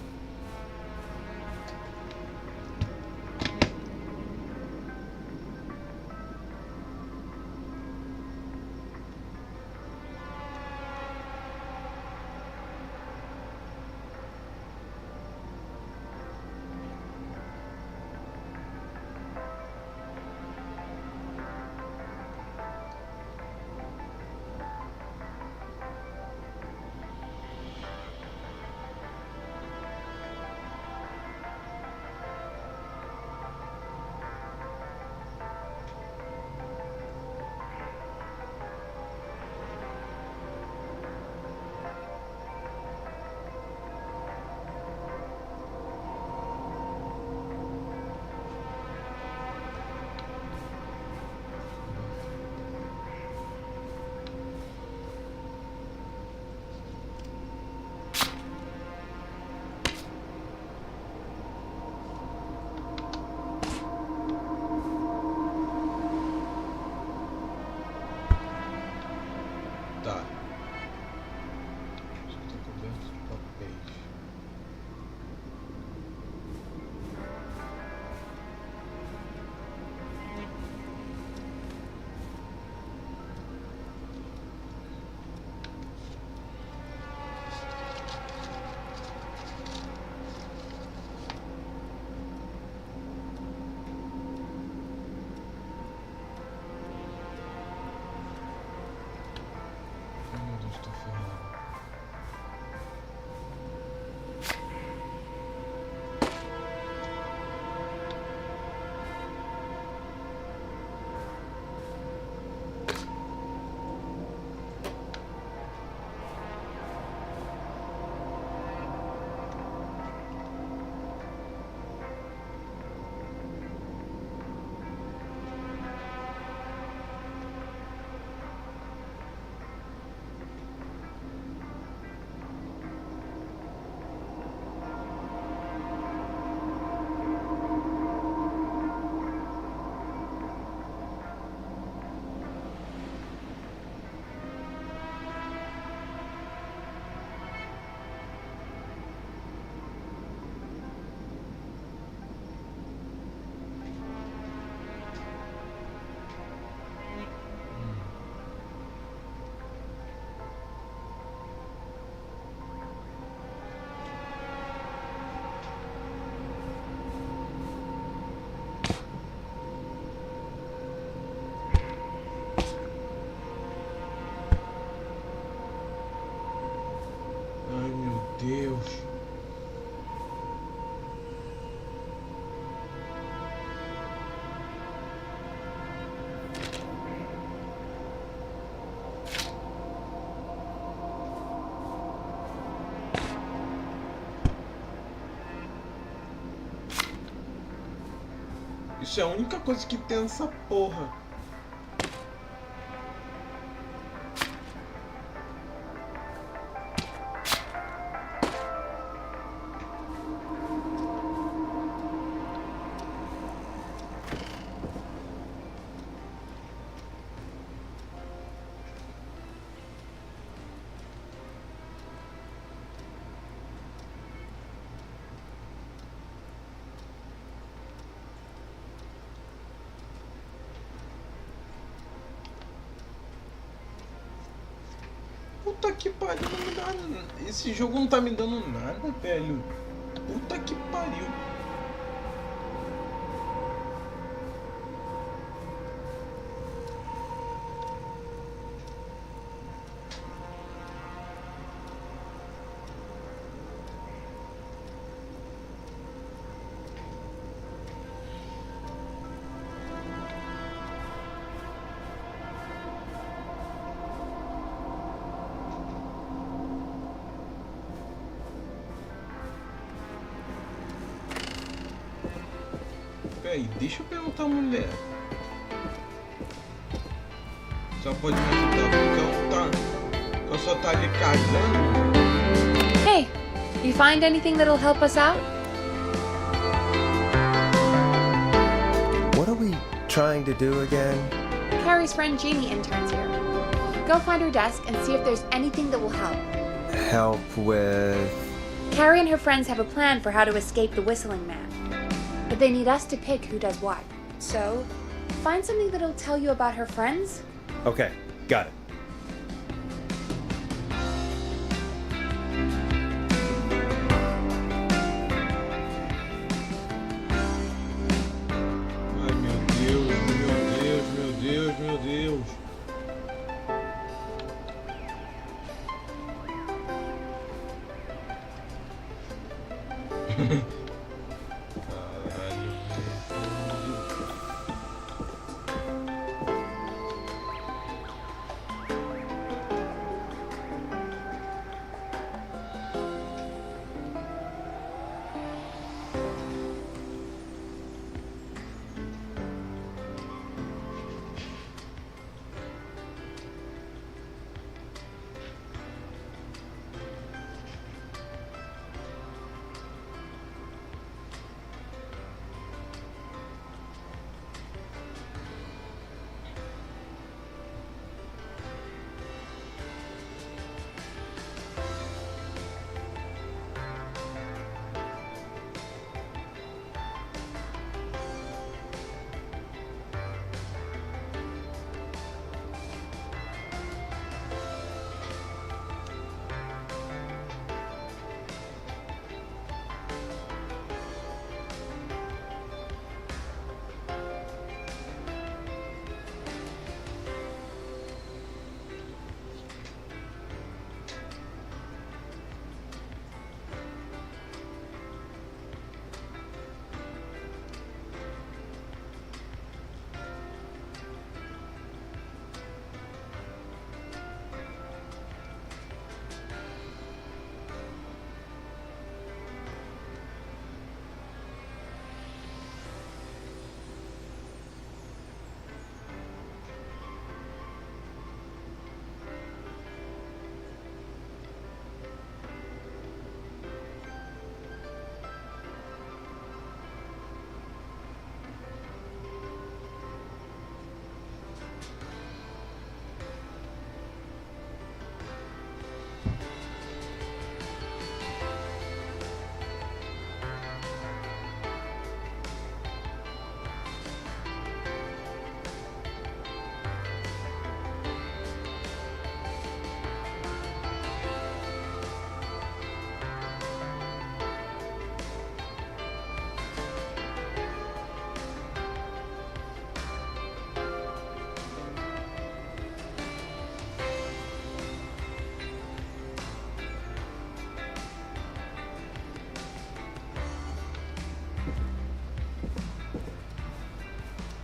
Deus. Isso é a única coisa que tem nessa porra. Puta que pariu, não me dá nada. Esse jogo não tá me dando nada, velho. Puta que pariu. Peraí, deixa eu perguntar a mulher. Só pode me ajudar porque eu só tá ali cagando. Hey, you find anything that'll help us out? What are we trying to do again? Carrie's friend Jeannie interns here. Go find her desk and see if there's anything that will help. Help with... Carrie and her friends have a plan for how to escape the Whistling Man. But they need us to pick who does what. So, find something that'll tell you about her friends. Okay, got it. Ai, meu Deus, meu Deus, meu Deus, meu Deus.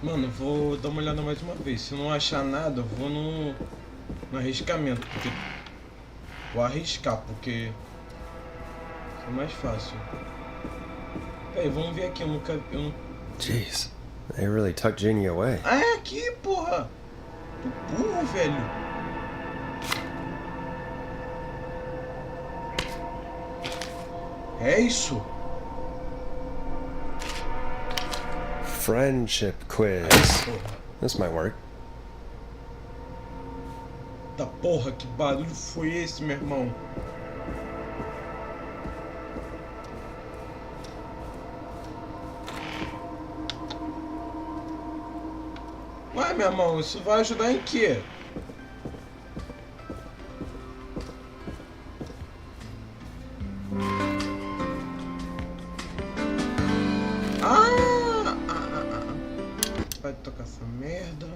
Mano, vou dar uma olhada mais uma vez. Se eu não achar nada, eu vou no arriscamento. Porque... Vou arriscar, porque... é mais fácil. Peraí, vamos ver aqui. Eu não... Jeez, they really tucked Jeannie away. Ah, é aqui, porra! Que burro, velho. É isso. Friendship quiz. This might work. Da porra, que barulho foi esse, meu irmão? Ué, meu irmão, isso vai ajudar em quê? Vai tocar essa merda.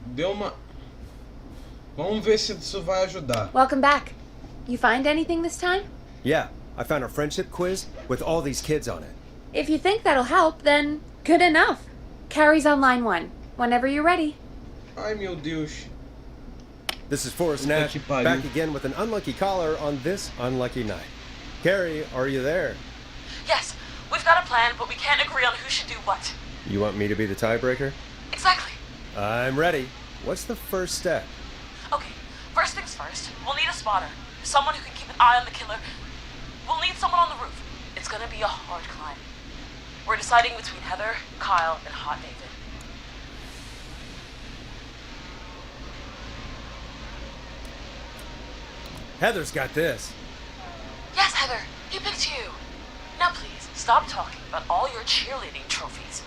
Deu uma... Vamos ver se isso vai ajudar. Welcome back. You find anything this time? Yeah, I found a friendship quiz with all these kids on it. If you think that'll help, then good enough. Carrie's on line 1. Whenever you're ready. Ai, meu Deus. This is Forrest Nash, back again with an unlucky caller on this unlucky night. Carrie, are you there? Yes, we've got a plan, but we can't agree on who should do what. You want me to be the tiebreaker? Exactly. I'm ready. What's the first step? Okay, first things first, we'll need a spotter. Someone who can keep an eye on the killer. We'll need someone on the roof. It's gonna be a hard climb. We're deciding between Heather, Kyle, and Hot David. Heather's got this. Yes, Heather, he picked you. Now please, stop talking about all your cheerleading trophies.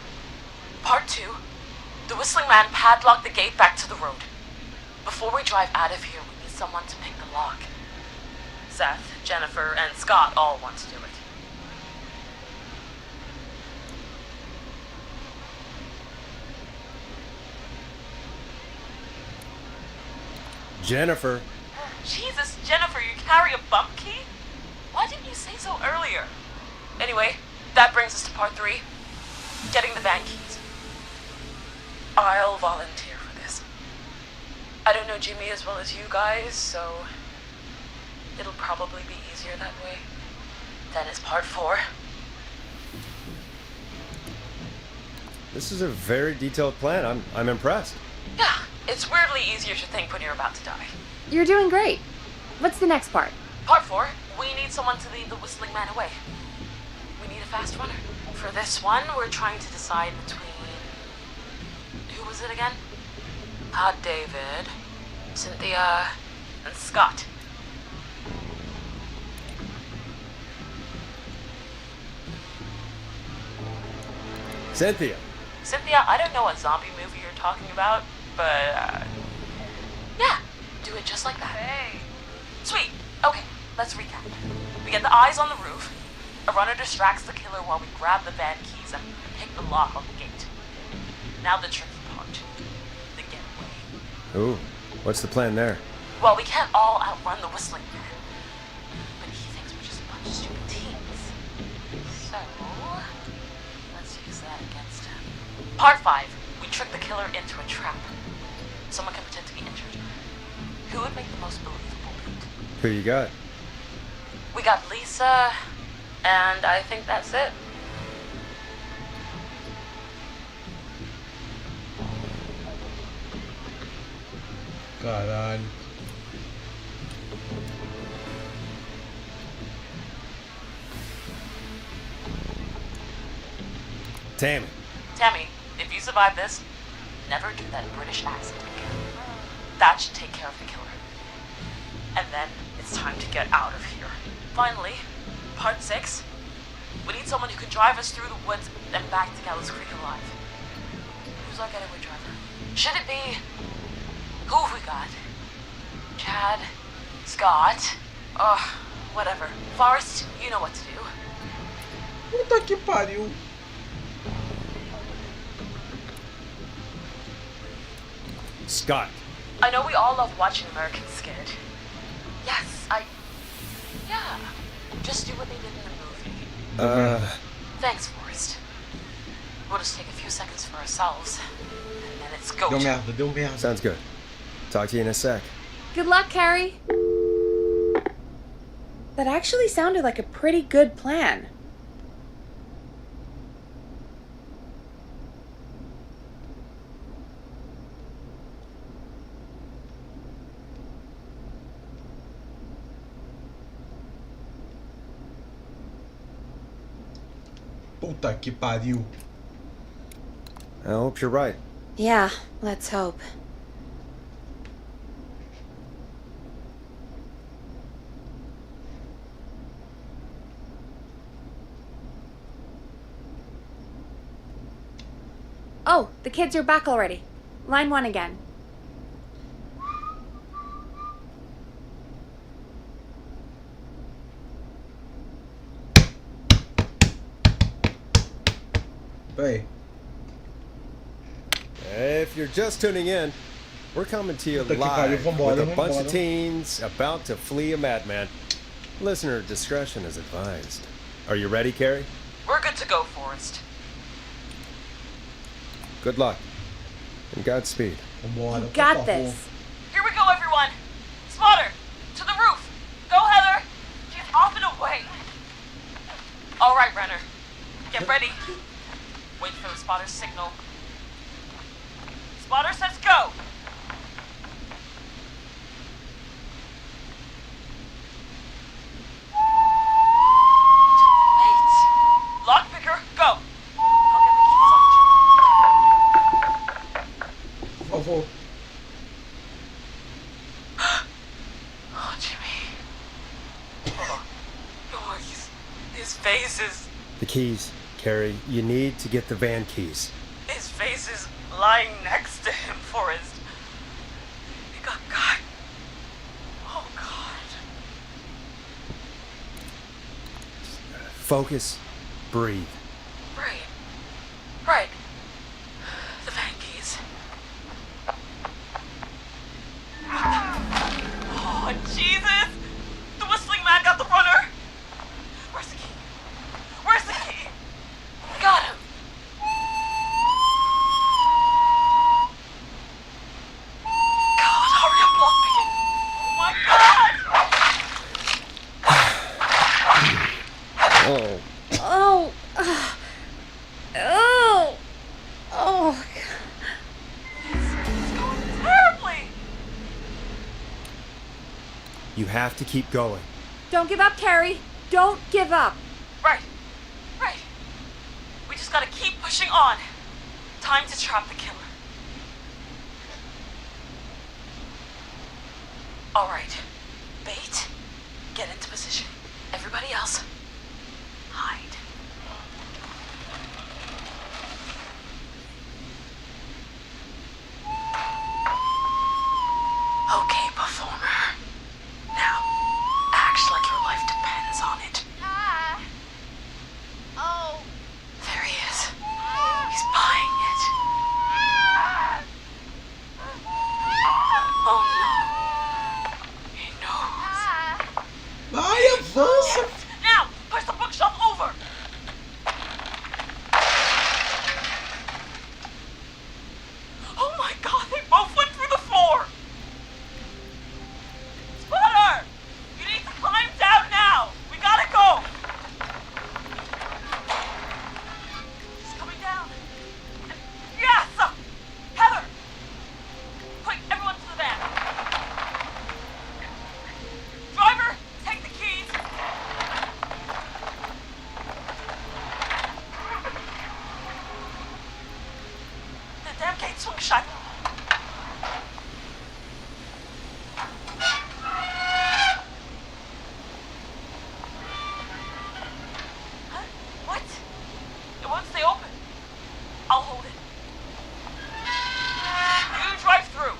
Part 2. The Whistling Man padlocked the gate back to the road. Before we drive out of here, we need someone to pick the lock. Seth, Jennifer, and Scott all want to do it. Jennifer. Jesus, Jennifer, you carry a bump key? Why didn't you say so earlier? Anyway, that brings us to part 3. Getting the van keys. I'll volunteer for this. I don't know Jimmy as well as you guys, so it'll probably be easier that way. Then it's part 4. This is a very detailed plan. I'm impressed. Yeah, it's weirdly easier to think when you're about to die. You're doing great. What's the next part? Part 4, we need someone to lead the Whistling Man away. We need a fast runner. For this one, we're trying to decide between... Who was it again? Hot David, Cynthia, and Scott. Cynthia. Cynthia, I don't know what zombie movie you're talking about, but, yeah, do it just like that. Hey. Sweet. Okay, let's recap. We get the eyes on the roof. A runner distracts the killer while we grab the van keys and pick the lock on the gate. Now the tricky part. The getaway. Ooh, what's the plan there? Well, we can't all outrun the Whistling Man. But he thinks we're just a bunch of stupid teens. So, let's use that against him. Part 5. We trick the killer into a trap. Someone can pretend to be injured. Who would make the most believable lead? Who you got? We got Lisa, and I think that's it. Caralho. Tammy. Tammy, if you survive this, never do that British accent again. That should take care of the killer. And then it's time to get out of here. Finally, part 6. We need someone who can drive us through the woods and back to Gallows Creek alive. Who's our getaway driver? Should it be... Who have we got? Chad? Scott? Whatever. Forrest, you know what to do. Puta que pariu. Scott. I know we all love watching Americans scared. Yes, yeah. Just do what they did in the movie. Thanks, Forrest. We'll just take a few seconds for ourselves, and then it's go. Deu merda. Sounds good. Talk to you in a sec. Good luck, Carrie. That actually sounded like a pretty good plan. Puta que pariu. I hope you're right. Yeah, let's hope. Oh, the kids are back already. Line 1 again. Peraí. If you're just tuning in, we're coming to you Puta que pariu, live vambora, with a bunch vambora. of teens about to flee a madman. Listener discretion is advised. Are you ready, Carrie? We're good to go, Forrest. Good luck. And Godspeed. Vambora, por Got favor. this. Here we go, everyone. Spotter, to the roof. Go, Heather. She's off and away. All right, Renner. Get ready. Wait for the spotter's signal. Spotter says go. Wait. Lockpicker, go. I'll get the keys off Jimmy. Por favor. Oh, Jimmy. Oh, his face is... The keys, Carrie. You need to get the van keys. His face is lying next to him, Forrest. He got caught. Oh, God. Focus. Breathe. Right. The van keys. Oh, Jesus! The whistling man got the runner! Where's the key? Where's the key? Got him! God, hurry up, lockpicking! Oh my God! Oh. Oh. Oh. Oh. It's going terribly! You have to keep going. Don't give up, Carrie. Don't give up. Right. We just gotta keep pushing on. Time to trap the killer. All right. Bait. Get into position. Everybody else, hide. Okay, performer. Now, act like your life depends on it. Oh. There he is. He's buying it. Oh no. He knows. Vai, avança. Now, push the bookshelf over. Oh my God, they both went through the floor. Spotter, you need to climb down now. We gotta go. He's coming down. Yes! Heather! Quick, everyone to the van. Driver, take the keys. The damn gate swung shut. Huh? What? It won't stay open. I'll hold it. You drive through.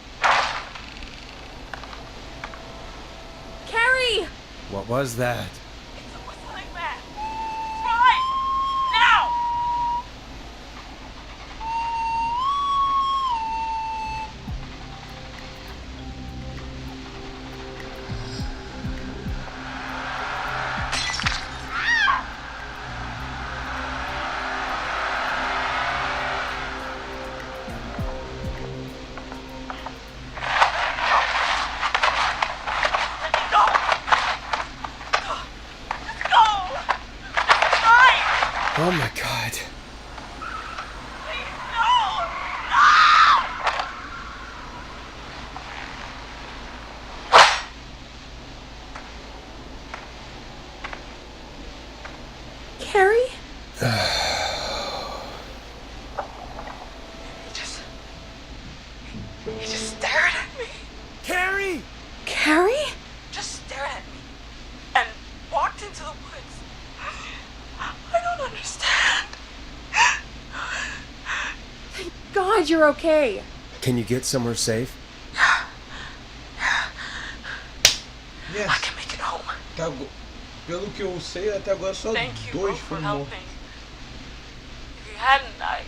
Carrie! What was that? It's a whistling man. Drive! Now! Oh my God. Carrie? He just stared at me. Carrie! Carrie? Just stared at me. And walked into the woods. I don't understand. Thank God you're okay. Can you get somewhere safe? Yes. I can make it home. Pelo que eu sei, até agora só Thank you dois both for foram mortos. helping. If you hadn't,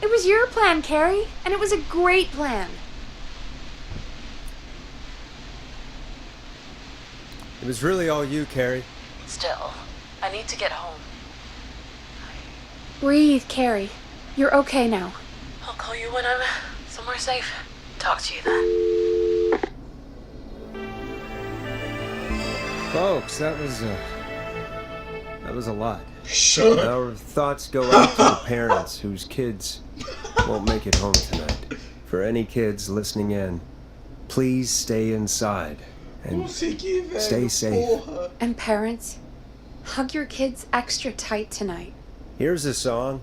It was your plan, Carrie, and it was a great plan. It was really all you, Carrie. Still, I need to get home. Breathe, Carrie. You're okay now. I'll call you when I'm somewhere safe. Talk to you then. Folks, that was a lot. Our thoughts go out to the parents whose kids won't make it home tonight. For any kids listening in, please stay inside and stay safe. And parents, hug your kids extra tight tonight. Here's a song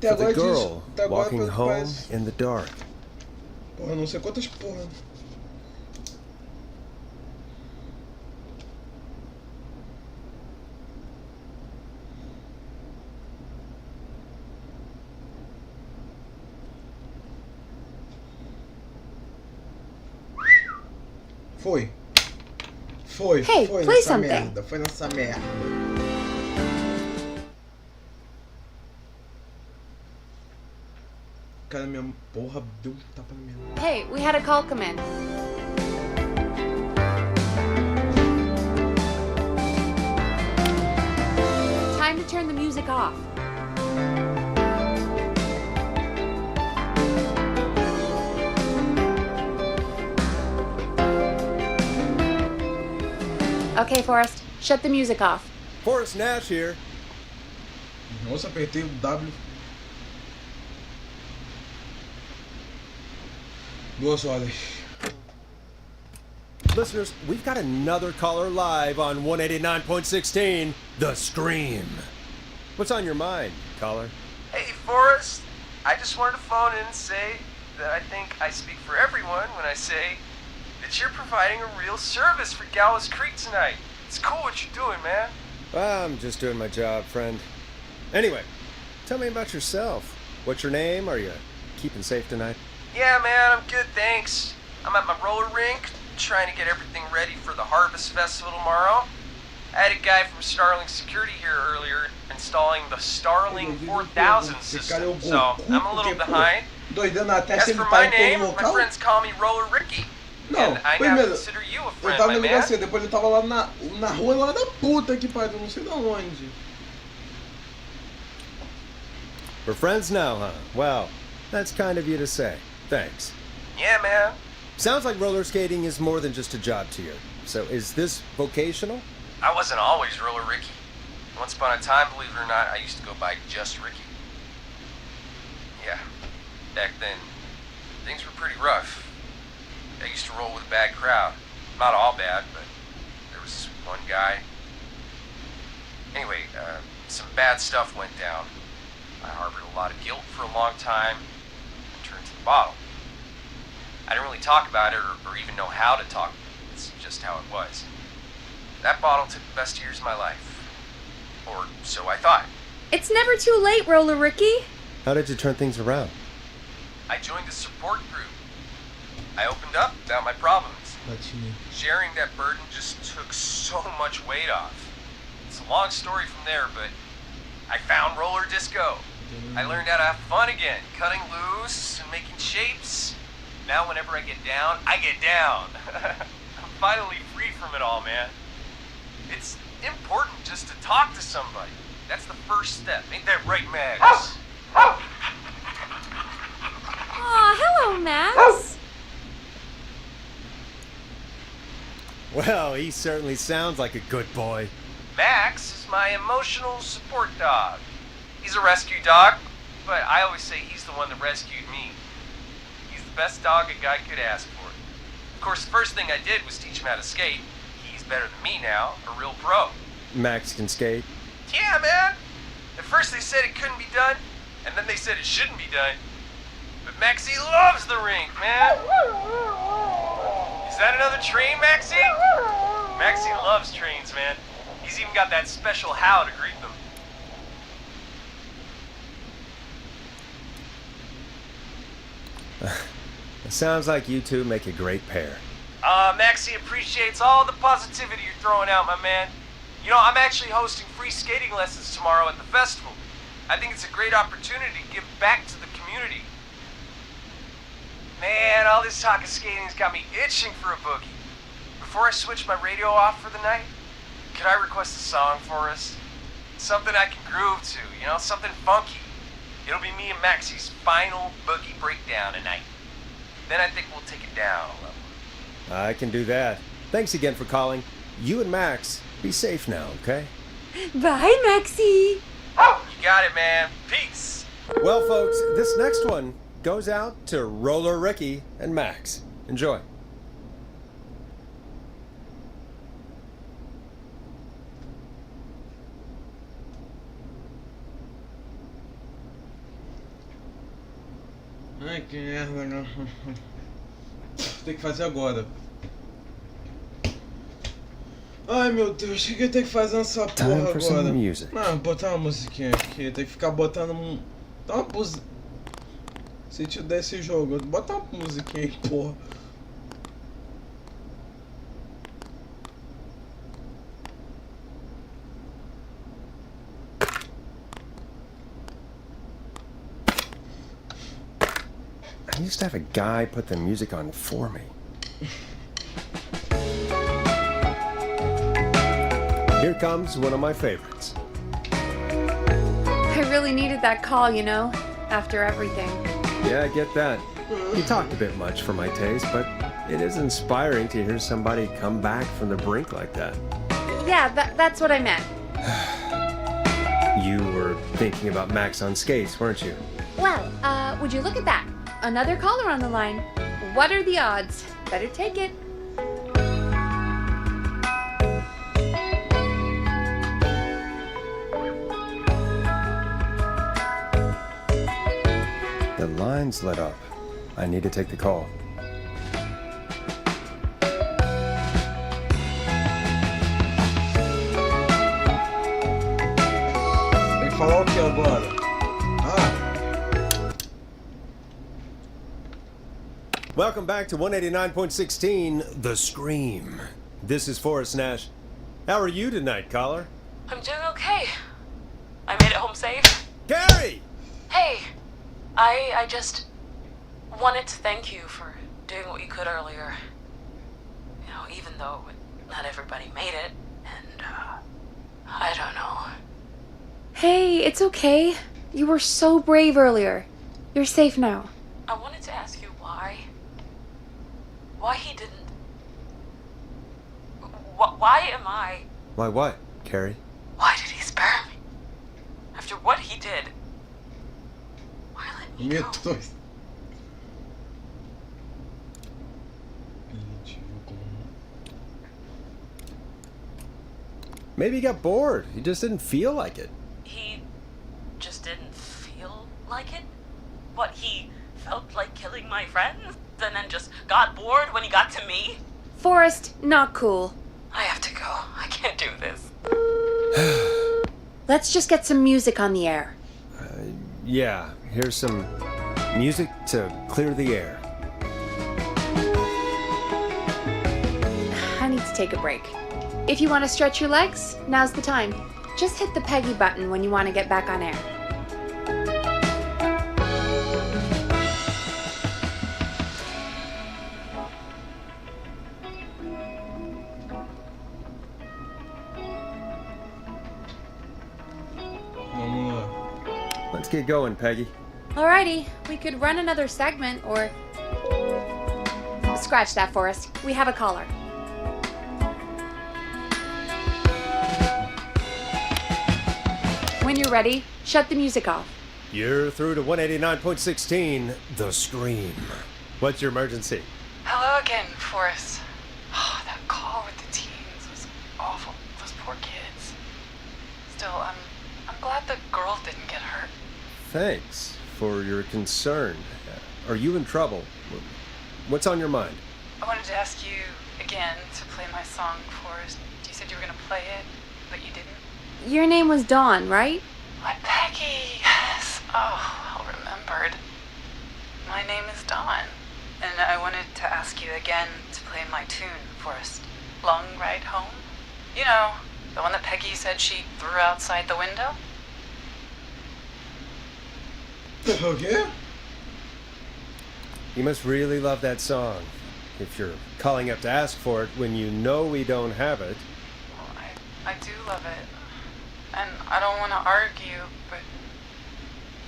for the girl walking home in the dark. Porra, não sei quantas porra. Foi. Hey, foi play nessa something. merda. Foi nessa merda. Cara, minha porra deu tapa na minha. Hey, we had a call come in. Time to turn the music off. Okay, Forrest, shut the music off. Forrest Nash here. Nossa, apertei o W. 2 horas. Listeners, we've got another caller live on 189.16, The Scream. What's on your mind, caller? Hey, Forrest. I just wanted to phone in and say that I think I speak for everyone when I say that you're providing a real service for Gallows Creek tonight. It's cool what you're doing, man. Well, I'm just doing my job, friend. Anyway, tell me about yourself. What's your name? Are you keeping safe tonight? Yeah, man, I'm good, thanks. I'm at my roller rink, trying to get everything ready for the Harvest Festival tomorrow. I had a guy from Starling Security here earlier installing the Starling 4000 system, so I'm a little behind. As for my name, my friends call me Roller Ricky. Não, and I now primeiro, consider you a eu friend, tava my no man. lugar depois ele tava lá na rua lá da puta que pariu, não sei de onde. We're friends now, huh? Well, that's kind of you to say. Thanks. Yeah, man. Sounds like roller skating is more than just a job to you. So is this vocational? I wasn't always Roller Ricky. Once upon a time, believe it or not, I used to go by just Ricky. Yeah, back then, things were pretty rough. I used to roll with a bad crowd. Not all bad, but there was one guy. Anyway, some bad stuff went down. I harbored a lot of guilt for a long time and turned to the bottle. I didn't really talk about it or even know how to talk. It's just how it was. That bottle took the best years of my life. Or so I thought. It's never too late, Roller Ricky. How did you turn things around? I joined a support group. I opened up about my problems. Sharing that burden just took so much weight off. It's a long story from there, but I found roller disco. I learned how to have fun again, cutting loose and making shapes. Now whenever I get down, I get down. I'm finally free from it all, man. It's important just to talk to somebody. That's the first step. Ain't that right, Max? Aw, hello, Max. Well, he certainly sounds like a good boy. Max is my emotional support dog. He's a rescue dog, but I always say he's the one that rescued me. He's the best dog a guy could ask for. Of course, the first thing I did was teach him how to skate. He's better than me now, a real pro. Max can skate? Yeah, man. At first they said it couldn't be done, and then they said it shouldn't be done. But Maxie loves the rink, man. Is that another train, Maxie? Maxie loves trains, man. He's even got that special how to greet them. It sounds like you two make a great pair. Maxie appreciates all the positivity you're throwing out, my man. You know, I'm actually hosting free skating lessons tomorrow at the festival. I think it's a great opportunity to give back to the community. Man, all this talk of skating's got me itching for a boogie. Before I switch my radio off for the night, could I request a song for us? Something I can groove to, you know, something funky. It'll be me and Maxie's final boogie breakdown tonight. Then I think we'll take it down a level. I can do that. Thanks again for calling. You and Max, be safe now, okay? Bye, Maxie. You got it, man. Peace. Well, folks, this next one goes out to Roller Ricky and Max. Enjoy. Ai, que merda, não. Tem que fazer agora. Ai, meu Deus, o que eu tenho que fazer nessa porra agora? Não, botar uma musiquinha aqui, tem que ficar botando dá uma música. Sentido desse jogo, bota uma musiquinha aí, porra. I used to have a guy put the music on for me. Here comes one of my favorites. I really needed that call, you know, after everything. Yeah, I get that. You talked a bit much for my taste, but it is inspiring to hear somebody come back from the brink like that. Yeah, that's what I meant. You were thinking about Max on skates, weren't you? Well, would you look at that? Another caller on the line. What are the odds? Better take it. The line's lit up. I need to take the call. Tem que falar o que agora? Welcome back to 189.16, The Scream. This is Forrest Nash. How are you tonight, caller? I'm doing okay. I made it home safe. Gary! Hey, I just wanted to thank you for doing what you could earlier. You know, even though not everybody made it, and, I don't know. Hey, it's okay. You were so brave earlier. You're safe now. I wanted to ask you why. Why he didn't... Why am I... Why what, Carrie? Why did he spare me? After what he did. Why let me go? Maybe he got bored. He just didn't feel like it. He just didn't feel like it? What, he felt like killing my friends? And then just got bored when he got to me? Forrest, not cool. I have to go. I can't do this. Let's just get some music on the air. Yeah, here's some music to clear the air. I need to take a break. If you want to stretch your legs, now's the time. Just hit the Peggy button when you want to get back on air. Let's get going, Peggy. Alrighty, we could run another segment or... Scratch that, Forrest. We have a caller. When you're you're ready, shut the music off. You're through to 189.16, The Scream. What's your emergency? Hello again, Forrest. Oh, that call with the teens was awful. Those poor kids. Still, I'm glad the girl didn't get hurt. Thanks for your concern. Are you in trouble? What's on your mind? I wanted to ask you again to play my song, Forrest. You said you were going to play it, but you didn't. Your name was Dawn, right? What, Peggy? Yes. Oh, well remembered. My name is Dawn, and I wanted to ask you again to play my tune, Forrest. Long Ride Home? You know, the one that Peggy said she threw outside the window? Okay. You must really love that song. If you're calling up to ask for it when you know we don't have it. Well, I do love it. And I don't want to argue, but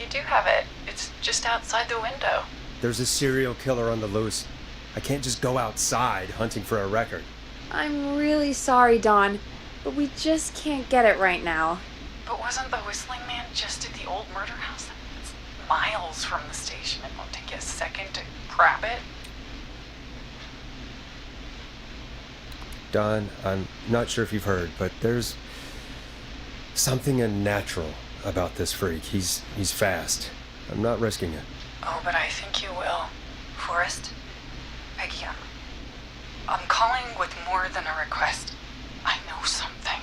you do have it. It's just outside the window. There's a serial killer on the loose. I can't just go outside hunting for a record. I'm really sorry, Dawn, but we just can't get it right now. But wasn't the Whistling Man just at the old murder house? It's miles from the station. It won't take you a second to grab it. Don, I'm not sure if you've heard, but there's something unnatural about this freak. He's fast. I'm not risking it. Oh, but I think you will. Forrest? Peggy, I'm calling with more than a request. I know something.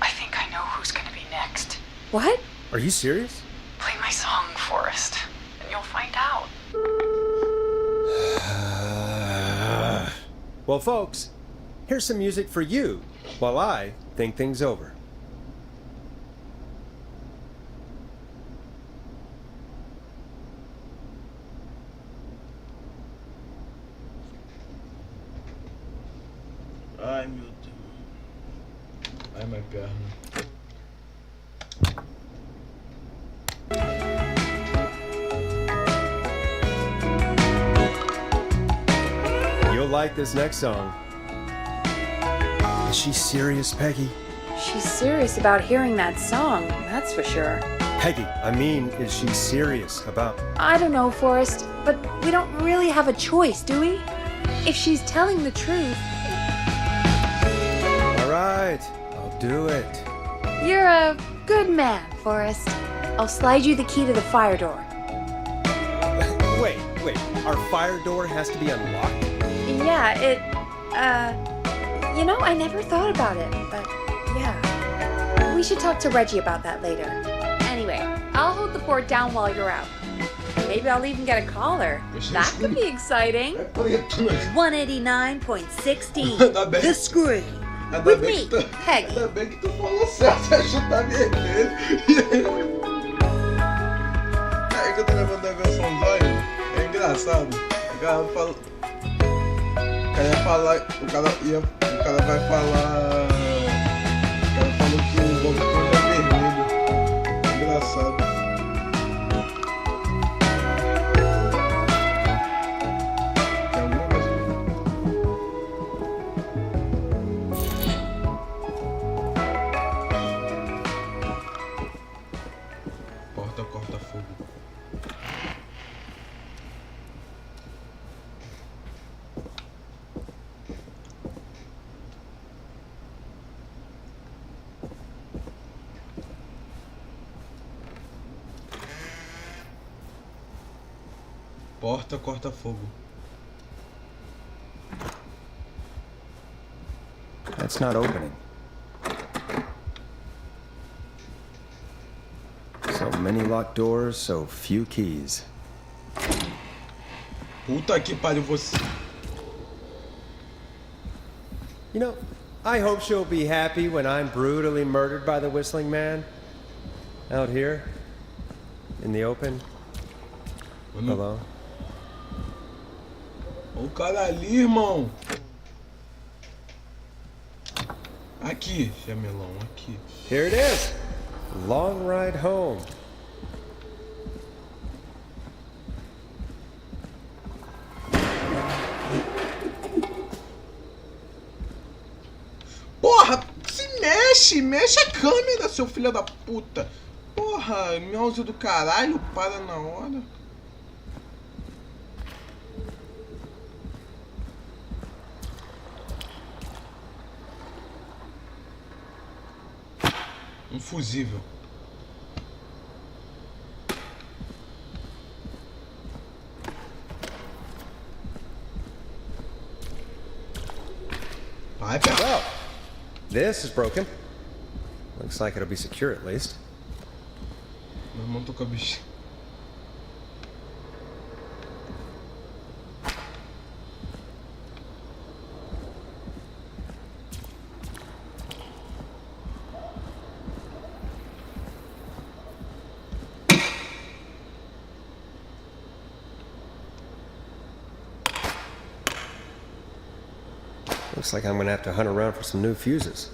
I think I know who's gonna be next. What? Are you serious? Play my song, Forrest, and you'll find out. Well, folks, here's some music for you while I think things over. Ai, meu Deus. Ai, minha perna. You'll like this next song. Is she serious, Peggy? She's serious about hearing that song, that's for sure. Peggy, I mean, is she serious about... I don't know, Forrest, but we don't really have a choice, do we? If she's telling the truth... All right, I'll do it. You're a good man, Forrest. I'll slide you the key to the fire door. Wait, our fire door has to be unlocked? Yeah, you know, I never thought about it, but yeah. We should talk to Reggie about that later. Anyway, I'll hold the fort down while you're out. Maybe I'll even get a caller. That could be exciting. 189.16, The Scream. With me, Peggy. Ainda bem que tu falou certo, é chutar vermelho. Aí que eu tô levando a versão zóio, é engraçado. O cara fala. O cara ia falar. O cara vai falar. O cara falou que o botão é vermelho. Engraçado. Corta-fogo. Porta corta-fogo. That's not opening. So many locked doors, so few keys. Puta que pariu você. You know, I hope she'll be happy when I'm brutally murdered by the Whistling Man. Out here, in the open, alone. O cara ali, irmão. Aqui, Chamelão, aqui. Here it is. Long Ride Home. Porra, se mexe a câmera, seu filho da puta. Porra, mouse do caralho, para na hora. Um fusível. Vai, pé. Well, this is broken. Looks like it'll be secure at least. Meu irmão tô com a bichinha. Looks like I'm gonna have to hunt around for some new fuses.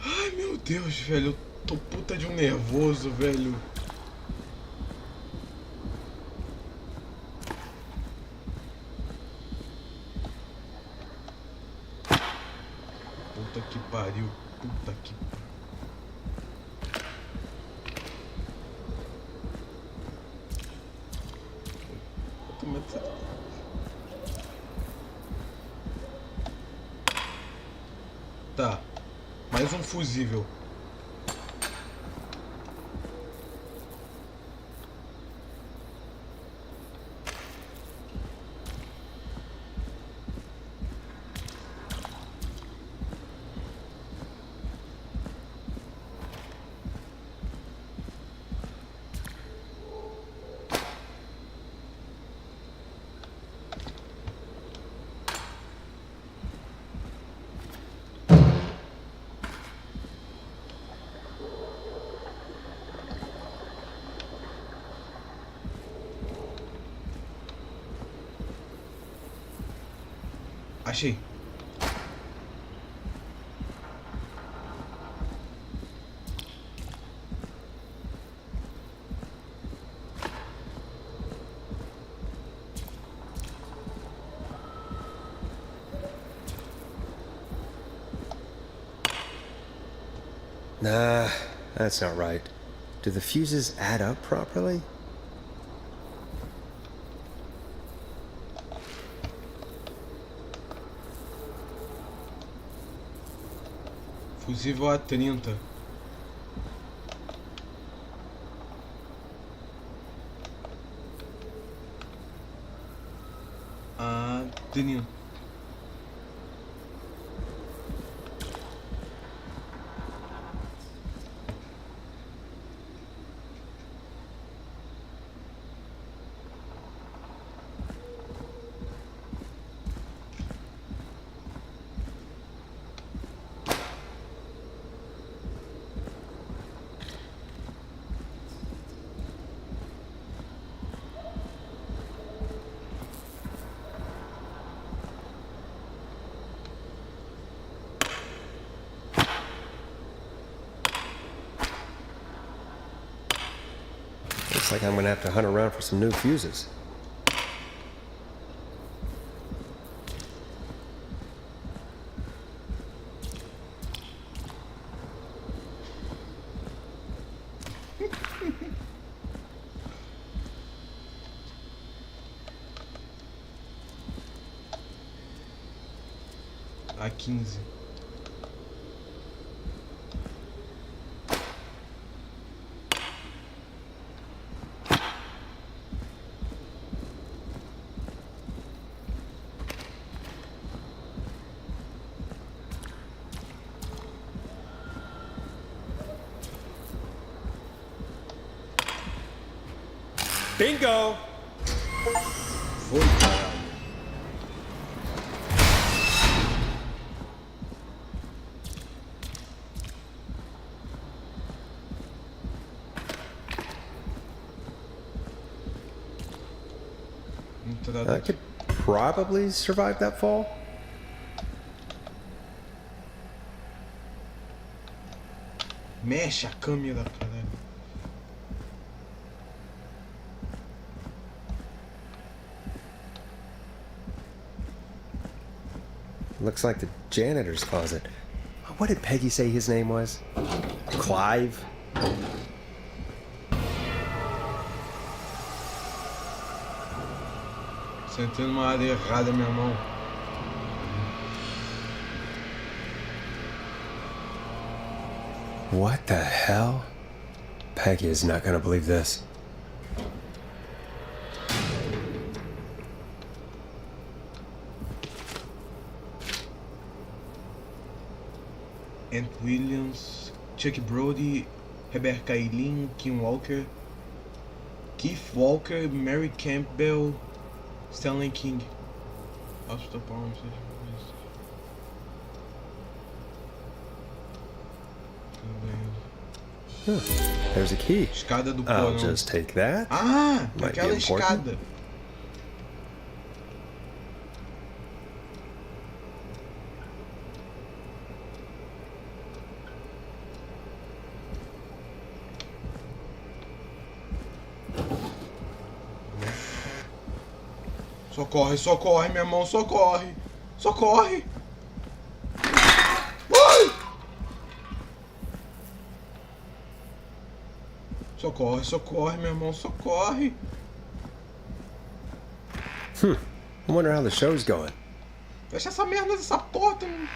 Ai, meu Deus, velho. Eu tô puta de um nervoso, velho. Puta que pariu. Puta que pariu. Tá. Mais um fusível. Achei. Nah, that's not right. Do the fuses add up properly? Fusível A30. A30. Looks like I'm gonna have to hunt around for some new fuses. A15. Bingo! Foi, caralho. Entrada. I could probably survived that fall. Mexe a câmera, caralho. Looks like the janitor's closet. What did Peggy say his name was? Clive? Sentei numa área errada, meu irmão. What the hell? Peggy is not gonna believe this. Ant Williams, Chuck Brody, Rebecca Eileen, Kim Walker, Keith Walker, Mary Campbell, Stanley King. Hospital Palms. Huh. There's a key. Escada do I'll porão. just take that. Ah, Might be aquela important. escada. Socorre, socorre, meu irmão, socorre! Socorre! Ai! Socorre, socorre, meu irmão, socorre! I wonder how the show's going. Fecha essa merda dessa porta, mano.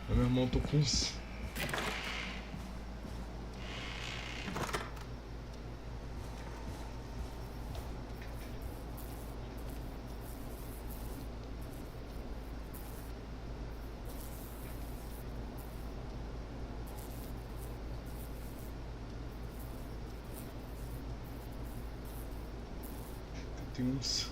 Meu irmão, tô com... Tem uns...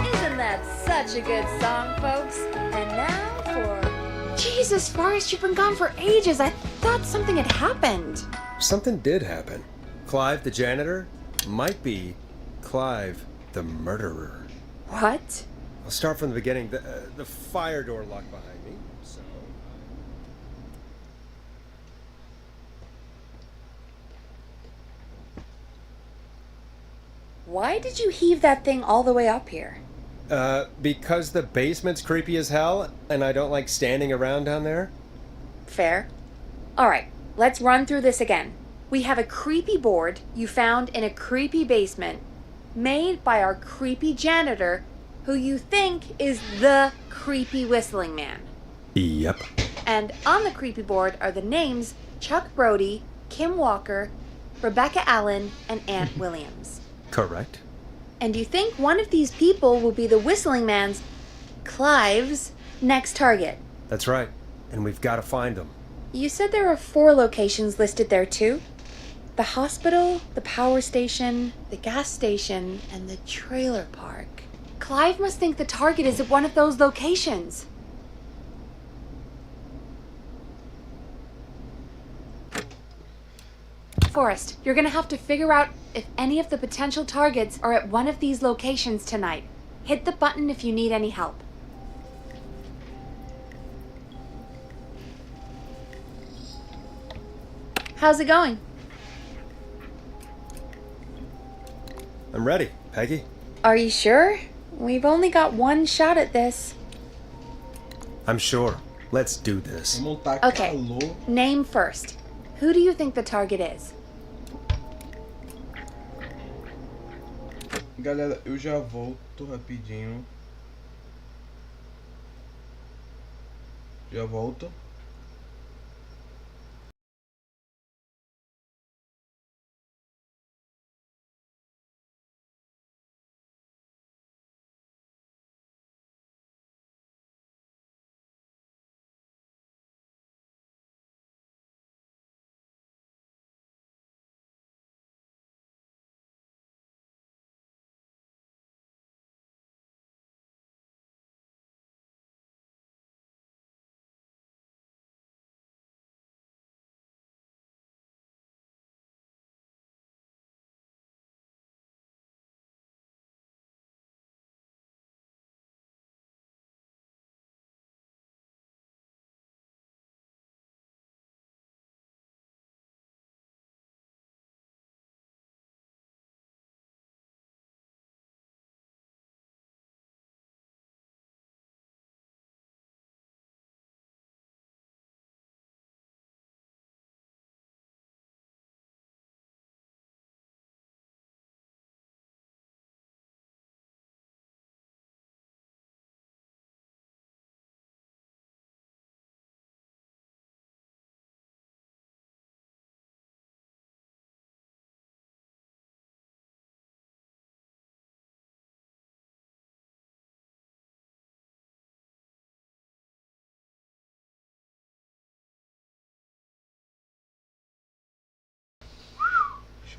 Isn't that such a good song, folks? And now for... Jesus, Forrest, you've been gone for ages. I thought something had happened. Something did happen. Clive, the janitor, might be Clive, the murderer. What? I'll start from the beginning. The fire door locked behind me, so... Why did you heave that thing all the way up here? Because the basement's creepy as hell, and I don't like standing around down there. Fair. Alright, let's run through this again. We have a creepy board you found in a creepy basement, made by our creepy janitor, who you think is the creepy whistling man. Yep. And on the creepy board are the names Chuck Brody, Kim Walker, Rebecca Allen, and Ant Williams. Correct. And you think one of these people will be the whistling man's, Clive's, next target. That's right. And we've got to find them. You said there are 4 locations listed there too? The hospital, the power station, the gas station, and the trailer park. Clive must think the target is at one of those locations. Forrest, you're gonna have to figure out if any of the potential targets are at one of these locations tonight. Hit the button if you need any help. How's it going? I'm ready, Peggy. Are you sure? We've only got one shot at this. I'm sure. Let's do this. Okay, name first. Who do you think the target is? Galera, eu já volto rapidinho. Já volto.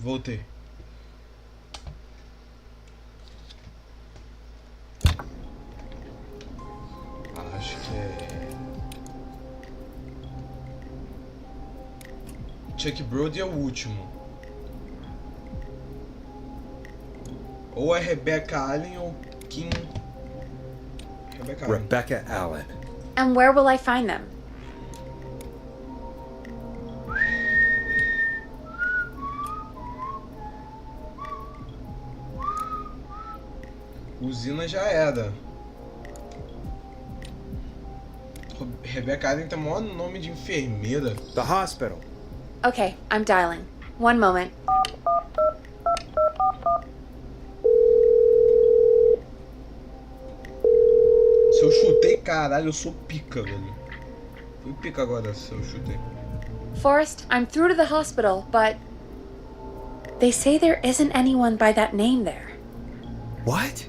Voltei. Acho que é... Chuck Brody é o último. Ou é Rebecca Allen ou Kim... Rebecca Allen. And where will I find them? Usina já era. Rebecca Allen tem o maior nome de enfermeira. The hospital. Okay, I'm dialing. One moment. Se eu chutei, caralho, eu sou pica, velho. Fui pica agora se eu chutei. Forrest, I'm through to the hospital, but they say there isn't anyone by that name there. What?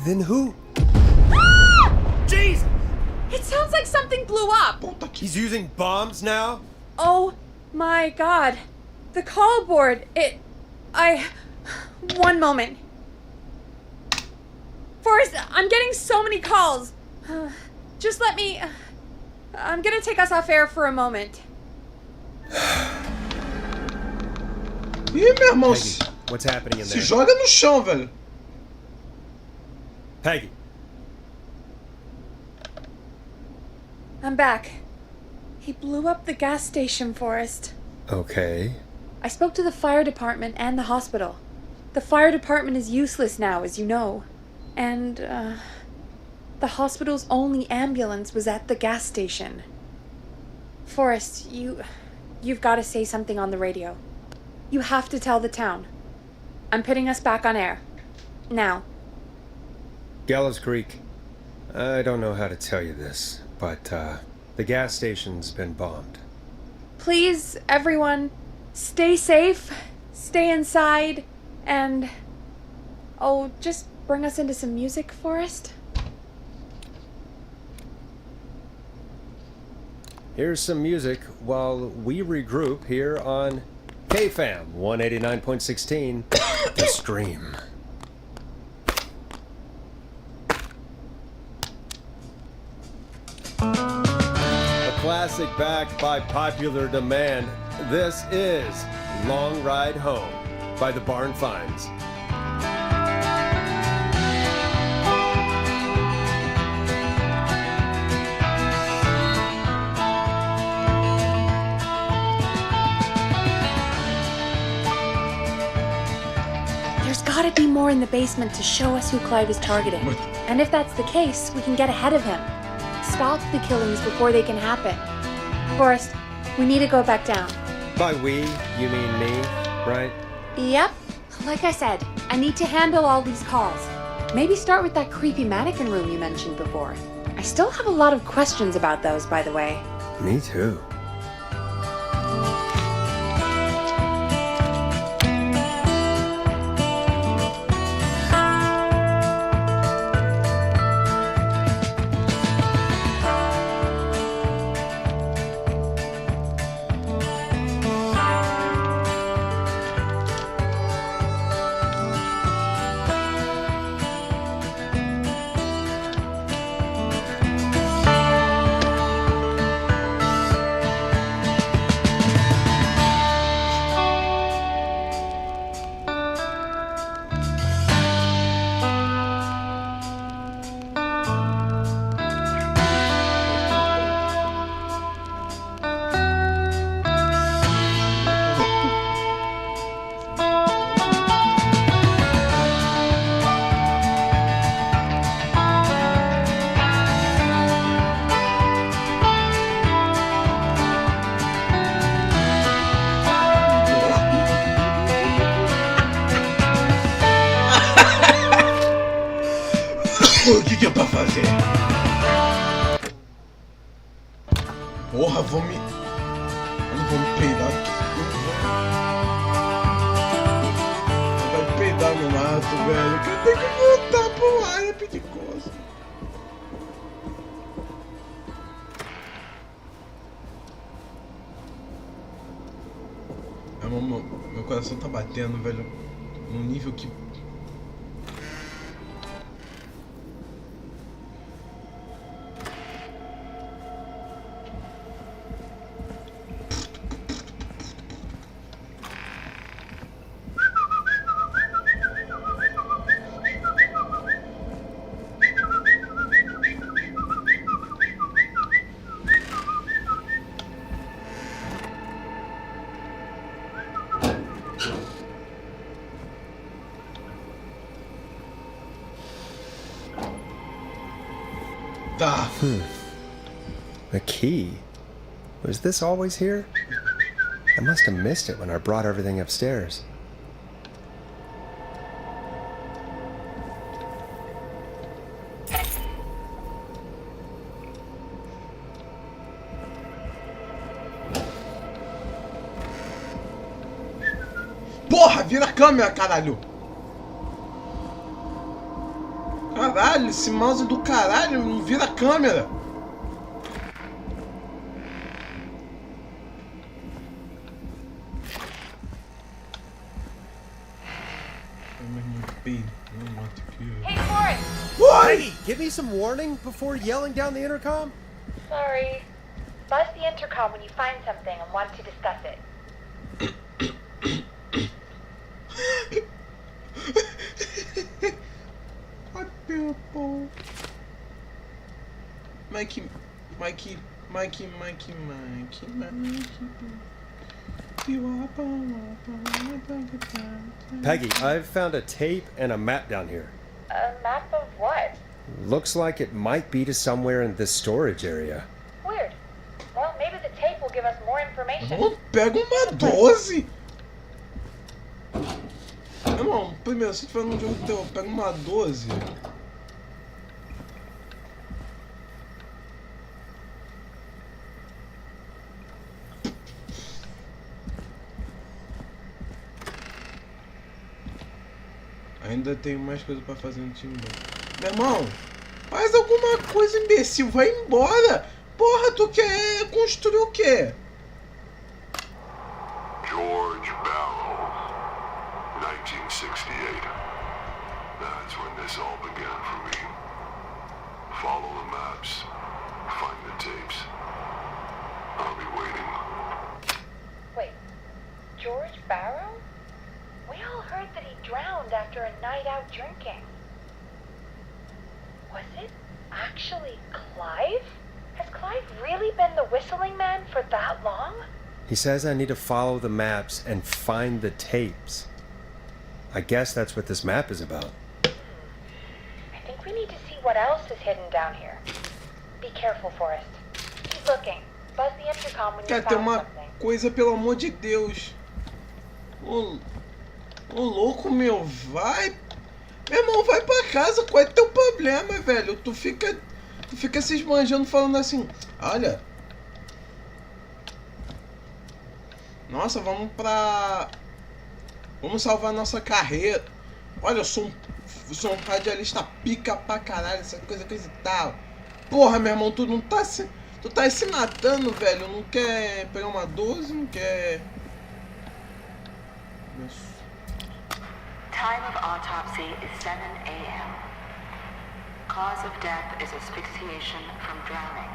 Then who? Jesus! It sounds like something blew up. He's using bombs now? Oh my god. The call board, one moment. Forrest, I'm getting so many calls. Just let me... I'm gonna take us off air for a moment. Ih, meu irmão, Peggy, what's happening in se there? joga no chão, velho. Peggy. I'm back. He blew up the gas station, Forrest. Okay. I spoke to the fire department and the hospital. The fire department is useless now, as you know. And, the hospital's only ambulance was at the gas station. Forrest, you've got to say something on the radio. You have to tell the town. I'm putting us back on air. Now. Gallows Creek. I don't know how to tell you this, but, the gas station's been bombed. Please, everyone, stay safe, stay inside, and... Oh, just bring us into some music, Forrest? Here's some music while we regroup here on KFAM 189.16, The Scream. A classic backed by popular demand. This is Long Ride Home by the Barn Finds. There's gotta be more in the basement to show us who Clive is targeting. And if that's the case, we can get ahead of him. Stop the killings before they can happen. Forrest, we need to go back down. By we, you mean me, right? Yep. Like I said, I need to handle all these calls. Maybe start with that creepy mannequin room you mentioned before. I still have a lot of questions about those, by the way. Me too. O que é pra fazer? Porra, vou me... Eu não vou me peidar. Vai peidar no mato, velho. Que eu tenho que voltar pro ar, é perigoso. Meu coração tá batendo, velho. Num nível que... A key? Was this always here? I must have missed it when I brought everything upstairs. Porra, vira a câmera, caralho! Caralho, esse mouse do caralho não vira a câmera! Hey, Forrest! What? Peggy, give me some warning before yelling down the intercom? Sorry. Buzz the intercom when you find something and want to discuss it. Mikey. Peggy, I've found a tape and a map down here. A map of what? Looks like it might be to somewhere in this storage area. Weird. Well, maybe the tape will give us more information. Pega uma 12! Irmão, primeiro, se tiver num jogo de terror, pega uma 12. Ainda tenho mais coisa pra fazer no time. Meu irmão, faz alguma coisa, imbecil. Vai embora. Porra, tu quer construir o quê? George Barrow, 1968. That's when this all began for me. Follow the maps. Find the tapes. I'll be waiting. Wait, George Barrow? We all heard that he drowned after a night out drinking. Was it actually Clive? Has Clive really been the whistling man for that long? He says I need to follow the maps and find the tapes. I guess that's what this map is about. I think we need to see what else is hidden down here. Be careful, Forrest. Keep looking. Buzz the intercom when you Cara, found tem uma something. coisa, pelo amor de Deus. Ô louco, meu, vai. Meu irmão, vai pra casa. Qual é teu problema, velho? Tu fica Tu fica se esbanjando falando assim, olha. Nossa, vamos salvar nossa carreira. Olha, eu sou um radialista pica pra caralho, essa coisa e tal. Porra, meu irmão, tu tá se matando, velho. Não quer pegar uma 12, não quer... Time of autopsy is 7 a.m. Cause of death is asphyxiation from drowning.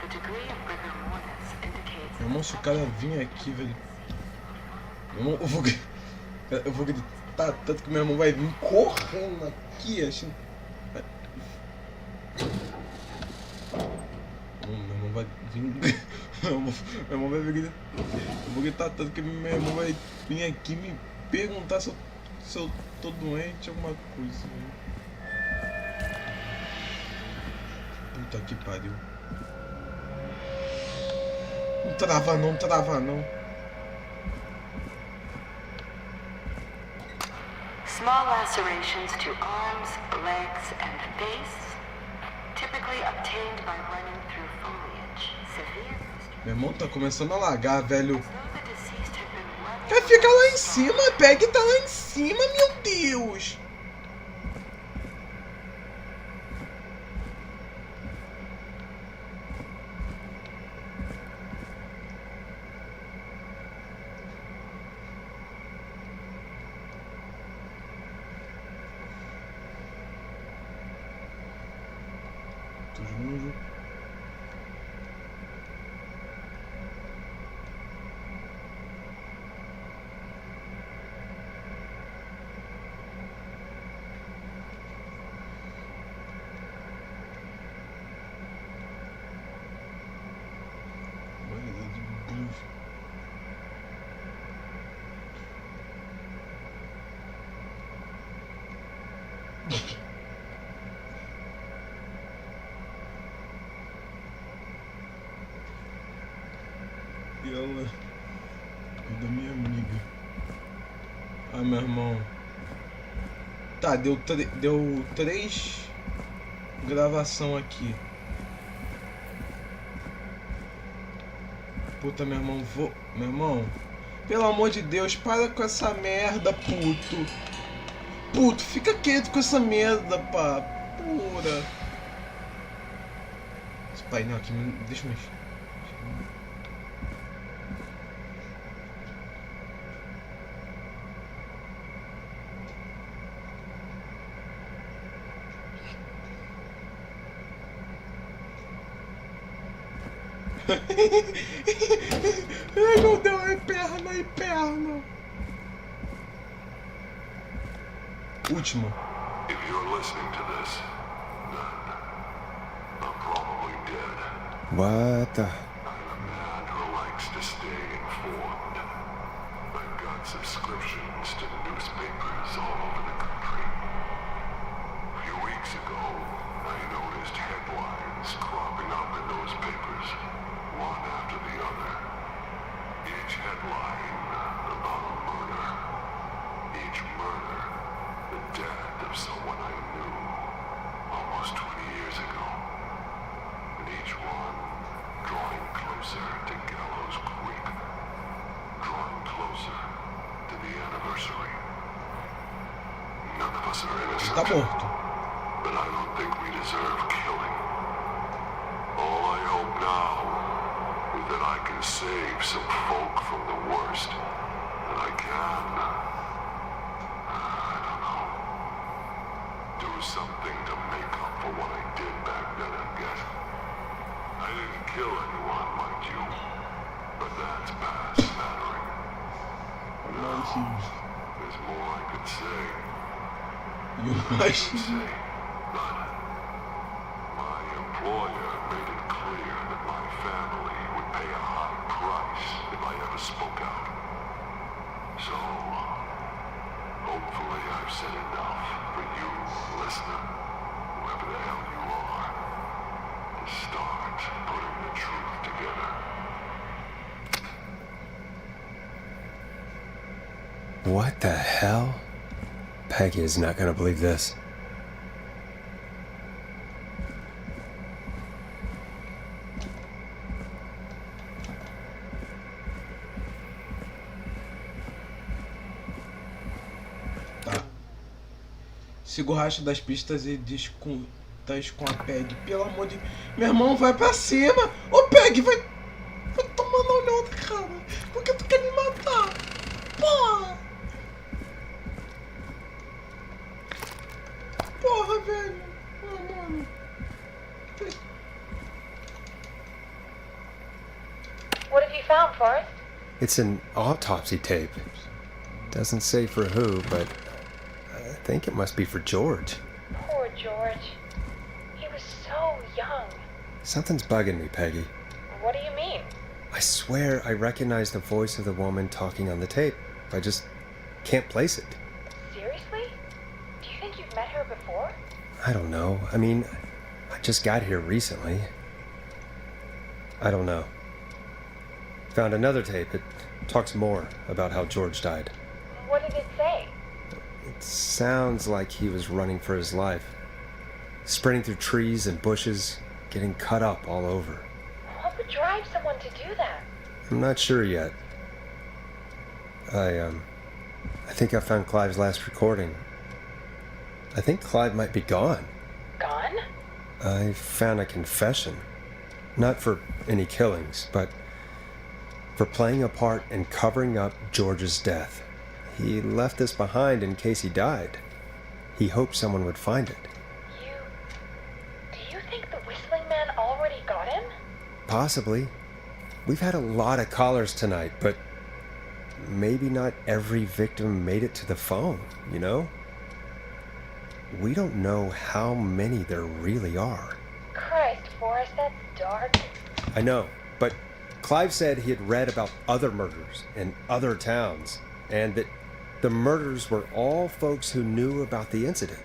The degree of rigor mortis indicates... Meu irmão, se o cara vir aqui, velho... Meu irmão, eu vou gritar tanto que meu irmão vai vir correndo aqui, assim... Meu irmão vai vir... Meu irmão vai vir... Eu vou gritar tanto que meu irmão vai vir aqui me perguntar se eu tô doente, alguma coisa, velho. Puta que pariu. Não trava não. Small lacerations to arms, legs, and face, typically obtained by running through foliage. Severe. Meu irmão tá começando a lagar, velho. Quer ficar lá em cima? Pega e tá lá em cima, meu Deus. Tô jogando. E ela é da minha amiga. Ah, meu irmão. Tá, deu 3 gravação aqui. Puta, meu irmão, Meu irmão, pelo amor de Deus, para com essa merda, puto. Puto, fica quieto com essa merda, pá. Pura. Esse painel aqui, deixa eu mexer. Ai, meu Deus, ai, perna. Última. If you're listening to this, then I'm probably dead. What the? I'm a man who likes to stay informed. I've got subscriptions to newspapers all over the country. A few weeks ago, I noticed headlines cropping up in those papers, one after the other. Each headline about a murder. Each murder, the death of someone I knew almost 20 years ago. And each one drawing closer to Gallows Creek. Drawing closer to the anniversary. None of us are innocent. Tá morto. But I don't think we deserve killing. All I hope now is that I can save some folk from the worst. That I can, I don't know, do something to make up for what I did back then, I guess. I didn't kill anyone, mind you, but that's past mattering. Now, there's more I could say. But my employer made it clear that my family would pay a high price if I ever spoke out. So, hopefully I've said enough for you, listener, whoever the hell you are, to start putting the truth together. What the hell? Peggy is not gonna believe this. Siga o rastro das pistas e discutas com a Peg. Pelo amor de... Meu irmão, vai pra cima! Ô, Peg, vai tomar na olhada, cara. Por que tu quer me matar? Porra! Porra, velho. Ah, mano. What have you found, Forrest? It's an autopsy tape. Doesn't say for who, but I think it must be for George. Poor George. He was so young. Something's bugging me, Peggy. What do you mean? I swear I recognize the voice of the woman talking on the tape. I just can't place it. Seriously? Do you think you've met her before? I don't know. I mean, I just got here recently. I don't know. Found another tape. It talks more about how George died. What did it say? It sounds like he was running for his life. Sprinting through trees and bushes, getting cut up all over. What would drive someone to do that? I'm not sure yet. I think I found Clive's last recording. I think Clive might be gone. Gone? I found a confession. Not for any killings, but for playing a part in covering up George's death. He left this behind in case he died. He hoped someone would find it. Do you think the Whistling Man already got him? Possibly. We've had a lot of callers tonight, but maybe not every victim made it to the phone, you know? We don't know how many there really are. Christ, Forrest, that's dark. I know, but Clive said he had read about other murders in other towns, and that the murders were all folks who knew about the incident.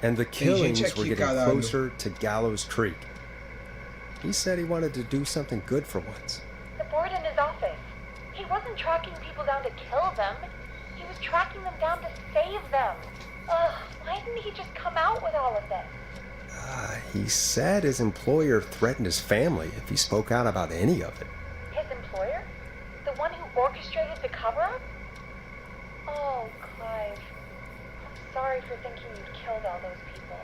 And the killings were getting closer to Gallows Creek. He said he wanted to do something good for once. The board in his office. He wasn't tracking people down to kill them. He was tracking them down to save them. Ugh, why didn't he just come out with all of this? He said his employer threatened his family if he spoke out about any of it. His employer? The one who orchestrated the cover-up? Oh, Clive. I'm sorry for thinking you'd killed all those people.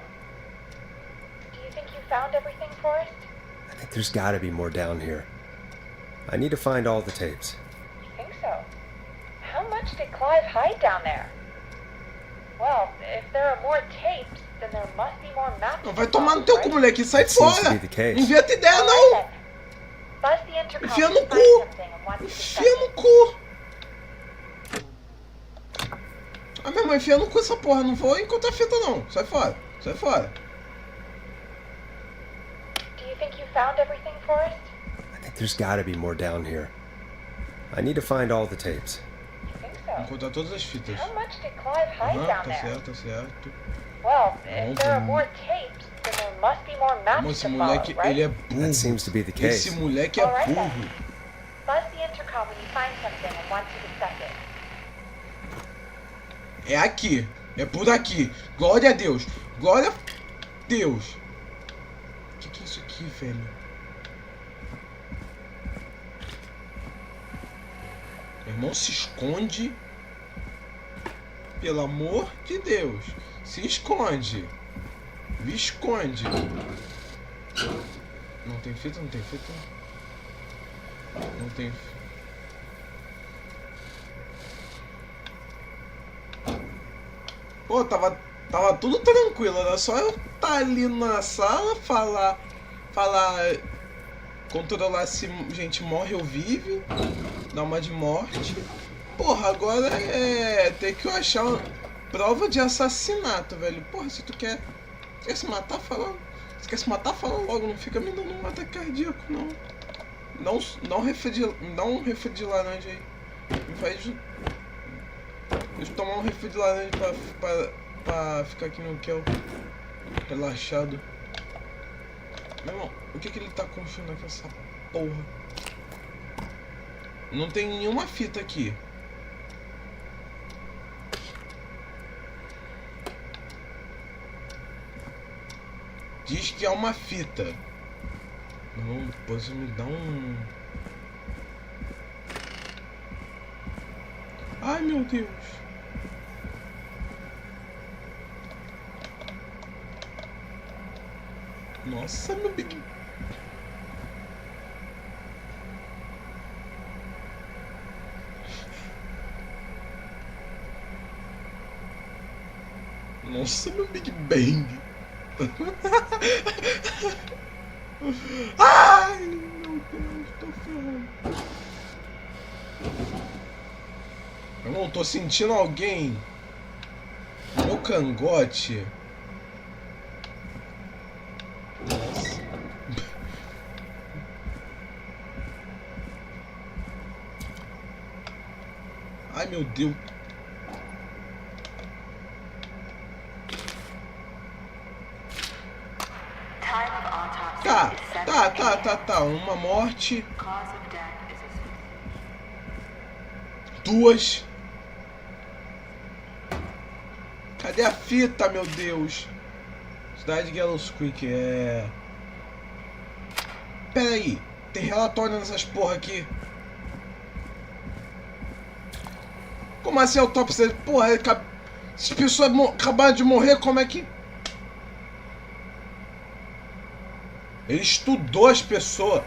Do you think you found everything, Forrest? I think there's gotta be more down here. I need to find all the tapes. You think so? How much did Clive hide down there? Well, if there are more tapes, then there must be more maps. Não vai tomar no teu cu, moleque. Sai fora. Não inventa ideia, não. Enfia no cu. Enfia no cu. Ah, meu irmão, enfia no cu essa porra. Não vou encontrar fita, não. Sai fora. Sai fora. Do you think you found everything, Forrest? I think there's gotta be more down here. I need to find all the tapes. Encontrar todas as fitas. How much did Clive hide down tá there? certo, tá certo. Well, if there are more tapes, then there must be more maps Esse to follow, moleque, right? ele é burro. That seems to be the case. Esse moleque é burro. Buzz the intercom when you find something and want to discuss it. É aqui. É por aqui. Glória a Deus. Glória a Deus. O que é isso aqui, velho? Meu irmão, se esconde. Pelo amor de Deus. Se esconde. Me esconde. Não tem fita, não tem fita. Não tem. Pô, tava tudo tranquilo. Era só eu estar ali na sala, falar. Controlar se gente morre ou vive. Dar uma de morte. Porra, agora é ter que eu achar uma prova de assassinato, velho. Porra, se tu quer se matar falando. Se quer se matar falando logo, não fica me dando um ataque cardíaco, não. Não refri de laranja aí. Me faz. Deixa eu tomar um refri de laranja pra ficar aqui no Kel. Relaxado. Meu irmão, o que ele tá construindo aqui, essa porra? Não tem nenhuma fita aqui. Diz que é uma fita. Não, posso me dar um... Ai, meu Deus. Nossa, meu Big... Nossa, meu Big Bang. Ai, meu Deus, tô ferrando. Eu não tô sentindo alguém. Meu cangote. Nossa. Ai, meu Deus. Tá. Uma morte. Duas. Cadê a fita, meu Deus? Cidade de Gallows Creek, Pera aí. Tem relatório nessas porra aqui. Como assim autópsia? Porra, essas pessoas acabaram de morrer, como é que... Ele estudou as pessoas.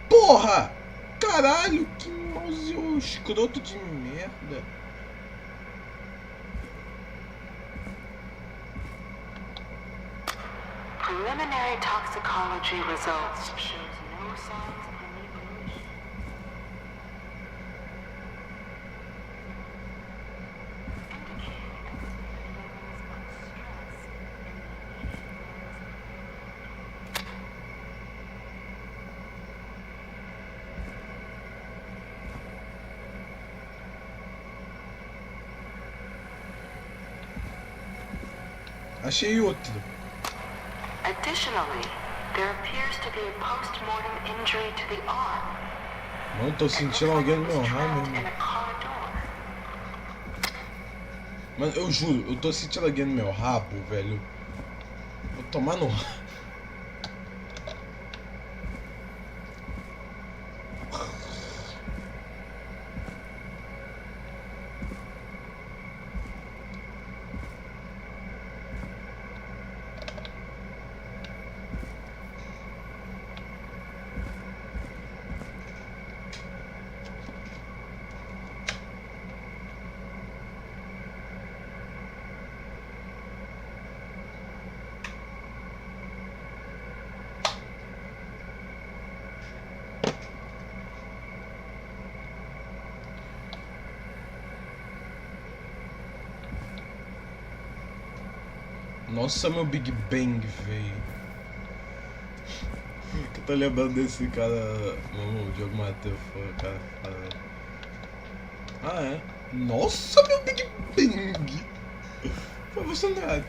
Porra! Caralho, que mauzinho escroto de merda. Preliminary toxicology results shows no signs of inebriation. Achei outro. Additionally, there appears to be a post-mortem injury to the arm. Não tô sentindo alguém no meu rabo, meu. Mano, eu juro, eu tô sentindo alguém no meu rabo, velho. Vou tomar no... Nossa, meu Big Bang, velho. Eu tô lembrando desse cara. O Diogo Matheus foi o cara fala. Ah, é? Nossa, meu Big Bang! Foi funcionário.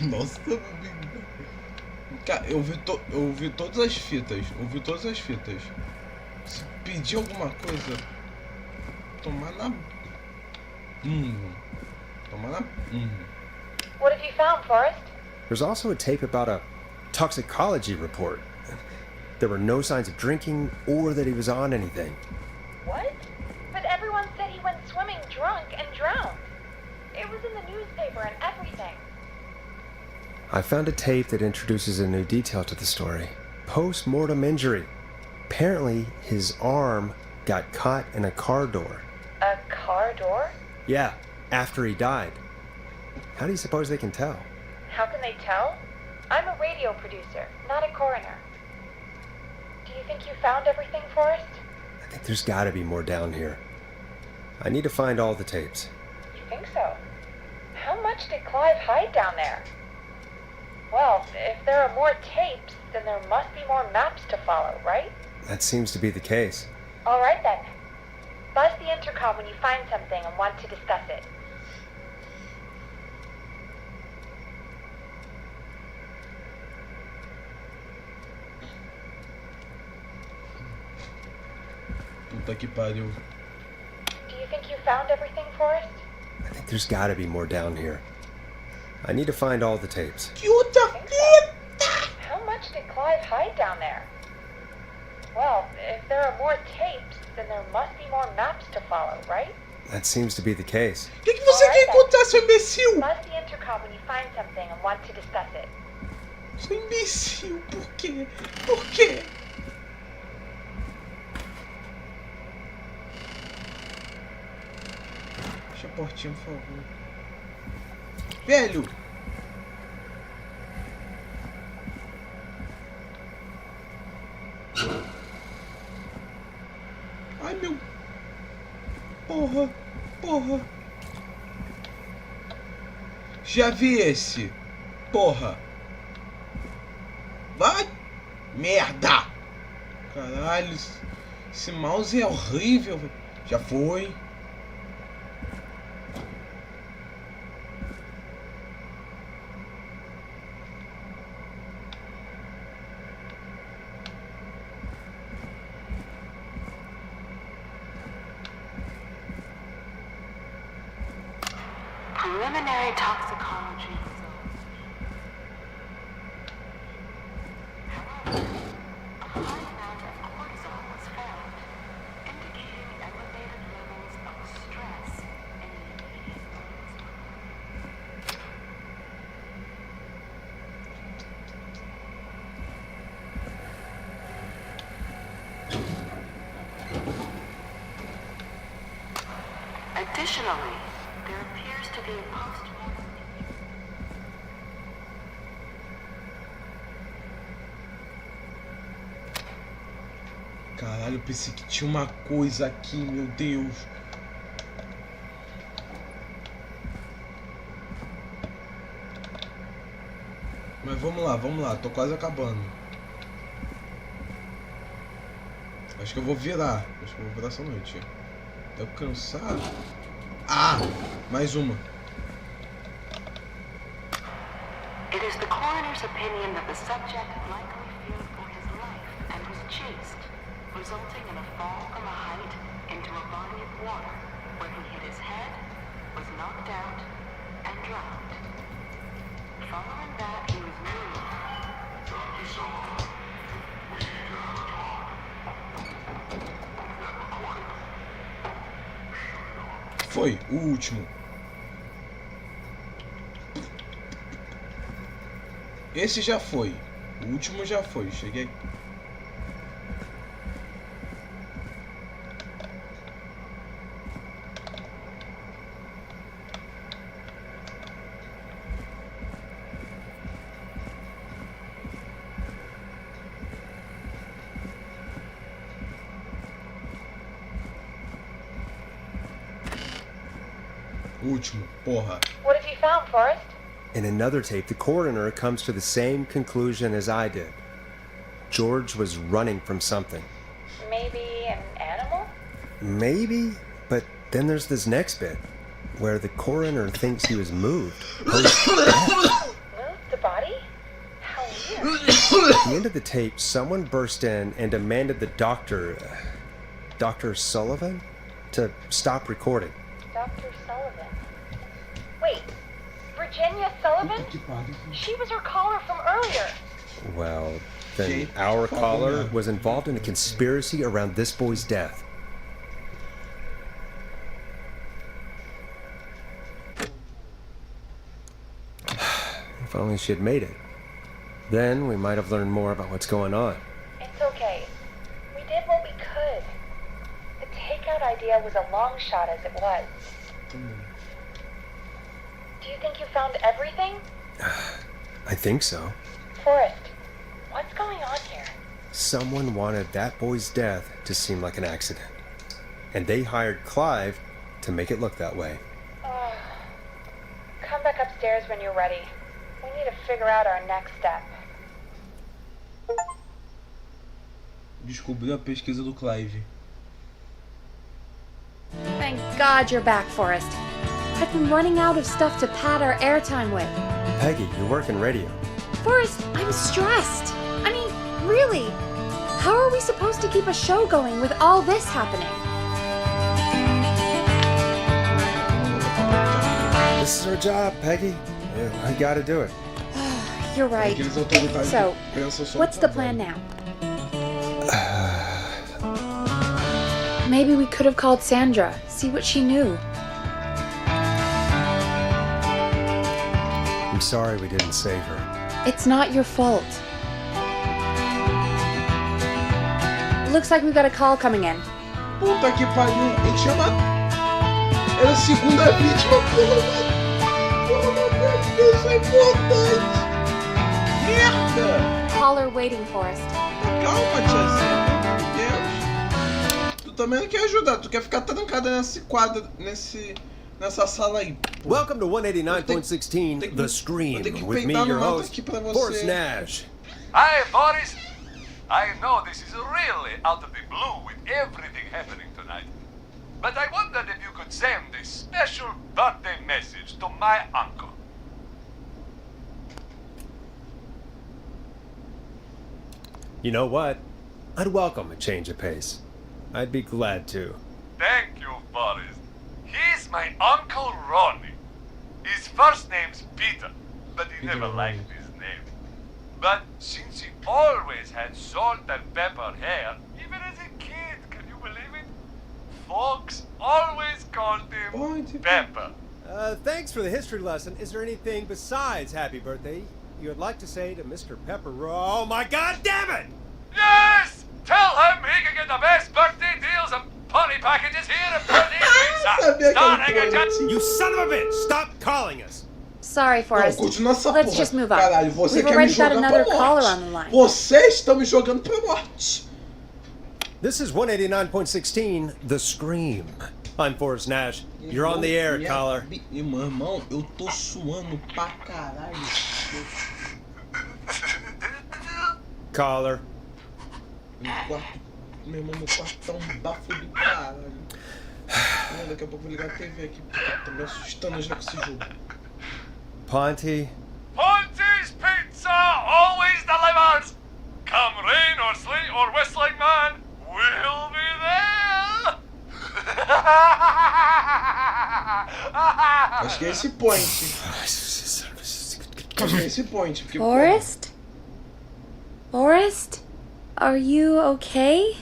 Nossa, meu Big Bang. Cara, eu vi todas as fitas. Se pedir alguma coisa. Tomar na... What have you found, Forrest? There's also a tape about a toxicology report. There were no signs of drinking or that he was on anything. What? But everyone said he went swimming drunk and drowned. It was in the newspaper and everything. I found a tape that introduces a new detail to the story. Post-mortem injury. Apparently, his arm got caught in a car door. A car door? Yeah, after he died. How do you suppose they can tell? How can they tell? I'm a radio producer, not a coroner. Do you think you found everything, Forrest? I think there's gotta be more down here. I need to find all the tapes. You think so? How much did Clive hide down there? Well, if there are more tapes, then there must be more maps to follow, right? That seems to be the case. All right then. Buzz the intercom when you find something and want to discuss it. Puta que pariu. Do you think you found everything, Forrest? I think there's gotta be more down here. I need to find all the tapes. How much did Clive hide down there? Well, if there are more tapes, then there must be more maps to follow, right? That seems to be the case. O que você quer encontrar, seu imbecil? Buzz the intercom when you find something and want to discuss it. Seu imbecil, por quê? Por quê? Fecha a portinha, por favor. Velho! Ai, meu... Porra, porra. Já vi esse. Porra. Vai. Merda. Caralho. Esse mouse é horrível. Já foi. Preliminary toxicology results. However, a high amount of cortisol was found, indicating elevated levels of stress in the immediate organism. Additionally, there appears to be a post-mortem. Caralho, eu pensei que tinha uma coisa aqui, meu Deus. Mas vamos lá, tô quase acabando. Acho que eu vou virar essa noite. Tô cansado. Ah! Mais uma. It is the coroner's opinion that the subject likely feared for his life and was chased, resulting in a fall from a height into a body of water, where he hit his head, was knocked out, and drowned. Following that, he was moved. Foi, o último. Esse já foi. O último já foi. Cheguei. Último, porra. What have you found, Forrest? In another tape, the coroner comes to the same conclusion as I did. George was running from something. Maybe an animal? Maybe, but then there's this next bit, where the coroner thinks he was moved. Post-death. Moved the body? How weird. At the end of the tape, someone burst in and demanded the doctor, Dr. Sullivan, to stop recording. Dr. Sullivan. Wait, Virginia Sullivan? She was her caller from earlier. Well, then our caller was involved in a conspiracy around this boy's death. If only she had made it. Then we might have learned more about what's going on. It's okay. We did what we could. The takeout idea was a long shot as it was. Do you think you found everything? I think so. Forrest, what's going on here? Someone wanted that boy's death to seem like an accident. And they hired Clive to make it look that way. Oh. Come back upstairs when you're ready. We need to figure out our next step. Descobriu a pesquisa do Clive. Thank God you're back, Forrest. I've been running out of stuff to pad our airtime with. Peggy, you work in radio. Forrest, I'm stressed. I mean, really. How are we supposed to keep a show going with all this happening? This is our job, Peggy. I gotta do it. You're right. So, what's the plan now? Maybe we could have called Sandra, see what she knew. I'm sorry we didn't save her. It's not your fault. Looks like we've got a call coming in. Puta que pariu, ele tinha matado. Era a segunda vítima, porra, isso é importante. Merda! Caller waiting, Forrest. Calma, tiazinha, pelo amor de Deus. Tu também não quer ajudar, tu quer ficar trancada nesse quadro, nessa sala aí. Pô. Welcome to 189.16 The Scream. With me, your host, Forrest Nash. Hi, Boris. I know this is really out of the blue with everything happening tonight. But I wondered if you could send a special birthday message to my uncle. You know what? I'd welcome a change of pace. I'd be glad to. Thank you, Boris. He's my Uncle Ronnie. His first name's Peter, but he never liked his name. But since he always had salt and pepper hair, even as a kid, can you believe it? Folks always called him Pepper. Thanks for the history lesson. Is there anything besides happy birthday you would like to say to Mr. Pepper? Oh my God damn it! Yes! Tell him he can get the best birthday deals and party packages here at Birthday Pizza. Starting at You son of a bitch! Stop calling us! Sorry, Forrest. Continua essa Let's porra. just move on. Caralho, você We've quer me already got jogar another pra caller morte. on the line. Vocês estão me jogando pra morte. This is 189.16 The Scream. I'm Forrest Nash. You're on the air, caller. Irmão, eu tô suando pra caralho. Caller. Meu irmão, meu quarto tá bafo do caralho. Daqui a pouco vou ligar a TV aqui, tá me assustando já com esse jogo. Ponty. Ponty's Pizza always delivers. Come rain or sleet or whistling man, we'll be there. Acho que é esse point. Acho que é esse point. Porque, Forrest? Forrest? Are you okay?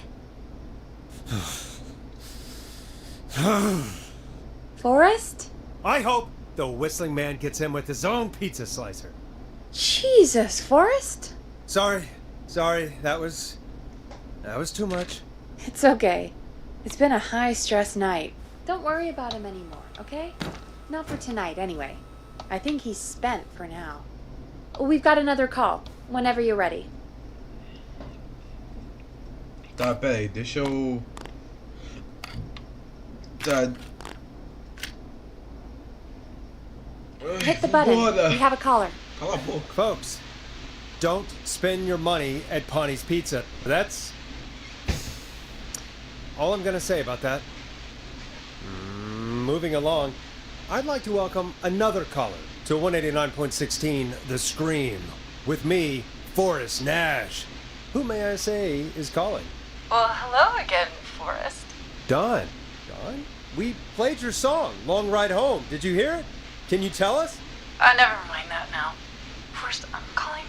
Forrest? I hope the whistling man gets in with his own pizza slicer. Jesus, Forrest? Sorry. That was too much. It's okay. It's been a high-stress night. Don't worry about him anymore, okay? Not for tonight, anyway. I think he's spent for now. We've got another call, whenever you're ready. Tá, peraí, deixa eu... Tá... Hit the button. We have a caller. Cala a boca. Folks, don't spend your money at Ponty's Pizza. That's all I'm gonna say about that. Moving along, I'd like to welcome another caller to 189.16 The Scream. With me, Forrest Nash. Who, may I say, is calling? Well, hello again, Forrest. Don, we played your song, Long Ride Home. Did you hear it? Can you tell us? Never mind that now. First, I'm calling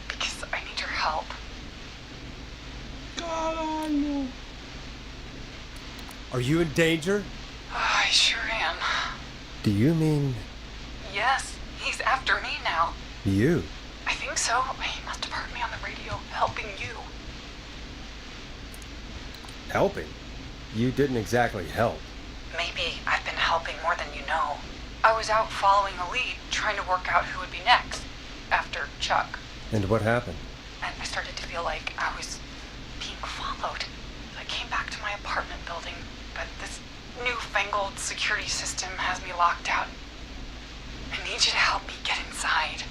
because I need your help. Caralho. Are you in danger? I sure am. Do you mean Yes, he's after me now. you? I think so. He must have heard me on the radio helping you. Helping? You didn't exactly help. Maybe I've been helping more than you know. I was out following a lead, trying to work out who would be next, after Chuck. And what happened? And I started to feel like I was being followed. I came back to my apartment building, but this newfangled security system has me locked out. I need you to help me get inside.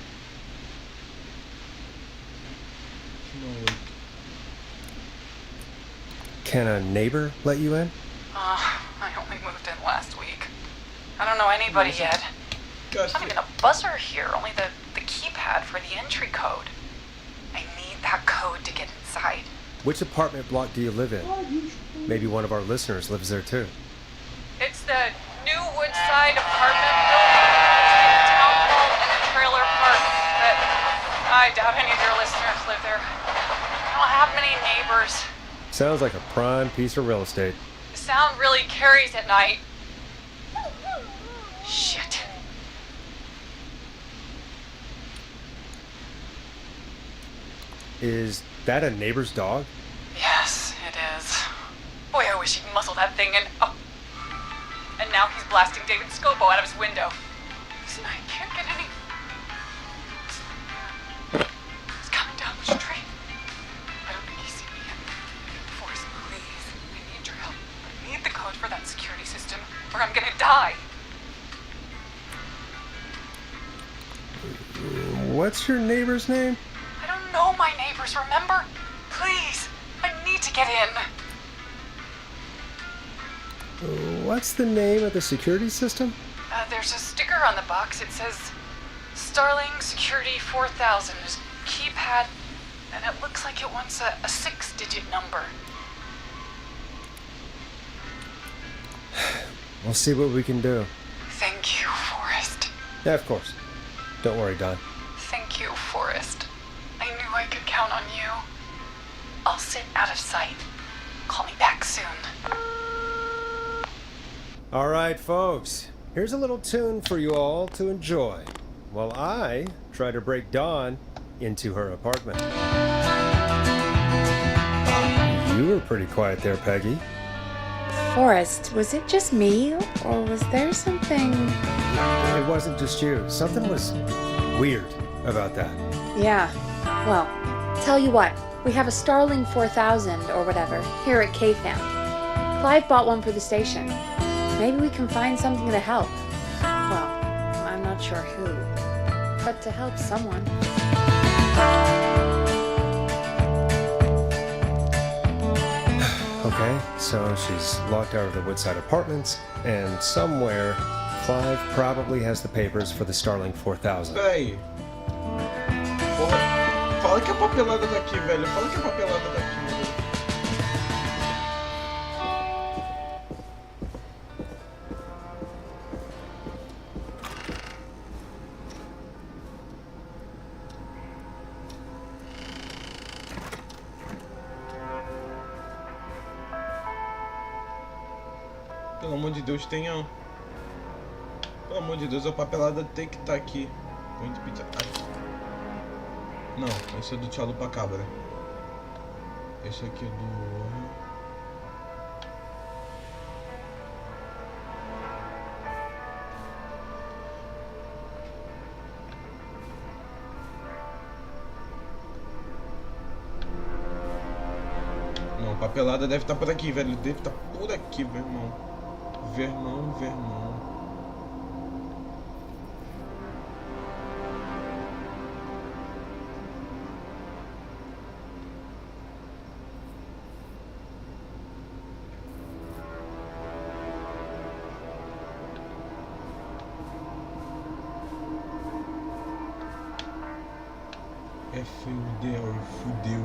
Can a neighbor let you in? I only moved moved in last week. I don't know anybody yet. There's not even a buzzer here, only the keypad for the entry code. I need that code to get inside. Which apartment block do you live in? Maybe one of our listeners lives there too. It's the new Woodside apartment building between the town hall and the trailer park, but I doubt any of your listeners live there. I don't have many neighbors. Sounds like a prime piece of real estate. The sound really carries at night. Shit. Is that a neighbor's dog? Yes, it is. Boy, I wish he'd muzzle that thing and... Oh. And now he's blasting David Scopo out of his window. Listen, I can't get any... He's coming down the street. I don't think he's seen me yet. Forrest, please. I need your help. I need the code for that security system, or I'm gonna die. What's your neighbor's name? I don't know my neighbors, remember? Please, I need to get in. What's the name of the security system? There's a sticker on the box. It says Starling Security 4000. There's a keypad, and it looks like it wants a 6-digit number. We'll see what we can do. Thank you, Forrest. Yeah, of course. Don't worry, Don. Thank you, Forrest. I knew I could count on you. I'll sit out of sight. Call me back soon. All right, folks. Here's a little tune for you all to enjoy while I try to break Dawn into her apartment. You were pretty quiet there, Peggy. Forrest, was it just me, or was there something... It wasn't just you. Something was weird about that. Yeah, well, tell you what, we have a Starling 4000 or whatever here at KFAM. Clive bought one for the station. Maybe we can find something to help. Well, I'm not sure who, but to help someone. Okay, so she's locked out of the Woodside Apartments, and somewhere Clive probably has the papers for the Starling 4000. Peraí. Porra, fala que é papelada daqui, velho. Fala que é papelada daqui, velho. Pelo amor de Deus, tenha... Pelo amor de Deus, a papelada tem que estar aqui. Muito pizza. Ai. Não, esse é do Tchau pra Cabra. Esse aqui é do... Não, papelada deve estar por aqui, velho. Deve estar por aqui, Vermão. Vermão. Fudeu.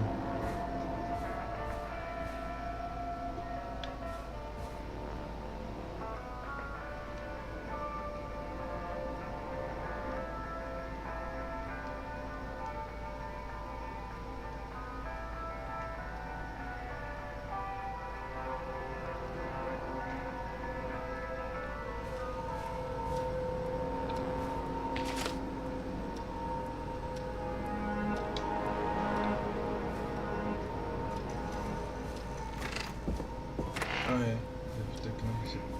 Ah, é.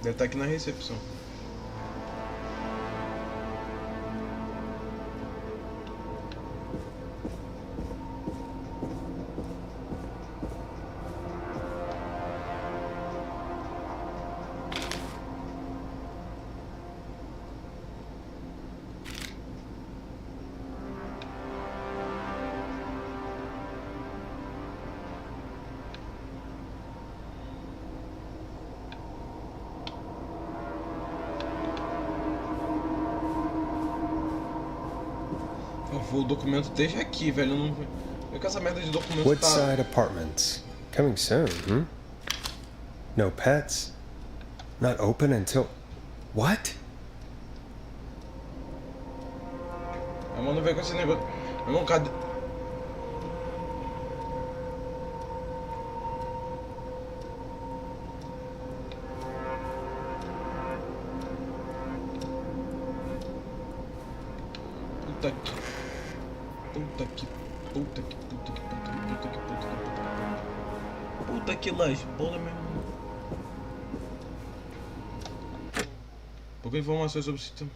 Deve estar aqui na recepção. O documento esteja aqui, velho. Eu não vejo que essa merda de documento Woodside Apartments. Coming soon, No pets. Not open until... What? Eu mando ver com esse negócio. Meu irmão, cadê? Puta que lasbola, meu irmão. Pouca informações sobre o sistema.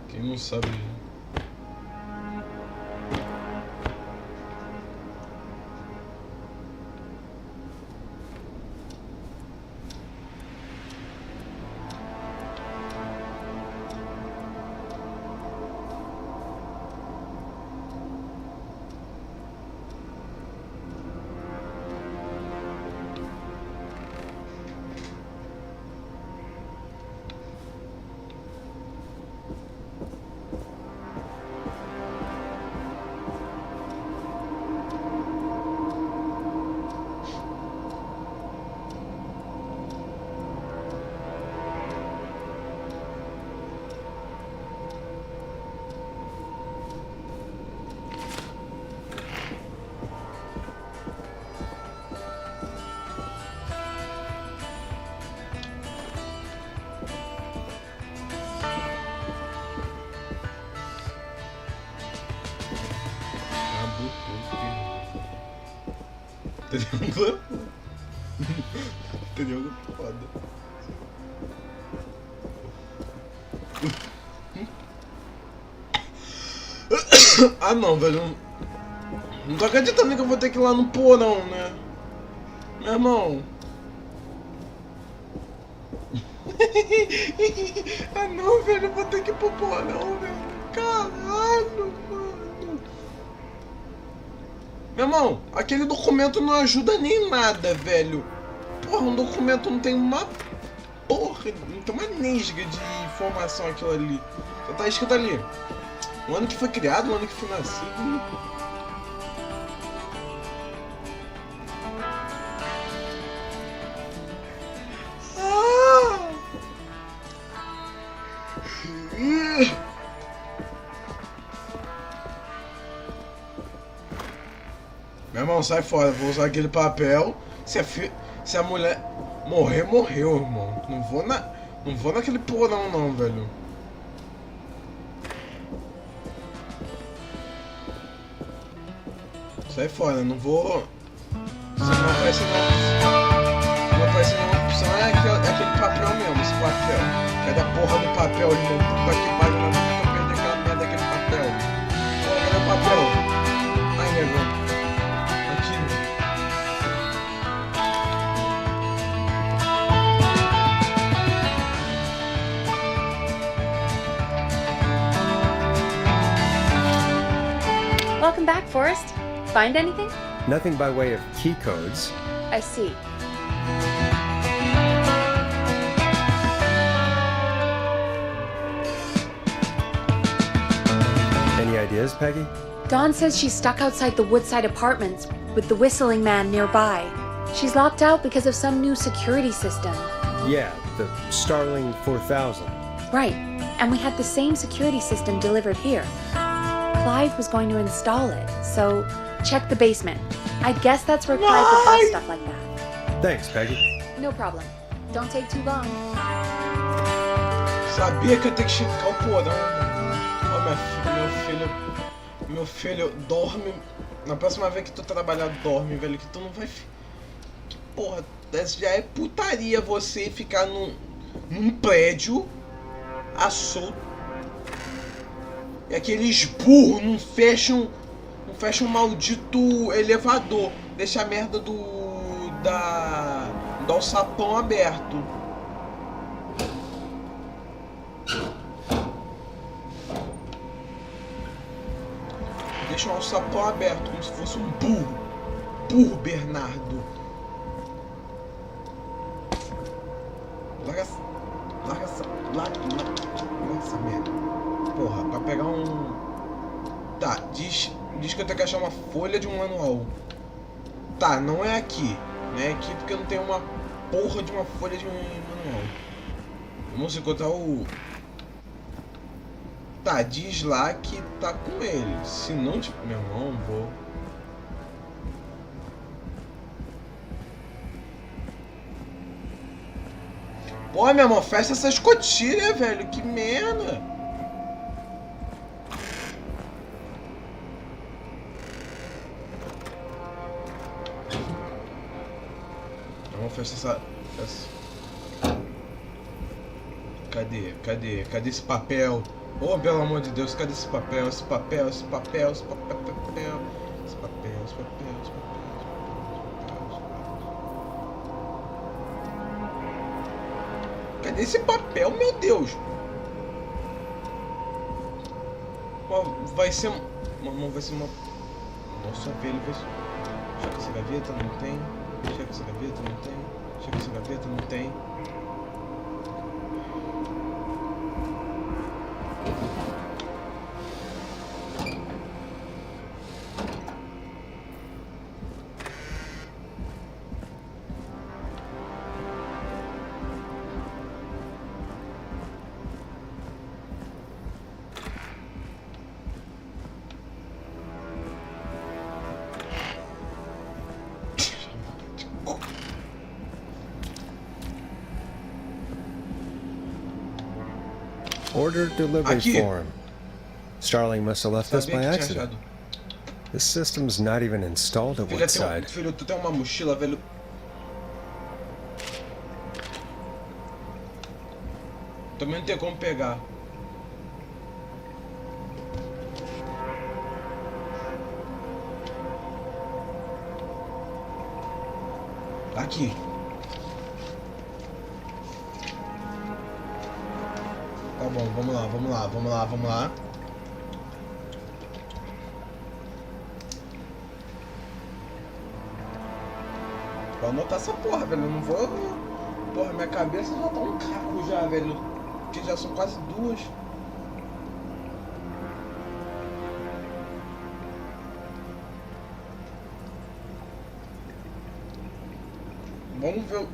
Quem não sabe. Triângulo foda. Ah não, velho. Não tô acreditando que eu vou ter que ir lá no porão, né? Meu irmão. Ah não, velho, eu vou ter que ir pro porão, velho. Caralho, mano. Meu irmão, aquele documento não ajuda nem nada, velho. Porra, um documento não tem uma porra, não tem uma nesga de informação aquilo ali. Só tá escrito ali. O ano que foi criado, o ano que foi nascido. Meu irmão, sai fora, vou usar aquele papel. Se a mulher morrer, morreu, irmão. Não vou naquele porão não, velho. Sai fora, não vou. Se não aparece não. Não aparece nenhuma opção, é aquele papel mesmo, esse papel. Cadê a porra do papel ali, meu? Puta que pariu, não acredito que eu perdi aquela merda daquele papel. Porra, cadê o papel? Ai, negão. Welcome back, Forrest. Find anything? Nothing by way of key codes. I see. Any ideas, Peggy? Dawn says she's stuck outside the Woodside Apartments with the whistling man nearby. She's locked out because of some new security system. Yeah, the Starling 4000. Right, and we had the same security system delivered here. Clive was going to install it, so check the basement. I guess that's where Clive would buy stuff like that. Thanks, Peggy. No problem. Don't take too long. Sabia que eu tenho que checar o porão. Ó, meu filho dorme. Na próxima vez que tu trabalhar, dorme, velho, que tu não vai... Que porra, já é putaria você ficar num prédio solto. E aqueles burros não fecham um maldito elevador. Deixa a merda do alçapão aberto. Deixa o alçapão aberto, como se fosse um burro. Burro Bernardo. Larga essa merda. Porra, pra pegar um... Tá, diz que eu tenho que achar uma folha de um manual. Tá, não é aqui. Não é aqui porque eu não tenho uma porra de uma folha de um manual. Vamos encontrar o... Tá, diz lá que tá com ele. Se não, tipo, meu irmão, vou... Pô, meu irmão, fecha essa escotilha, velho. Que merda. Vamos fechar essa... Cadê esse papel? Oh, pelo amor de Deus, cadê esse papel? Esse papel. Cadê esse papel, meu Deus? Vai ser uma... Nossa, velho, checa essa gaveta, não tem. Checa essa gaveta, não tem. Checa essa gaveta, não tem. Order delivery Aqui. form. Starling must have left this by accident. This system's not even installed at Woodside. Filho, tu tem uma mochila, velho. Também não tem como pegar. Aqui. Tá bom, vamos lá. Vou anotar essa porra, velho. Eu não vou... Porra, minha cabeça já tá um caco já, velho. Que já são quase 2. Vamos ver...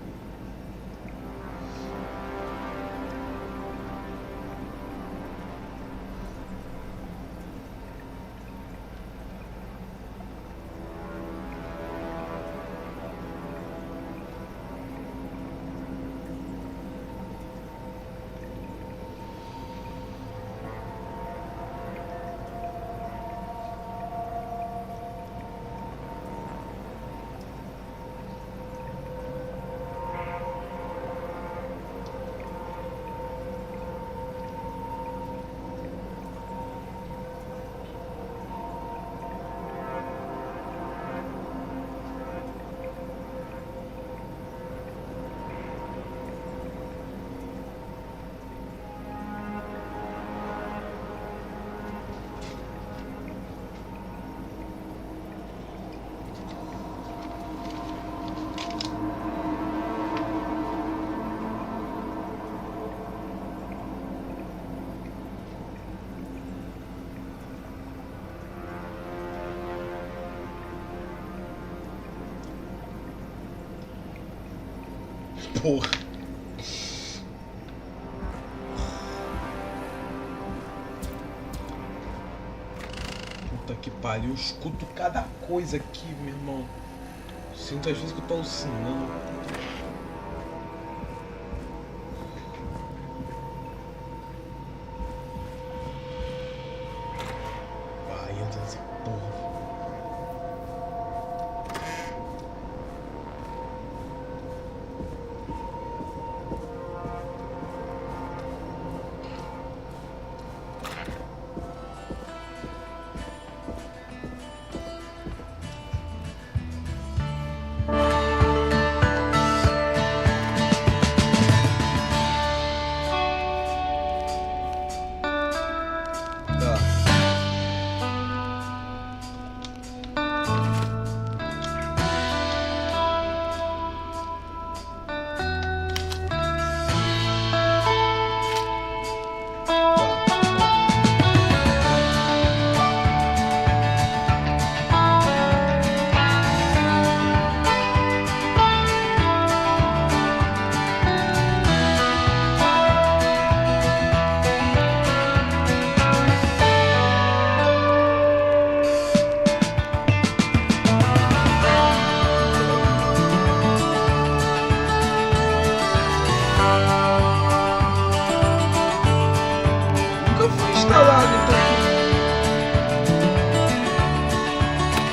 Porra. Puta que pariu, eu escuto cada coisa aqui, meu irmão. Sinto às vezes que eu tô alucinando. Vai, entra nessa porra.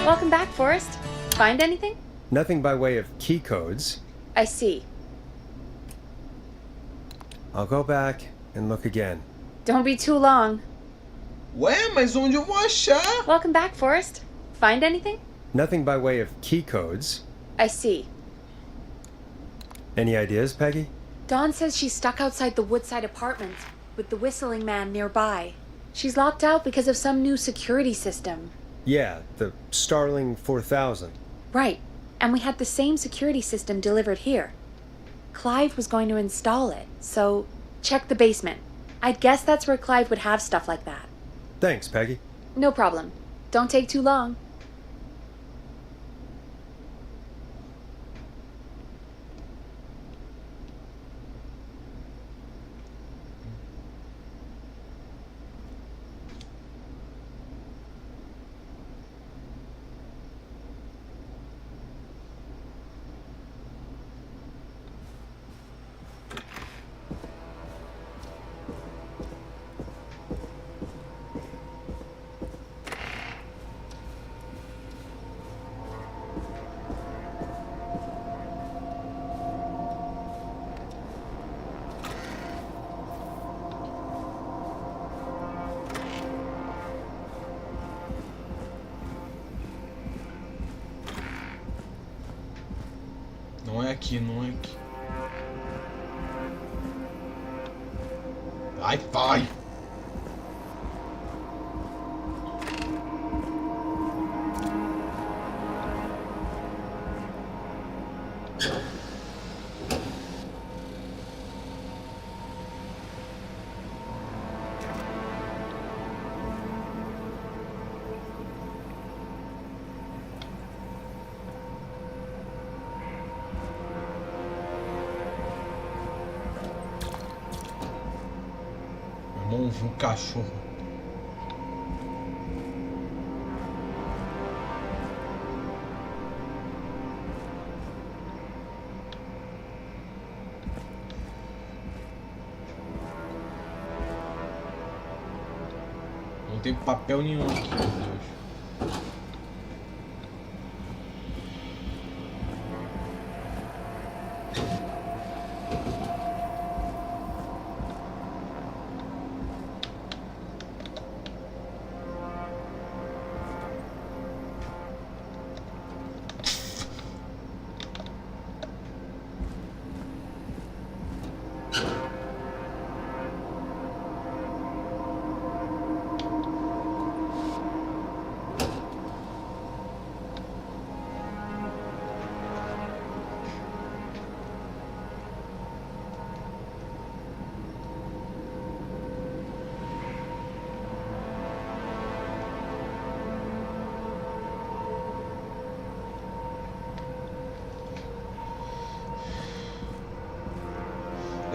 Welcome back, Forrest. Find anything? Nothing by way of key codes. I see. I'll go back and look again. Don't be too long. Ué, mas onde eu vou achar? Welcome back, Forrest. Find anything? Nothing by way of key codes. I see. Any ideas, Peggy? Dawn says she's stuck outside the Woodside apartments with the whistling man nearby. She's locked out because of some new security system. Yeah, the Starling 4000. Right. And we had the same security system delivered here. Clive was going to install it, so check the basement. I'd guess that's where Clive would have stuff like that. Thanks, Peggy. No problem. Don't take too long. Não é aqui, não é aqui. Vai, vai! Ouvi um cachorro. Não tem papel nenhum aqui, meu Deus.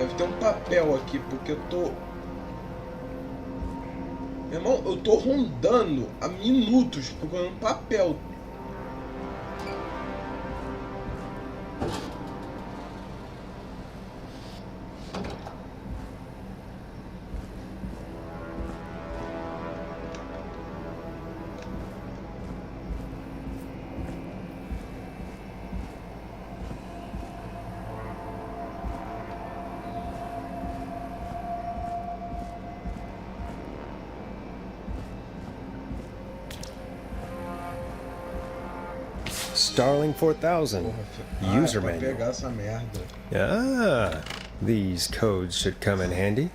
Deve ter um papel aqui, porque eu tô... Meu irmão, eu tô rondando há minutos procurando um papel. Starling 4000. User pra manual. pegar essa merda. Ah, these codes should come in handy.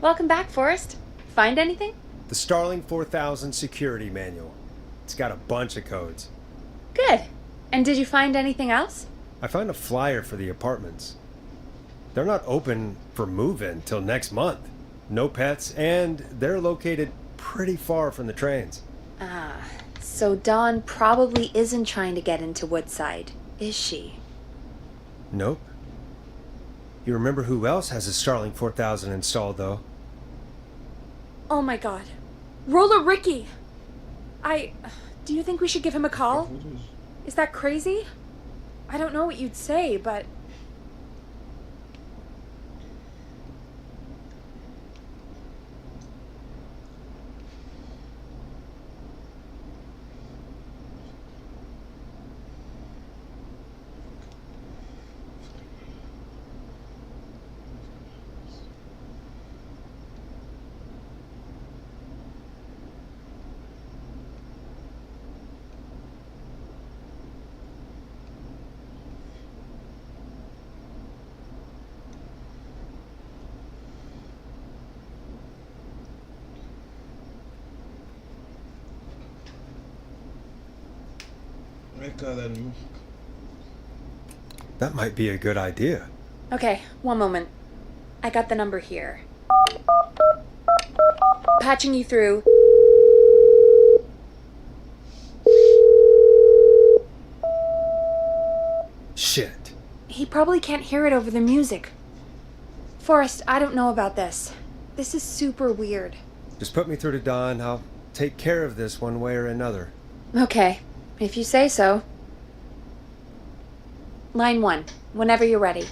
Welcome back, Forrest. Find anything? The Starling 4000 security manual. It's got a bunch of codes. Good. And did you find anything else? I found a flyer for the apartments. They're not open for move-in till next month. No pets, and they're located pretty far from the trains. Ah, so Dawn probably isn't trying to get into Woodside, is she? Nope. You remember who else has a Starling 4000 installed, though? Oh my god. Roller Ricky! Do you think we should give him a call? Is that crazy? I don't know what you'd say, but... That might be a good idea. Okay, one moment. I got the number here. Patching you through. Shit. He probably can't hear it over the music. Forrest, I don't know about this. This is super weird. Just put me through to Dawn. I'll take care of this one way or another. Okay, if you say so. Line 1, whenever you're ready.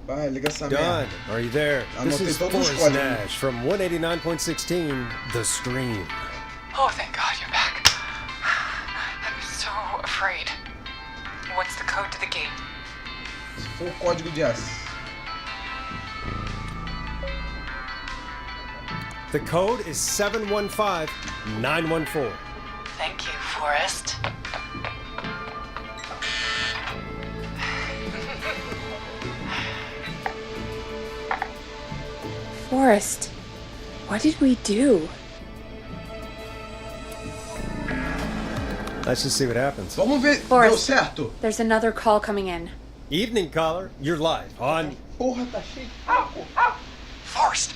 Vai, liga essa Dawn, merda. are you there? This Anotei is todos os Forrest códigos. Nash from 189.16, The Scream. Oh, thank God you're back. I'm so afraid. What's the code to the gate? Foi o código de aço. The code is 715914. Thank you, Forrest. Forrest, what did we do? Let's just see what happens. Vamos ver. Forrest, Deu certo? there's another call coming in. Evening caller, you're live on... Porra, tá cheio. Forrest!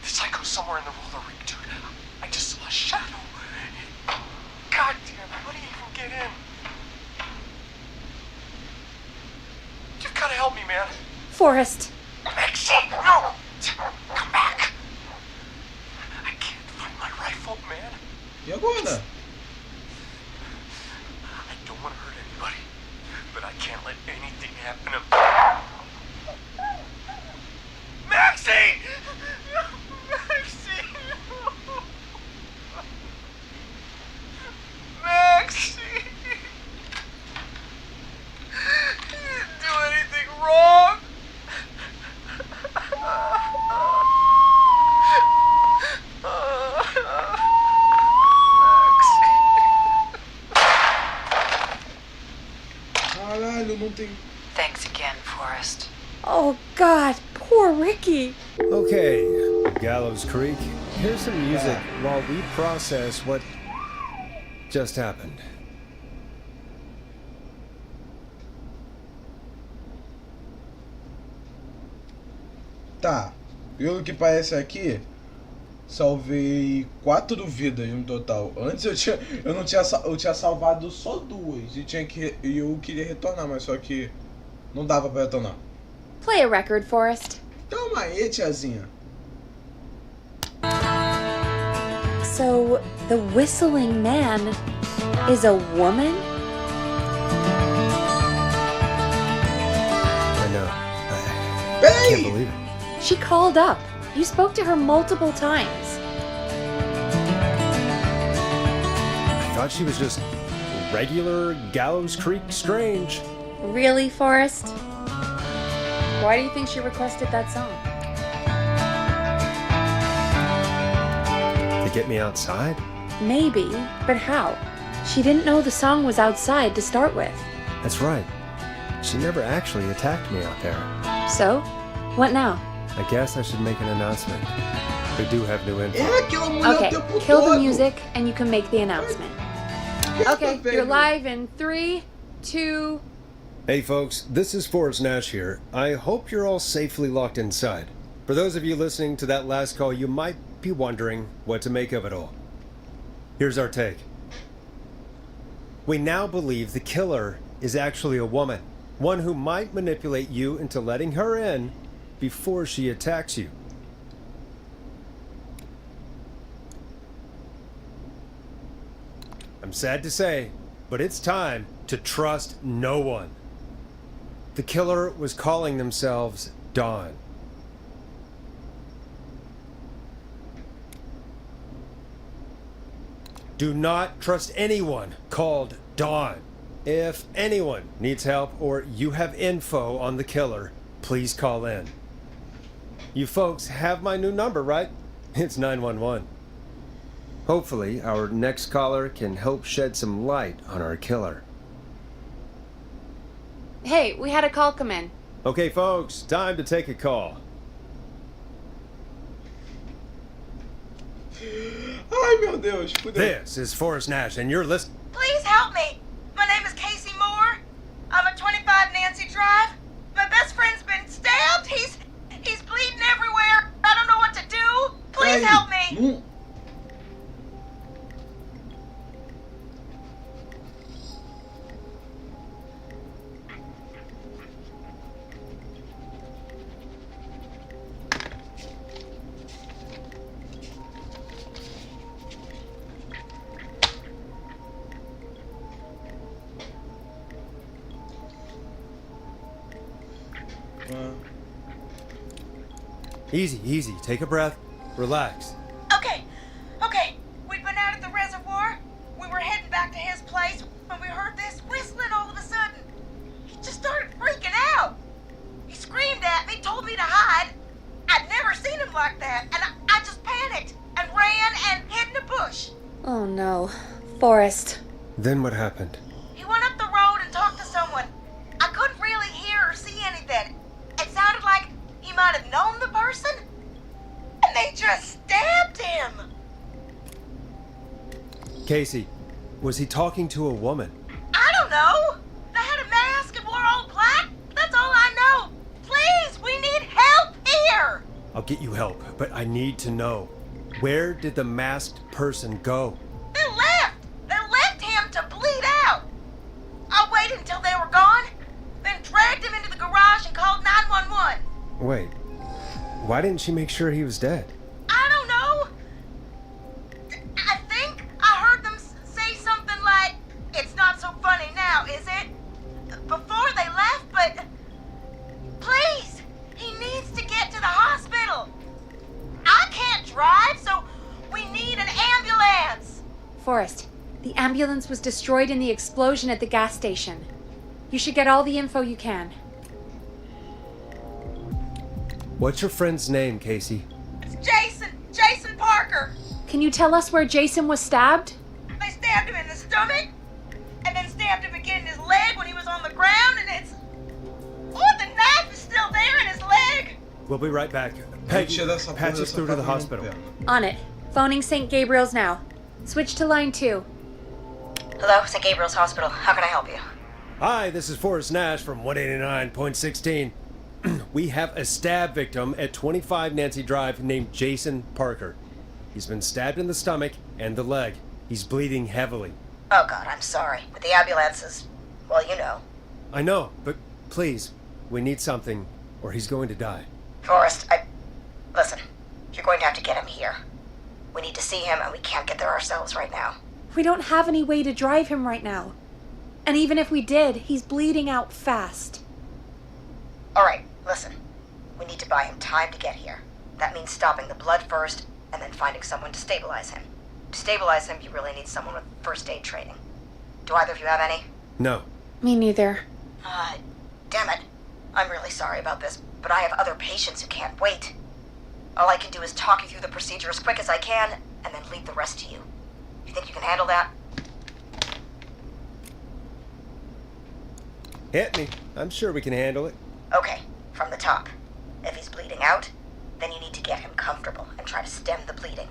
The psycho's somewhere in the roller rig, dude. I just saw a shadow. God damn, how do you even get in? You've gotta help me, man. Forrest. Maxine, no! Come back! I can't find my rifle, man. E agora? I don't want to hurt anybody, but I can't let anything happen to Maxine! Maxine! Maxine! Gallows Creek. Here's some music while we process what just happened. Tá, pelo que parece aqui, salvei 4 vidas no total. Antes eu tinha salvado só 2 e eu queria retornar, mas só que não dava pra retornar. Play a record, Forrest. Calma aí, tiazinha. So, the whistling man is a woman? I know. I can't believe it. She called up. You spoke to her multiple times. I thought she was just regular Gallows Creek Strange. Really, Forrest? Why do you think she requested that song? To get me outside? Maybe, but how? She didn't know the song was outside to start with. That's right. She never actually attacked me out there. So, what now? I guess I should make an announcement. We do have new info. Okay, kill the music and you can make the announcement. Okay, you're live in 3, 2... Hey folks, this is Forrest Nash here. I hope you're all safely locked inside. For those of you listening to that last call, you might be wondering what to make of it all. Here's our take. We now believe the killer is actually a woman. One who might manipulate you into letting her in before she attacks you. I'm sad to say, but it's time to trust no one. The killer was calling themselves Dawn. Do not trust anyone called Dawn. If anyone needs help or you have info on the killer, please call in. You folks have my new number, right? It's 911. Hopefully, our next caller can help shed some light on our killer. Hey, we had a call come in. Okay, folks, time to take a call. Ai, meu Deus, fudeu. This is Forrest Nash, and you're listening. Please help me. My name is Casey Moore. I'm at 25 Nancy Drive. My best friend's been stabbed. He's bleeding everywhere. I don't know what to do. Please help me. Easy, easy. Take a breath. Relax. Okay. We'd been out at the reservoir. We were heading back to his place when we heard this whistling all of a sudden. He just started freaking out. He screamed at me, told me to hide. I'd never seen him like that, and I just panicked and ran and hid in a bush. Oh no. Forrest. Then what happened? He went up the road and talked to someone. I couldn't really hear or see anything. It sounded like he might have known the person, and they just stabbed him. Casey, was he talking to a woman? I don't know. They had a mask and wore all black. That's all I know. Please, we need help here. I'll get you help, but I need to know. Where did the masked person go? They left. They left him to bleed out. I waited until they were gone, then dragged him into the garage and called 911. Wait, why didn't she make sure he was dead? I don't know. I think I heard them say something like, "It's not so funny now, is it?" before they left, but please, he needs to get to the hospital. I can't drive, so we need an ambulance. Forrest, the ambulance was destroyed in the explosion at the gas station. You should get all the info you can. What's your friend's name, Casey? It's Jason Parker. Can you tell us where Jason was stabbed? They stabbed him in the stomach, and then stabbed him again in his leg when he was on the ground, and it's... Oh, the knife is still there in his leg. We'll be right back. Peggy, tirar essa porra patch us dessa through to the faca e não hospital. pega. On it. Phoning St. Gabriel's now. Switch to line 2. Hello, St. Gabriel's Hospital. How can I help you? Hi, this is Forrest Nash from 189.16. We have a stab victim at 25 Nancy Drive named Jason Parker. He's been stabbed in the stomach and the leg. He's bleeding heavily. Oh God, I'm sorry. But the ambulance is, well, you know. I know, but please, we need something, or he's going to die. Forrest, listen, you're going to have to get him here. We need to see him, and we can't get there ourselves right now. We don't have any way to drive him right now. And even if we did, he's bleeding out fast. All right, listen. We need to buy him time to get here. That means stopping the blood first, and then finding someone to stabilize him. To stabilize him, you really need someone with first aid training. Do either of you have any? No. Me neither. Damn it. I'm really sorry about this, but I have other patients who can't wait. All I can do is talk you through the procedure as quick as I can, and then leave the rest to you. You think you can handle that? Hit me. I'm sure we can handle it. Okay, from the top. If he's bleeding out, then you need to get him comfortable and try to stem the bleeding.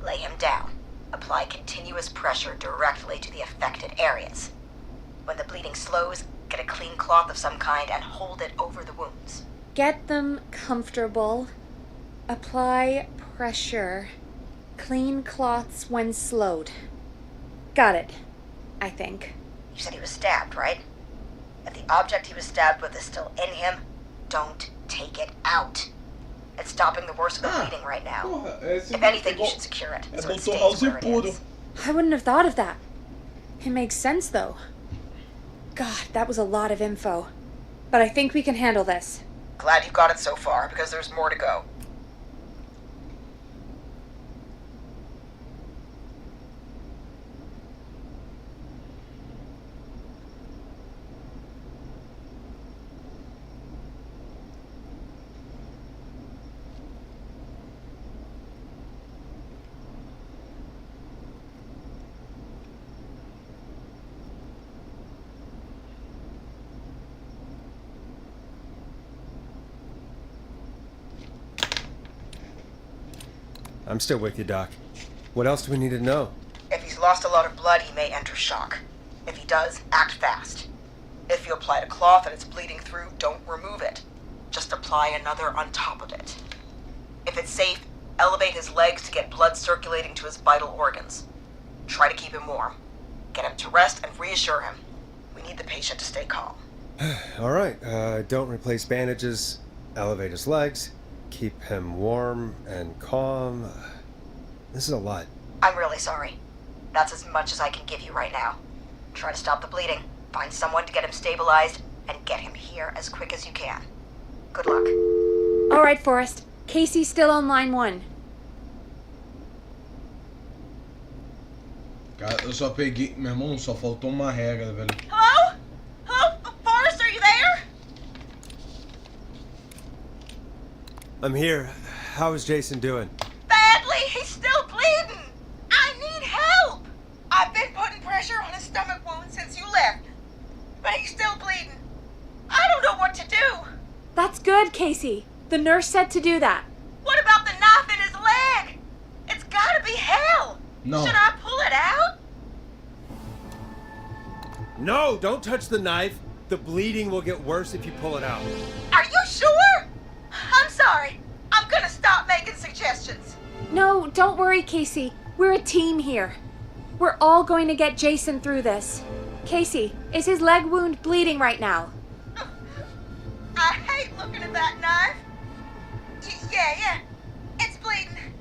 Lay him down. Apply continuous pressure directly to the affected areas. When the bleeding slows, get a clean cloth of some kind and hold it over the wounds. Get them comfortable. Apply pressure. Clean cloths when slowed. Got it, I think. You said he was stabbed, right? If the object he was stabbed with is still in him, don't take it out. It's stopping the worst of the bleeding right now. If anything, you should secure it so it stays where it is. I wouldn't have thought of that. It makes sense, though. God, that was a lot of info. But I think we can handle this. Glad you got it so far, because there's more to go. I'm still with you, Doc. What else do we need to know? If he's lost a lot of blood, he may enter shock. If he does, act fast. If you applied a cloth and it's bleeding through, don't remove it. Just apply another on top of it. If it's safe, elevate his legs to get blood circulating to his vital organs. Try to keep him warm. Get him to rest and reassure him. We need the patient to stay calm. All right. Don't replace bandages. Elevate his legs. Keep him warm and calm. This is a lot. I'm really sorry. That's as much as I can give you right now. Try to stop the bleeding. Find someone to get him stabilized and get him here as quick as you can. Good luck. All right, Forrest. Casey's still on line 1. Cara, eu só peguei... Meu irmão, só faltou uma regra, velho. Hello? Hello? Forrest, are you there? I'm here. How is Jason doing? Badly. He's still bleeding. I need help. I've been putting pressure on his stomach wound since you left. But he's still bleeding. I don't know what to do. That's good, Casey. The nurse said to do that. What about the knife in his leg? It's gotta be hell. No. Should I pull it out? No, don't touch the knife. The bleeding will get worse if you pull it out. Are you sure? I'm sorry. I'm gonna stop making suggestions. No, don't worry, Casey. We're a team here. We're all going to get Jason through this. Casey, is his leg wound bleeding right now? I hate looking at that knife. Yeah. It's bleeding.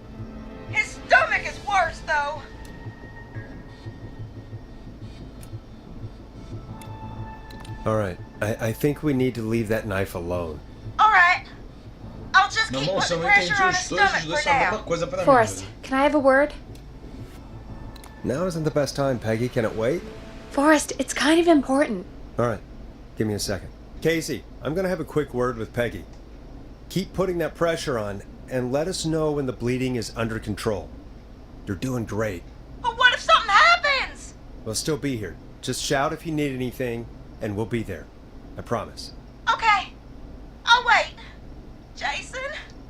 His stomach is worse, though. All right. I think we need to leave that knife alone. All right. I'll just Meu keep irmão, se eu putting não pressure entendi on os his dois stomach for são a mesma now. coisa pra mim. Forrest, velho. can I have a word? Now isn't the best time, Peggy. Can it wait? Forrest, it's kind of important. All right. Give me a second. Casey, I'm going to have a quick word with Peggy. Keep putting that pressure on and let us know when the bleeding is under control. You're doing great. But what if something happens? We'll still be here. Just shout if you need anything, and we'll be there. I promise. Okay. I'll wait. Jason,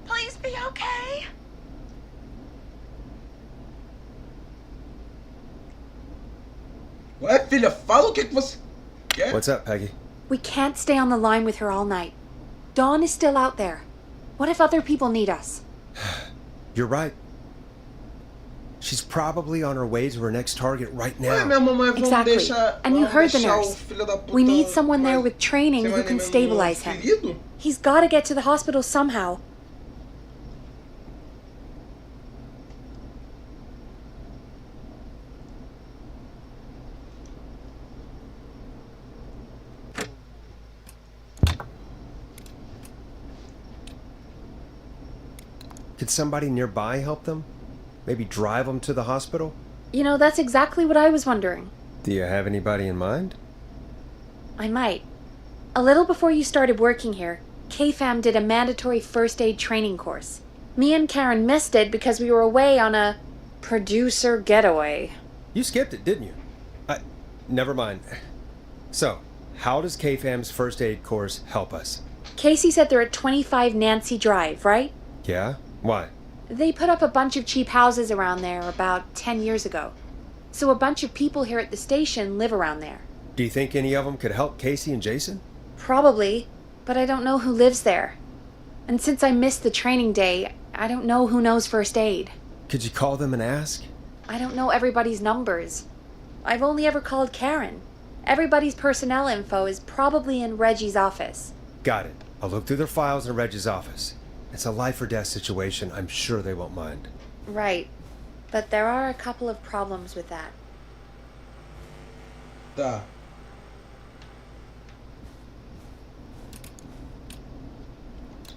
please be okay. Ué, filha, fala o que você quer. What's up, Peggy? We can't stay on the line with her all night. Dawn is still out there. What if other people need us? You're right. She's probably on her way to her next target right Ué, now. minha mamãe, vamos Exactly. deixar. And you vamos heard the deixar o nurse. filho da puta We need someone there mais- with training Você who vai can nem stabilize meu him. ferido? He's got to get to the hospital somehow. Could somebody nearby help them? Maybe drive them to the hospital? You know, that's exactly what I was wondering. Do you have anybody in mind? I might. A little before you started working here, KFAM did a mandatory first aid training course. Me and Karen missed it because we were away on a producer getaway. You skipped it, didn't you? Never mind. So, how does KFAM's first aid course help us? Casey said they're at 25 Nancy Drive, right? Yeah? Why? They put up a bunch of cheap houses around there about 10 years ago. So a bunch of people here at the station live around there. Do you think any of them could help Casey and Jason? Probably, but I don't know who lives there. And since I missed the training day, I don't know who knows first aid. Could you call them and ask? I don't know everybody's numbers. I've only ever called Karen. Everybody's personnel info is probably in Reggie's office. Got it. I'll look through their files in Reggie's office. It's a life or death situation. I'm sure they won't mind. Right. But there are a couple of problems with that. Tá.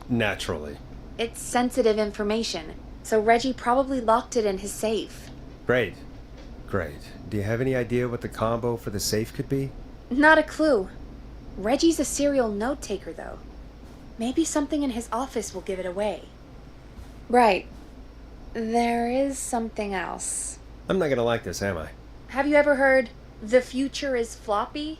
Naturally. It's sensitive information, so Reggie probably locked it in his safe. Great. Great. Do you have any idea what the combo for the safe could be? Not a clue. Reggie's a serial note taker, though. Maybe something in his office will give it away. Right. There is something else. I'm not gonna like this, am I? Have you ever heard, the future is floppy?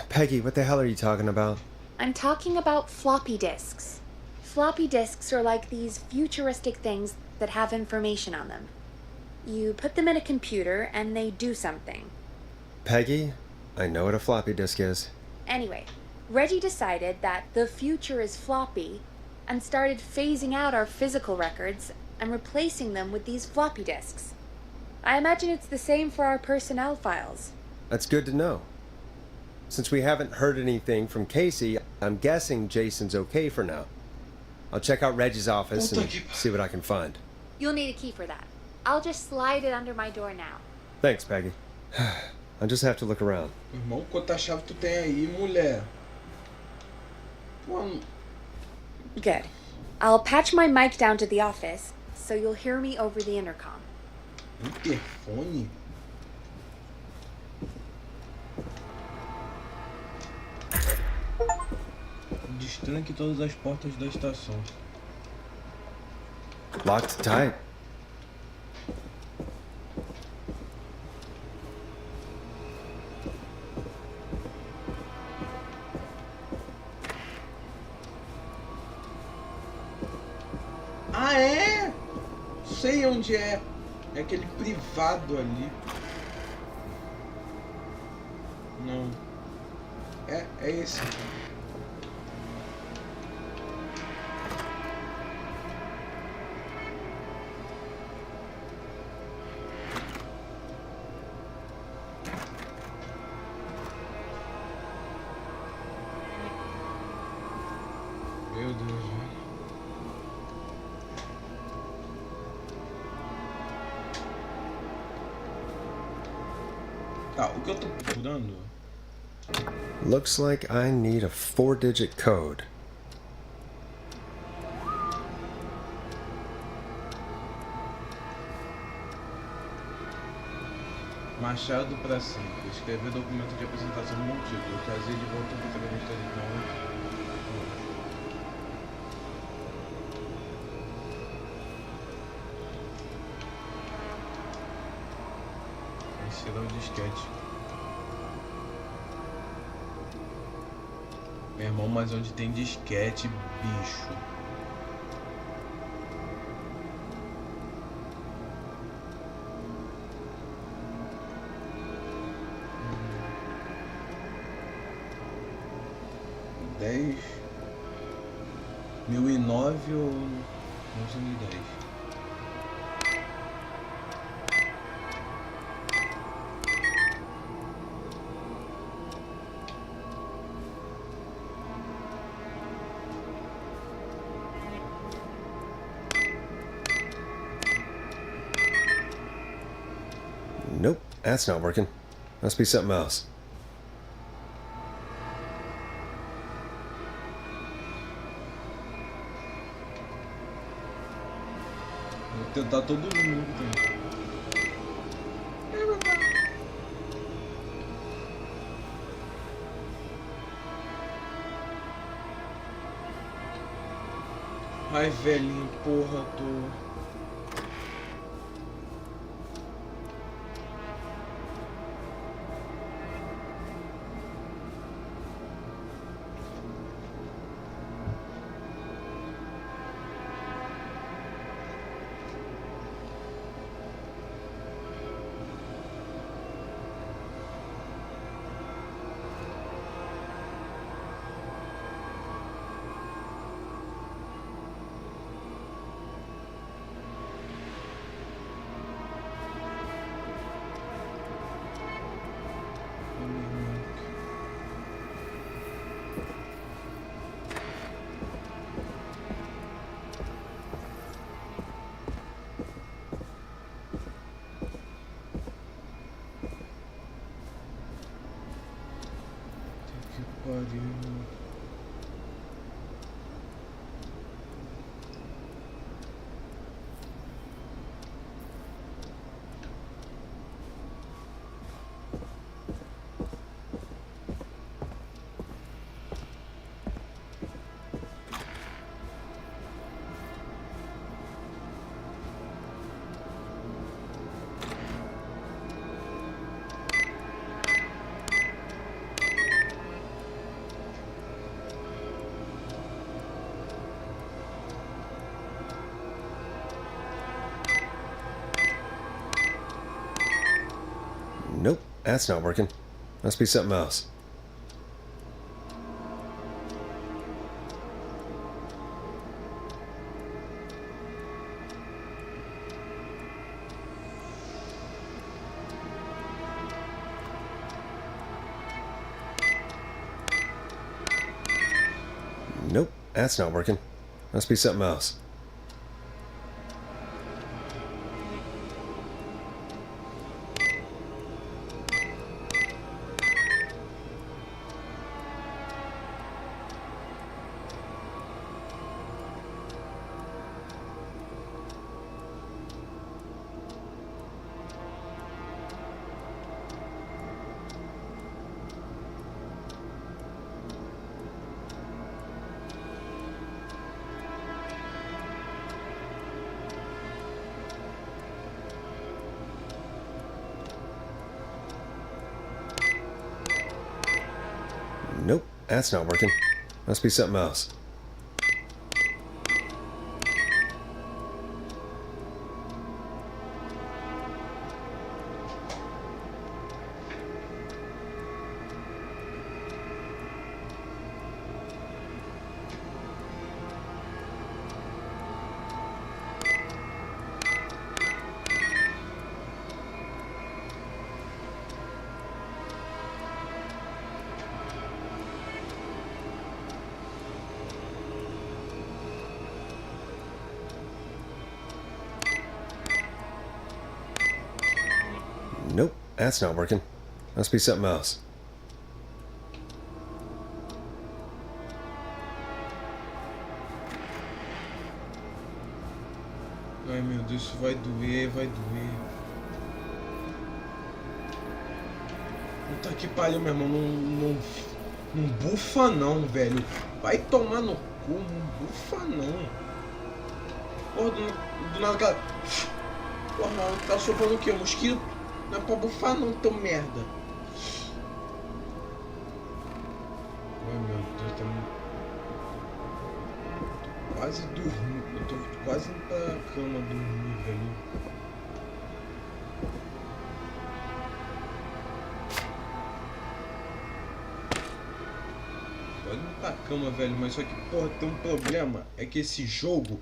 Peggy, what the hell are you talking about? I'm talking about floppy disks. Floppy disks are like these futuristic things that have information on them. You put them in a computer and they do something. Peggy, I know what a floppy disk is. Anyway, Reggie decided that the future is floppy and started phasing out our physical records and replacing them with these floppy disks. I imagine it's the same for our personnel files. That's good to know. Since we haven't heard anything from Casey, I'm guessing Jason's okay for now. I'll check out Reggie's office and see what I can find. You'll need a key for that. I'll just slide it under my door now. Thanks, Peggy. I'll just have to look around. Irmão, quanta chave tu tem aí, mulher? Pô, Good. I'll patch my mic down to the office, so you'll hear me over the intercom. interfone? Destranque todas as portas da estação. Locked tight. Ah, é? Sei onde é. É aquele privado ali. Não. É esse. Meu Deus, velho. Tá, o que eu tô procurando? Looks like I need a 4-digit code. Machado para sempre. Escrever documento de apresentação no título. Trazer de volta o protagonista de não. Inserir o disquete. Meu irmão, mas onde tem disquete, bicho? 10, 1009 ou 1110. Nope, that's not working. Must be something else. Vou tentar todo mundo que tem. Ai, velhinho, porra, tô... Nope, that's not working. Must be something else. Nope, that's not working. Must be something else. Nope, that's not working. Must be something else. Nope, that's not working. Must be something else. Ai meu Deus, isso vai doer, vai doer. Puta que pariu, meu irmão. Não bufa não, velho. Vai tomar no cu, não bufa não. Porra, do nada, cara. Porra, tá soprando o quê? Mosquito? Não é pra bufar não, tão merda. Ai meu Deus, tá quase dormindo. Eu tô quase indo pra cama dormir, velho. pode montar a cama, velho, mas só que, porra, tem um problema. É que esse jogo...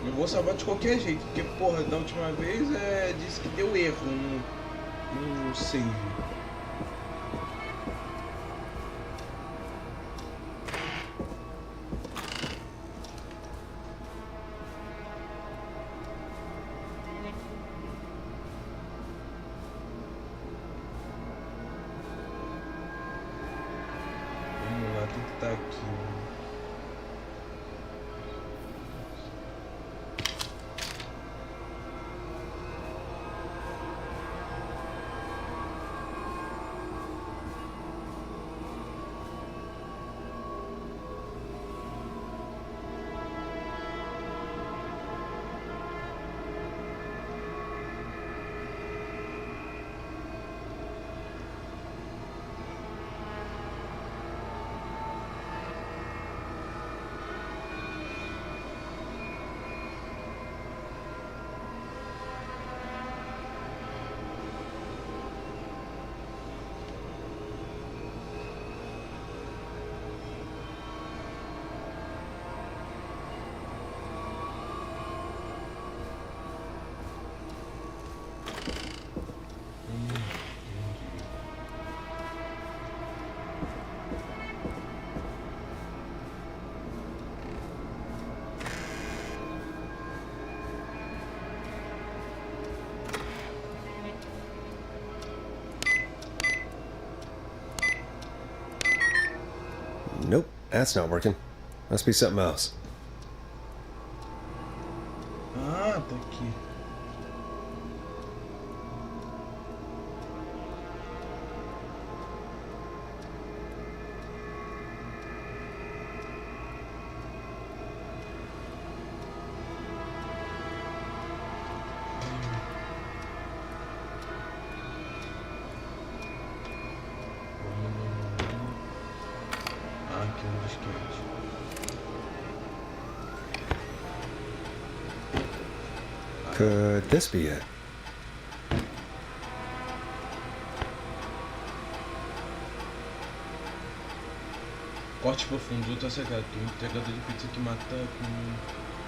Eu vou salvar de qualquer jeito, porque, porra, da última vez disse que deu erro no save. Vamos lá, tem que estar aqui, né? Nope, that's not working. Must be something else. Ah, tá aqui. Aqui no disquete. Could this be it? Corte profundo, luta secreta. Um entregador de pizza que mata com um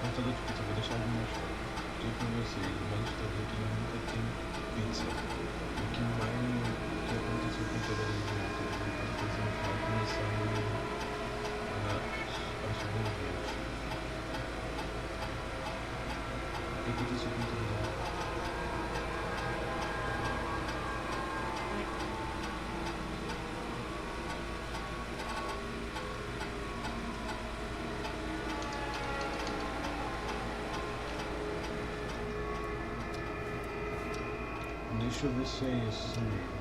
cortador de pizza. Vou deixar algumas fotos com vocês. Mas está vendo que ele nunca tem pizza. O que mais que aconteceu com o entregador de pizza? No final começando a segunda vez. O que aconteceu com o entregador? Deixa eu ver se é isso mesmo.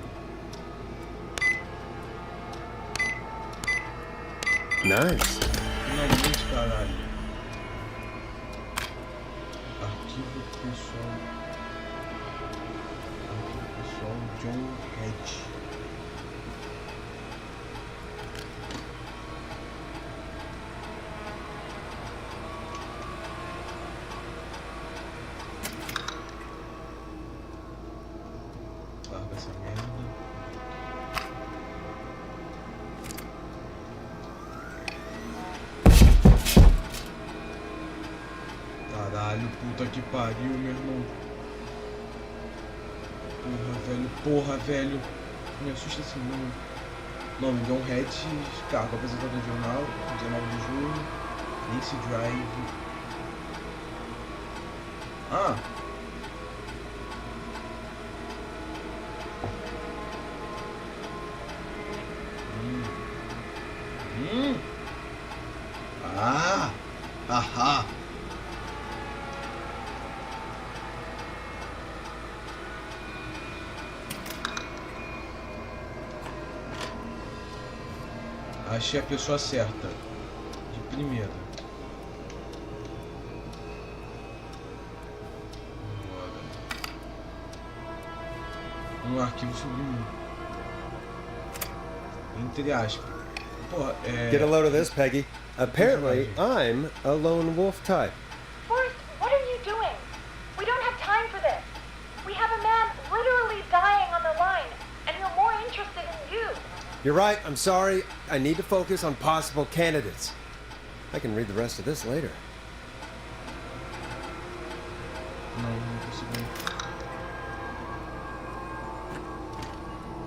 Nice. Finalmente, caralho. Arquivo pessoal. Arquivo pessoal John Head. Larga essa merda. Caralho, puta que pariu, meu irmão. Porra, velho. Não me assusta assim, não. Nome, John Head, cargo, apresentador do jornal, 19 de julho. Nancy Drive. Ah! Ah! Haha! Achei a pessoa certa. De primeira. um arquivo sobre mim. Entre aspas. Porra, Get a load of this, Peggy. Apparently, I'm a lone wolf type. Forrest, what are you doing? We don't have time for this. We have a man literally dying on the line, and we're more interested in you. You're right, I'm sorry. I need to focus on possible candidates. I can read the rest of this later. Não consigo.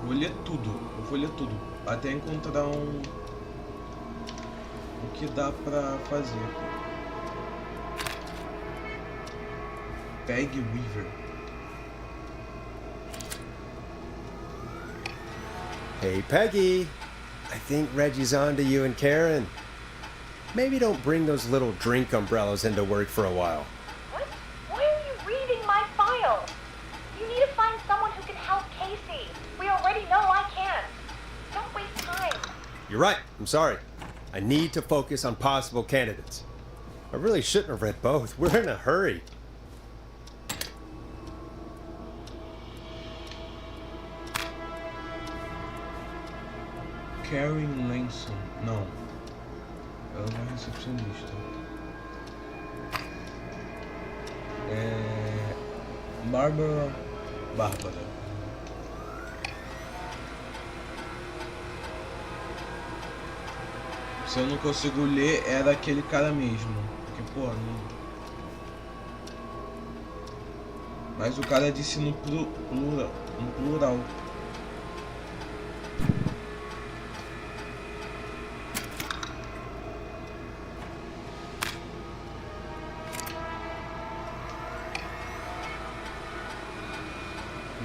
Vou ler tudo. Eu vou ler tudo. Até encontrar o que dá pra fazer. Peg Weaver. Hey, Peggy. I think Reggie's on to you and Karen. Maybe don't bring those little drink umbrellas into work for a while. What? Why are you reading my file? You need to find someone who can help Casey. We already know I can. Don't waste time. You're right. I'm sorry. I need to focus on possible candidates. I really shouldn't have read both. We're in a hurry. Karen Lanson. Não. Ela é uma recepcionista. Bárbara. Se eu não consigo ler, era aquele cara mesmo. Porque, pô, não... Mas o cara disse no plural.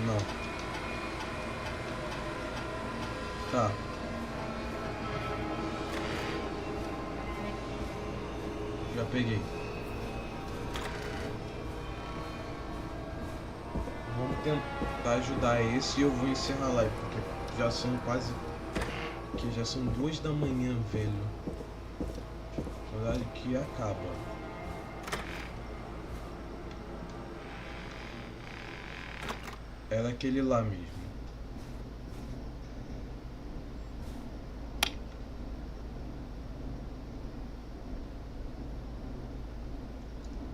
Não. Tá. Já peguei. Vamos tentar ajudar esse e eu vou encerrar a live, porque já são quase... que já são 2 da manhã, velho. Horário que acaba. Era aquele lá mesmo.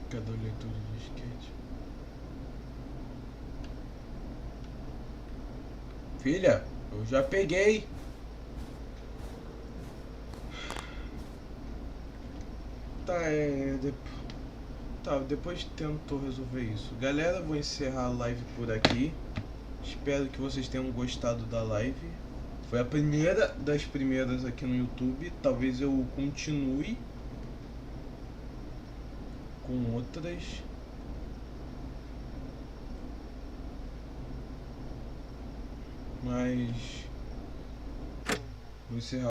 Cadê a leitura de skate? Filha, eu já peguei. Tá, depois tentou resolver isso. Galera, vou encerrar a live por aqui. Espero que vocês tenham gostado da live. Foi a primeira das primeiras aqui no YouTube. Talvez eu continue com outras. Mas vou encerrar.